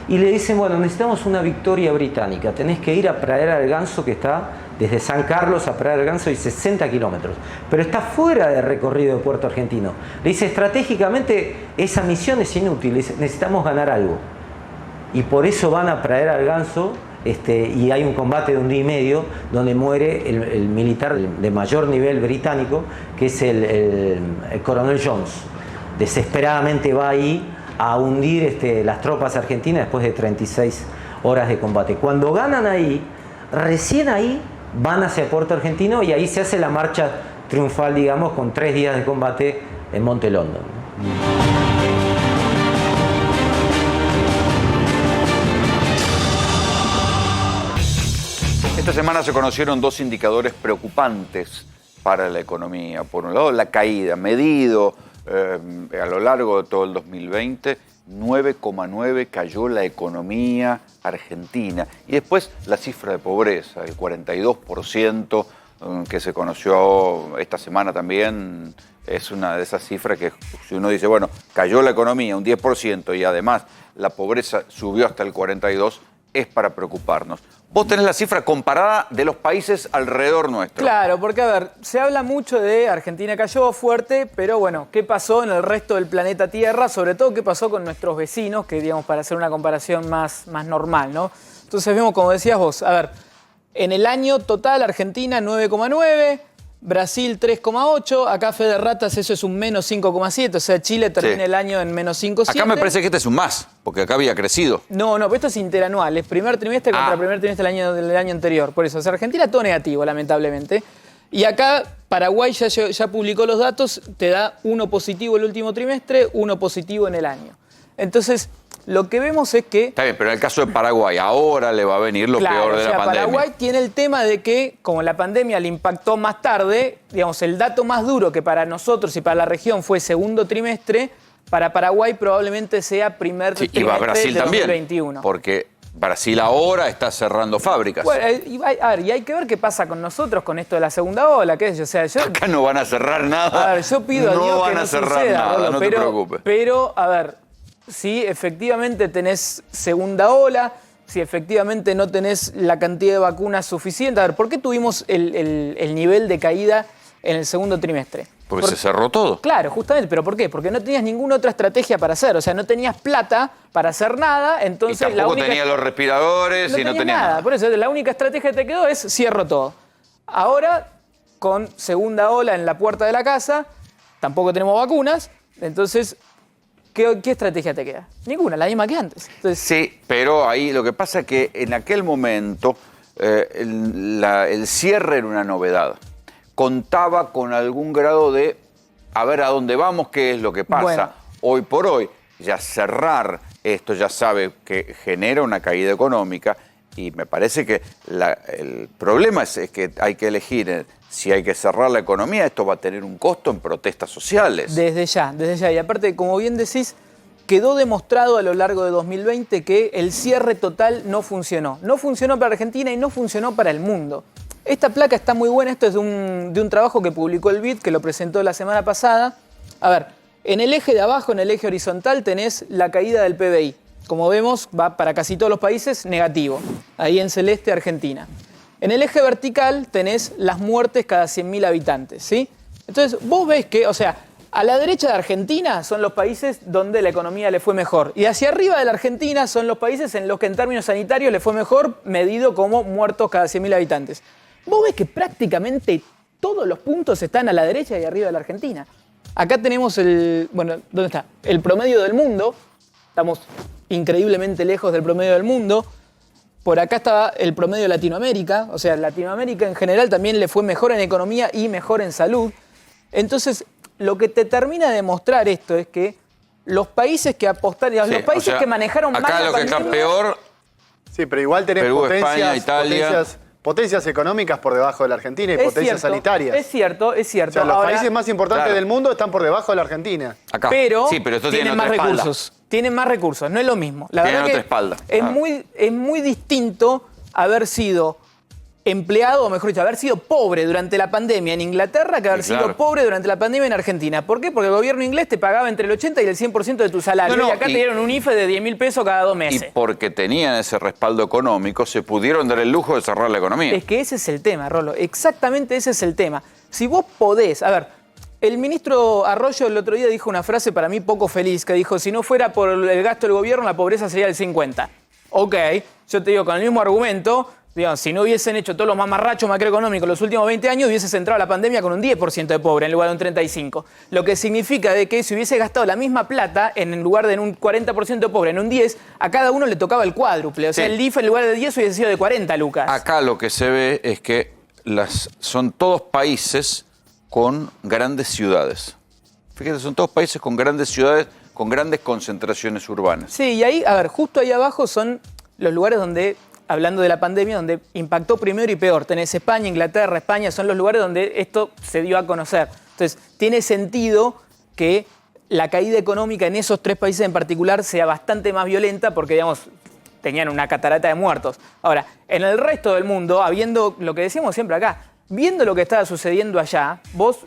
[SPEAKER 26] Y le dicen, bueno, necesitamos una victoria británica, tenés que ir a Pradera del Ganso, que está desde San Carlos a Pradera del Ganso, y 60 kilómetros, pero está fuera del recorrido de Puerto Argentino. Le dice, estratégicamente esa misión es inútil, necesitamos ganar algo. Y por eso van a Pradera del Ganso, y hay un combate de un día y medio donde muere el militar de mayor nivel británico, que es el coronel Jones. Desesperadamente va ahí a hundir las tropas argentinas después de 36 horas de combate. Cuando ganan ahí, recién ahí van hacia Puerto Argentino y ahí se hace la marcha triunfal, digamos, con 3 días de combate en Monte London.
[SPEAKER 16] Esta semana se conocieron 2 indicadores preocupantes para la economía. Por un lado, la caída, medido a lo largo de todo el 2020, 9,9 cayó la economía argentina. Y después la cifra de pobreza, el 42% que se conoció esta semana también, es una de esas cifras que si uno dice, bueno, cayó la economía un 10% y además la pobreza subió hasta el 42%, es para preocuparnos. Vos tenés la cifra comparada de los países alrededor nuestro.
[SPEAKER 4] Claro, porque a ver, se habla mucho de Argentina cayó fuerte, pero bueno, ¿qué pasó en el resto del planeta Tierra? Sobre todo, ¿qué pasó con nuestros vecinos? Que digamos, para hacer una comparación más normal, ¿no? Entonces vemos, como decías vos, a ver, en el año total Argentina 9,9, Brasil 3,8, acá Fede Ratas eso es un menos 5,7, o sea, Chile termina el año en menos 5,7.
[SPEAKER 16] Acá me parece que este es un más, porque acá había crecido.
[SPEAKER 4] No, pero esto es interanual, es primer trimestre contra primer trimestre del año anterior, por eso, o sea, Argentina todo negativo, lamentablemente. Y acá Paraguay ya publicó los datos, te da 1 positivo el último trimestre, 1 positivo en el año. Entonces, lo que vemos es que...
[SPEAKER 16] Está bien, pero en el caso de Paraguay, ahora le va a venir lo peor de la pandemia.
[SPEAKER 4] Paraguay tiene el tema de que, como la pandemia le impactó más tarde, digamos, el dato más duro que para nosotros y para la región fue segundo trimestre, para Paraguay probablemente sea primer trimestre
[SPEAKER 16] y va a Brasil
[SPEAKER 4] de
[SPEAKER 16] también,
[SPEAKER 4] 2021.
[SPEAKER 16] Porque Brasil ahora está cerrando fábricas.
[SPEAKER 4] Bueno, y hay que ver qué pasa con nosotros con esto de la segunda ola, qué sé yo. O sea,
[SPEAKER 16] acá no van a cerrar nada.
[SPEAKER 4] A ver, yo pido a Dios que no suceda,
[SPEAKER 16] nada, no te preocupes.
[SPEAKER 4] Pero, a ver, si efectivamente tenés segunda ola, si efectivamente no tenés la cantidad de vacunas suficiente. A ver, ¿por qué tuvimos el nivel de caída en el segundo trimestre?
[SPEAKER 16] Porque se cerró todo.
[SPEAKER 4] Claro, justamente. ¿Pero por qué? Porque no tenías ninguna otra estrategia para hacer. O sea, no tenías plata para hacer nada. Entonces,
[SPEAKER 16] y tampoco tenía los respiradores y no tenía nada.
[SPEAKER 4] Por eso, la única estrategia que te quedó es cierro todo. Ahora, con segunda ola en la puerta de la casa, tampoco tenemos vacunas. Entonces, ¿qué estrategia te queda? Ninguna, la misma que antes. Entonces,
[SPEAKER 16] sí, pero ahí lo que pasa es que en aquel momento el cierre era una novedad. Contaba con algún grado de a ver a dónde vamos, qué es lo que pasa. Bueno. Hoy por hoy, ya cerrar esto ya sabe que genera una caída económica y me parece que el problema es que hay que elegir si hay que cerrar la economía, esto va a tener un costo en protestas sociales.
[SPEAKER 4] Desde ya. Y aparte, como bien decís, quedó demostrado a lo largo de 2020 que el cierre total no funcionó. No funcionó para Argentina y no funcionó para el mundo. Esta placa está muy buena, esto es de un trabajo que publicó el BID, que lo presentó la semana pasada. A ver, en el eje de abajo, en el eje horizontal, tenés la caída del PBI. como vemos, va para casi todos los países negativo. Ahí en celeste, Argentina. En el eje vertical tenés las muertes cada 100.000 habitantes, ¿sí? Entonces, vos ves que, o sea, a la derecha de Argentina son los países donde la economía le fue mejor. Y hacia arriba de la Argentina son los países en los que en términos sanitarios le fue mejor, medido como muertos cada 100.000 habitantes. Vos ves que prácticamente todos los puntos están a la derecha y arriba de la Argentina. Acá tenemos bueno, ¿dónde está? El promedio del mundo. Estamos increíblemente lejos del promedio del mundo. Por acá está el promedio de Latinoamérica. O sea, Latinoamérica en general también le fue mejor en economía y mejor en salud. Entonces, lo que te termina de demostrar esto es que los países que apostaron, los países que manejaron mal la
[SPEAKER 16] acá lo que está peor.
[SPEAKER 21] Sí, pero igual tenés
[SPEAKER 16] Perú, España, Italia.
[SPEAKER 21] Potencias económicas por debajo de la Argentina y potencias sanitarias.
[SPEAKER 4] Es cierto, es cierto.
[SPEAKER 21] O sea, los países más importantes del mundo están por debajo de la Argentina.
[SPEAKER 16] Acá.
[SPEAKER 4] Pero,
[SPEAKER 16] sí, pero esto
[SPEAKER 4] tienen más recursos. Tienen más recursos, no es lo mismo. La
[SPEAKER 16] tienen
[SPEAKER 4] verdad
[SPEAKER 16] otra
[SPEAKER 4] que
[SPEAKER 16] espalda.
[SPEAKER 4] Es muy distinto haber sido empleado, o mejor dicho, haber sido pobre durante la pandemia en Inglaterra que haber sido pobre durante la pandemia en Argentina. ¿Por qué? Porque el gobierno inglés te pagaba entre el 80 y el 100% de tu salario. Y acá te dieron un IFE de 10.000 pesos cada 2 meses.
[SPEAKER 16] Y porque tenían ese respaldo económico, se pudieron dar el lujo de cerrar la economía.
[SPEAKER 4] Es que ese es el tema, Rolo. Exactamente ese es el tema. Si vos podés... A ver, el ministro Arroyo el otro día dijo una frase para mí poco feliz, que dijo, si no fuera por el gasto del gobierno, la pobreza sería del 50%. Ok, yo te digo, con el mismo argumento... Digamos, si no hubiesen hecho todos los mamarrachos macroeconómicos los últimos 20 años, hubieses entrado a la pandemia con un 10% de pobre en lugar de un 35%. Lo que significa de que si hubiese gastado la misma plata en lugar de un 40% de pobre en un 10%, a cada uno le tocaba el cuádruple. O sea, el IFE en lugar de 10 hubiese sido de 40, Lucas.
[SPEAKER 16] Acá lo que se ve es que son todos países con grandes ciudades. Fíjate, son todos países con grandes ciudades, con grandes concentraciones urbanas.
[SPEAKER 4] Sí, y ahí, a ver, justo ahí abajo son los lugares donde... Hablando de la pandemia, donde impactó primero y peor. Tenés España, Inglaterra, España, son los lugares donde esto se dio a conocer. Entonces, tiene sentido que la caída económica en esos 3 países en particular sea bastante más violenta porque, digamos, tenían una catarata de muertos. Ahora, en el resto del mundo, habiendo lo que decíamos siempre acá, viendo lo que estaba sucediendo allá,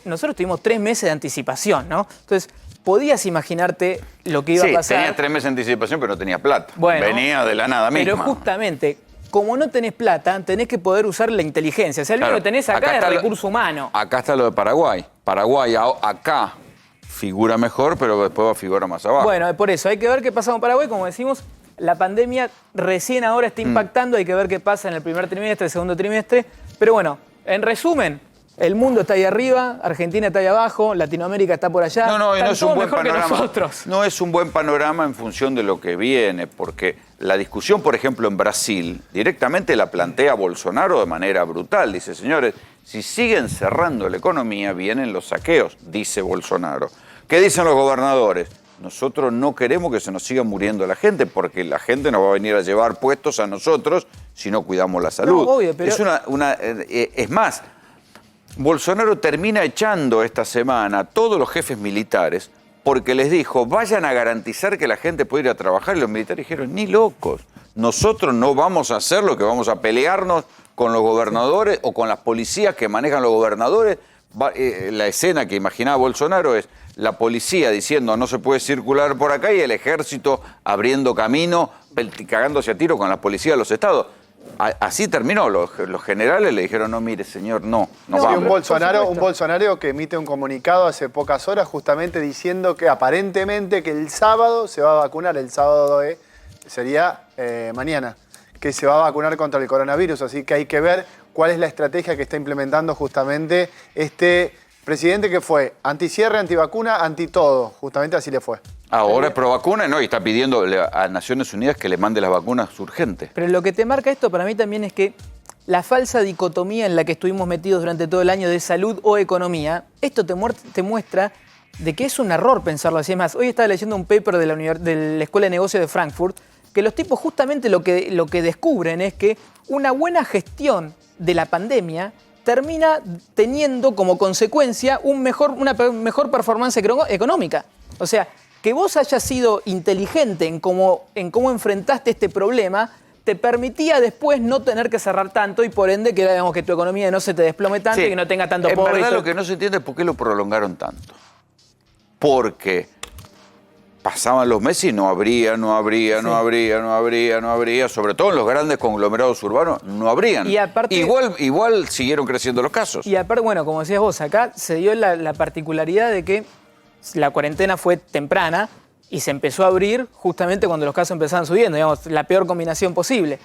[SPEAKER 4] nosotros tuvimos 3 meses de anticipación, ¿no? Entonces, podías imaginarte lo que iba a pasar.
[SPEAKER 16] Sí, tenías 3 meses de anticipación, pero no tenías plata.
[SPEAKER 4] Bueno,
[SPEAKER 16] venía de la nada misma.
[SPEAKER 4] Pero justamente... Como no tenés plata, tenés que poder usar la inteligencia. O sea, lo que tenés acá es recurso humano.
[SPEAKER 16] Acá está lo de Paraguay. Paraguay acá figura mejor, pero después va a figurar más abajo.
[SPEAKER 4] Bueno, por eso hay que ver qué pasa con Paraguay. Como decimos, la pandemia recién ahora está impactando. Hay que ver qué pasa en el primer trimestre, el segundo trimestre. Pero bueno, en resumen, el mundo está ahí arriba, Argentina está ahí abajo, Latinoamérica está por allá.
[SPEAKER 16] No es un buen panorama.
[SPEAKER 4] No
[SPEAKER 16] es un buen panorama en función de lo que viene, porque la discusión, por ejemplo, en Brasil, directamente la plantea Bolsonaro de manera brutal. Dice, señores, si siguen cerrando la economía, vienen los saqueos, dice Bolsonaro. ¿Qué dicen los gobernadores? Nosotros no queremos que se nos siga muriendo la gente, porque la gente nos va a venir a llevar puestos a nosotros si no cuidamos la salud.
[SPEAKER 4] No, obvio, pero...
[SPEAKER 16] Es más... Bolsonaro termina echando esta semana a todos los jefes militares porque les dijo, vayan a garantizar que la gente puede ir a trabajar. Y los militares dijeron, ni locos, nosotros no vamos a hacer lo que vamos a pelearnos con los gobernadores o con las policías que manejan los gobernadores. La escena que imaginaba Bolsonaro es la policía diciendo no se puede circular por acá y el ejército abriendo camino, cagándose a tiro con la policía de los estados. Así terminó, los generales le dijeron, no, mire, señor, no vamos.
[SPEAKER 21] Un Bolsonaro que emite un comunicado hace pocas horas justamente diciendo que aparentemente que el sábado se va a vacunar, el sábado sería mañana, que se va a vacunar contra el coronavirus, así que hay que ver cuál es la estrategia que está implementando justamente este presidente que fue anticierre, antivacuna, antitodo, justamente así le fue.
[SPEAKER 16] Ahora es pro vacuna, ¿no? Y está pidiendo a Naciones Unidas que le mande las vacunas urgentes.
[SPEAKER 4] Pero lo que te marca esto para mí también es que la falsa dicotomía en la que estuvimos metidos durante todo el año de salud o economía, esto te muestra de que es un error pensarlo así. Es más, hoy estaba leyendo un paper de la Escuela de Negocios de Frankfurt, que los tipos justamente lo que descubren es que una buena gestión de la pandemia termina teniendo como consecuencia una mejor performance económica. O sea, que vos hayas sido inteligente en cómo enfrentaste este problema te permitía después no tener que cerrar tanto y por ende que tu economía no se te desplome tanto y que no tenga tanto pobre.
[SPEAKER 16] En verdad lo que no se entiende es por qué lo prolongaron tanto. Porque pasaban los meses y no habría, sobre todo en los grandes conglomerados urbanos, no habrían.
[SPEAKER 4] Y aparte,
[SPEAKER 16] igual siguieron creciendo los casos.
[SPEAKER 4] Y aparte, bueno, como decías vos, acá se dio la particularidad de que la cuarentena fue temprana y se empezó a abrir justamente cuando los casos empezaban subiendo, digamos, la peor combinación posible.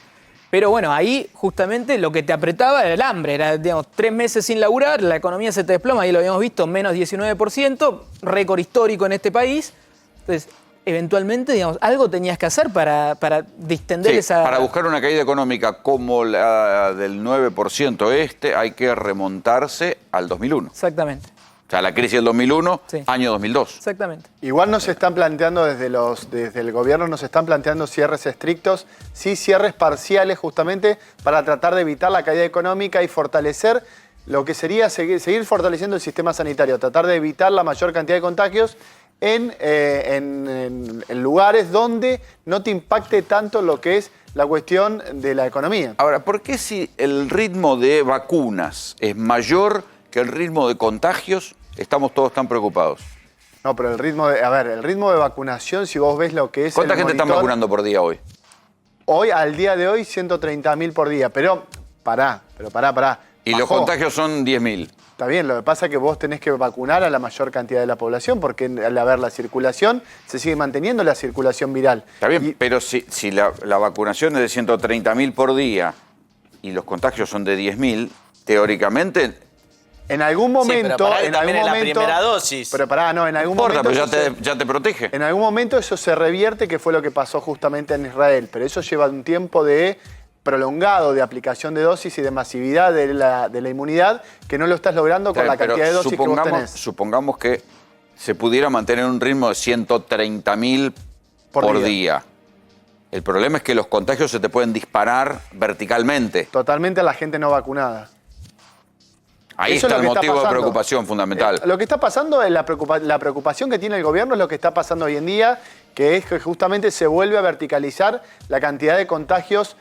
[SPEAKER 4] Pero bueno, ahí justamente lo que te apretaba era el hambre, era, digamos, 3 meses sin laburar, la economía se te desploma, ahí lo habíamos visto, menos 19%, récord histórico en este país. Entonces, eventualmente, digamos, algo tenías que hacer para distender esa...
[SPEAKER 16] Para buscar una caída económica como la del 9% hay que remontarse al 2001.
[SPEAKER 4] Exactamente.
[SPEAKER 16] O sea, la crisis del 2001, año 2002.
[SPEAKER 4] Exactamente.
[SPEAKER 21] Igual nos están planteando desde el gobierno, nos están planteando cierres estrictos, sí cierres parciales justamente para tratar de evitar la caída económica y fortalecer lo que sería seguir fortaleciendo el sistema sanitario, tratar de evitar la mayor cantidad de contagios en lugares donde no te impacte tanto lo que es la cuestión de la economía.
[SPEAKER 16] Ahora, ¿por qué si el ritmo de vacunas es mayor que el ritmo de contagios, estamos todos tan preocupados?
[SPEAKER 21] No, pero el ritmo de vacunación, si vos ves lo que es...
[SPEAKER 16] ¿Cuánta gente están vacunando por día hoy?
[SPEAKER 21] Hoy, al día de hoy, 130.000 por día. Pero pará.
[SPEAKER 16] Y los contagios son 10.000.
[SPEAKER 21] Está bien, lo que pasa es que vos tenés que vacunar a la mayor cantidad de la población porque al haber la circulación, se sigue manteniendo la circulación viral.
[SPEAKER 16] Está bien, pero si la vacunación es de 130.000 por día y los contagios son de 10.000, teóricamente...
[SPEAKER 21] En algún momento...
[SPEAKER 5] Sí, pero pará, también en la primera dosis.
[SPEAKER 21] Pero pará, no, en algún
[SPEAKER 16] momento...
[SPEAKER 21] momento...
[SPEAKER 16] pero ya te protege.
[SPEAKER 21] En algún momento eso se revierte, que fue lo que pasó justamente en Israel. Pero eso lleva un tiempo prolongado de aplicación de dosis y de masividad de la inmunidad que no lo estás logrando con la cantidad de dosis que vos tenés.
[SPEAKER 16] Supongamos que se pudiera mantener un ritmo de 130.000 por día. El problema es que los contagios se te pueden disparar verticalmente.
[SPEAKER 21] Totalmente a la gente no vacunada.
[SPEAKER 16] Ahí está el motivo de preocupación fundamental.
[SPEAKER 21] Lo que está pasando es la preocupación que tiene el gobierno es lo que está pasando hoy en día, que es que justamente se vuelve a verticalizar la cantidad de contagios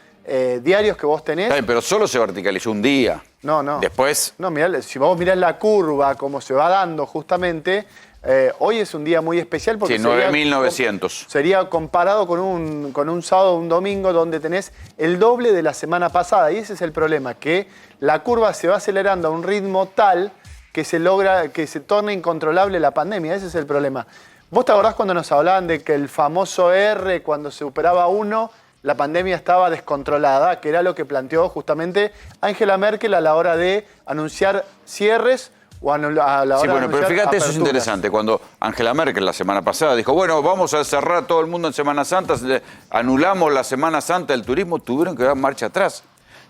[SPEAKER 21] diarios que vos tenés.
[SPEAKER 16] Pero solo se verticalizó un día.
[SPEAKER 21] No.
[SPEAKER 16] Después...
[SPEAKER 21] No, mirá, si vos mirás la curva, cómo se va dando justamente, hoy es un día muy especial porque...
[SPEAKER 16] Sí, 9.900.
[SPEAKER 21] Sería comparado con un sábado o un domingo donde tenés el doble de la semana pasada. Y ese es el problema, que la curva se va acelerando a un ritmo tal que se torne incontrolable la pandemia. Ese es el problema. ¿Vos te acordás cuando nos hablaban de que el famoso R, cuando se superaba 1, la pandemia estaba descontrolada, que era lo que planteó justamente Angela Merkel a la hora de anunciar cierres o a la hora de anunciar
[SPEAKER 16] pero fíjate,
[SPEAKER 21] aperturas?
[SPEAKER 16] eso es interesante. Cuando Angela Merkel la semana pasada dijo, bueno, vamos a cerrar todo el mundo en Semana Santa, anulamos la Semana Santa del turismo, tuvieron que dar marcha atrás.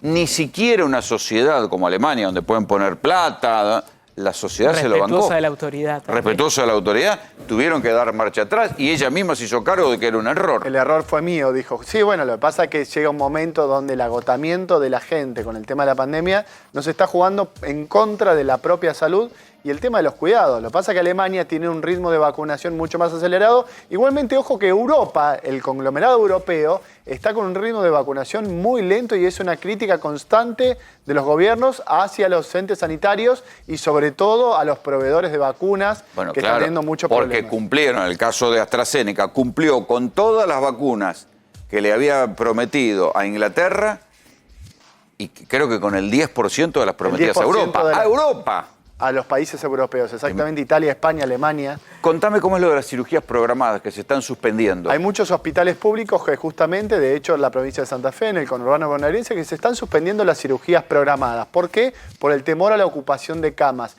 [SPEAKER 16] Ni siquiera una sociedad como Alemania, donde pueden poner plata, la sociedad se lo bancó.
[SPEAKER 4] Respetuosa de la autoridad.
[SPEAKER 16] Respetuosa de la autoridad, tuvieron que dar marcha atrás y ella misma se hizo cargo de que era un error.
[SPEAKER 21] El error fue mío, dijo. Sí, bueno, lo que pasa es que llega un momento donde el agotamiento de la gente con el tema de la pandemia nos está jugando en contra de la propia salud y el tema de los cuidados. Lo que pasa es que Alemania tiene un ritmo de vacunación mucho más acelerado. Igualmente, ojo que Europa, el conglomerado europeo, está con un ritmo de vacunación muy lento y es una crítica constante de los gobiernos hacia los entes sanitarios y sobre todo a los proveedores de vacunas que están teniendo muchos problemas.
[SPEAKER 16] Porque cumplieron, el caso de AstraZeneca, cumplió con todas las vacunas que le había prometido a Inglaterra y creo que con el 10% de las prometidas a Europa. ¡A Europa!
[SPEAKER 21] A los países europeos, exactamente, Italia, España, Alemania.
[SPEAKER 16] Contame cómo es lo de las cirugías programadas que se están suspendiendo.
[SPEAKER 21] Hay muchos hospitales públicos que justamente, de hecho en la provincia de Santa Fe, en el conurbano bonaerense, que se están suspendiendo las cirugías programadas. ¿Por qué? Por el temor a la ocupación de camas.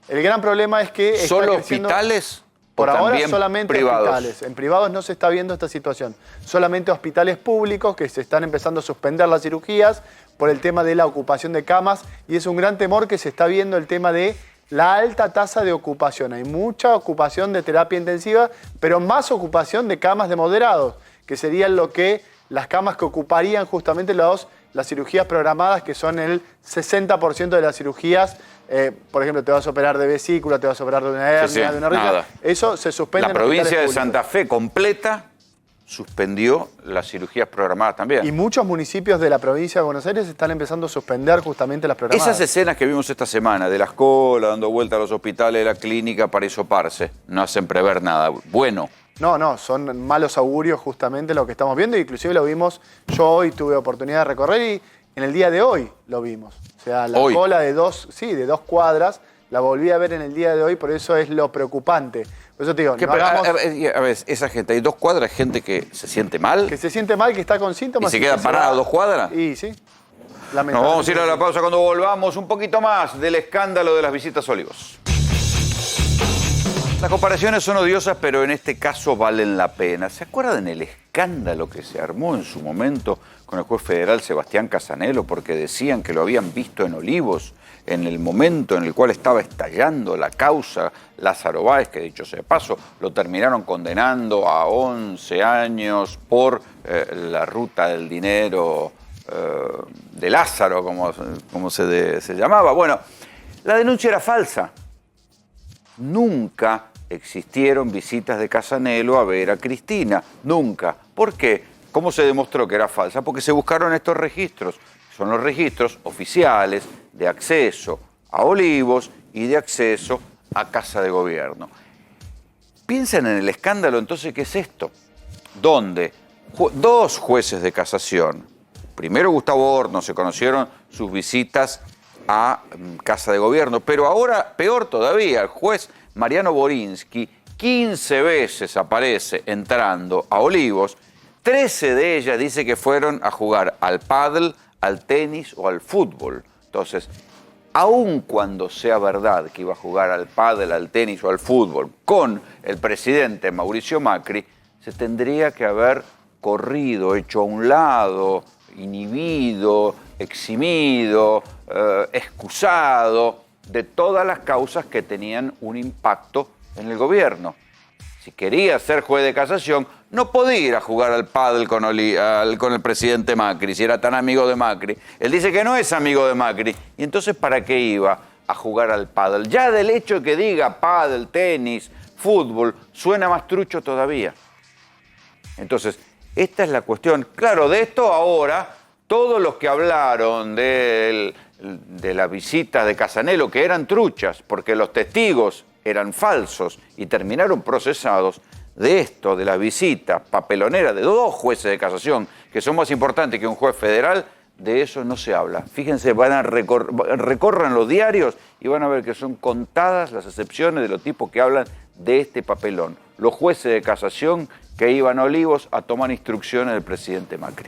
[SPEAKER 21] El gran problema es que...
[SPEAKER 16] ¿Solo hospitales?
[SPEAKER 21] Por ahora
[SPEAKER 16] también
[SPEAKER 21] solamente
[SPEAKER 16] privados.
[SPEAKER 21] Hospitales. En privados no se está viendo esta situación. Solamente hospitales públicos que se están empezando a suspender las cirugías por el tema de la ocupación de camas y es un gran temor que se está viendo el tema de la alta tasa de ocupación. Hay mucha ocupación de terapia intensiva, pero más ocupación de camas de moderados, que serían las camas que ocuparían justamente las cirugías programadas, que son el 60% de las cirugías. Por ejemplo, te vas a operar de vesícula, te vas a operar de una hernia, de una riña. Eso se suspende.
[SPEAKER 16] La provincia de Santa Fe completa suspendió las cirugías programadas también.
[SPEAKER 21] Y muchos municipios de la provincia de Buenos Aires están empezando a suspender justamente las programadas.
[SPEAKER 16] Esas escenas que vimos esta semana, de las colas, dando vuelta a los hospitales, de la clínica para hisoparse, no hacen prever nada bueno.
[SPEAKER 21] No, son malos augurios justamente lo que estamos viendo. Inclusive lo vimos, yo hoy tuve oportunidad de recorrer y en el día de hoy lo vimos. O sea, la cola de 2 cuadras la volví a ver en el día de hoy, por eso es lo preocupante. Por eso te digo,
[SPEAKER 16] a ver, esa gente, hay 2 cuadras, gente que se siente mal.
[SPEAKER 21] Que se siente mal, que está con síntomas.
[SPEAKER 16] ¿Y se queda parada 2 cuadras?
[SPEAKER 21] Y sí.
[SPEAKER 16] Nos vamos a ir a la pausa. Cuando volvamos, un poquito más del escándalo de las visitas a Olivos. Las comparaciones son odiosas, pero en este caso valen la pena. ¿Se acuerdan el escándalo que se armó en su momento con el juez federal Sebastián Casanelo? Porque decían que lo habían visto en Olivos, en el momento en el cual estaba estallando la causa Lázaro Báez, que dicho sea de paso, lo terminaron condenando a 11 años por la ruta del dinero de Lázaro, como se llamaba. Bueno, la denuncia era falsa. Nunca existieron visitas de Casanelo a ver a Cristina. Nunca. ¿Por qué? ¿Cómo se demostró que era falsa? Porque se buscaron estos registros. Son los registros oficiales de acceso a Olivos y de acceso a Casa de Gobierno. Piensen en el escándalo entonces que es esto, donde 2 jueces de casación, primero Gustavo Horno, se conocieron sus visitas a Casa de Gobierno, pero ahora, peor todavía, el juez Mariano Borinsky 15 veces aparece entrando a Olivos, 13 de ellas dice que fueron a jugar al pádel, al tenis o al fútbol. Entonces, aun cuando sea verdad que iba a jugar al pádel, al tenis o al fútbol con el presidente Mauricio Macri, se tendría que haber corrido, hecho a un lado, inhibido, eximido, excusado de todas las causas que tenían un impacto en el gobierno. Si quería ser juez de casación, no podía ir a jugar al pádel con el presidente Macri, si era tan amigo de Macri. Él dice que no es amigo de Macri. ¿Y entonces para qué iba a jugar al pádel? Ya del hecho de que diga pádel, tenis, fútbol, suena más trucho todavía. Entonces, esta es la cuestión. Claro, de esto ahora, todos los que hablaron de la visita de Casanelo, que eran truchas, porque los testigos eran falsos y terminaron procesados, de esto, de la visita papelonera de 2 jueces de casación, que son más importantes que un juez federal, de eso no se habla. Fíjense, recorran los diarios y van a ver que son contadas las excepciones de los tipos que hablan de este papelón. Los jueces de casación que iban a Olivos a tomar instrucciones del presidente Macri.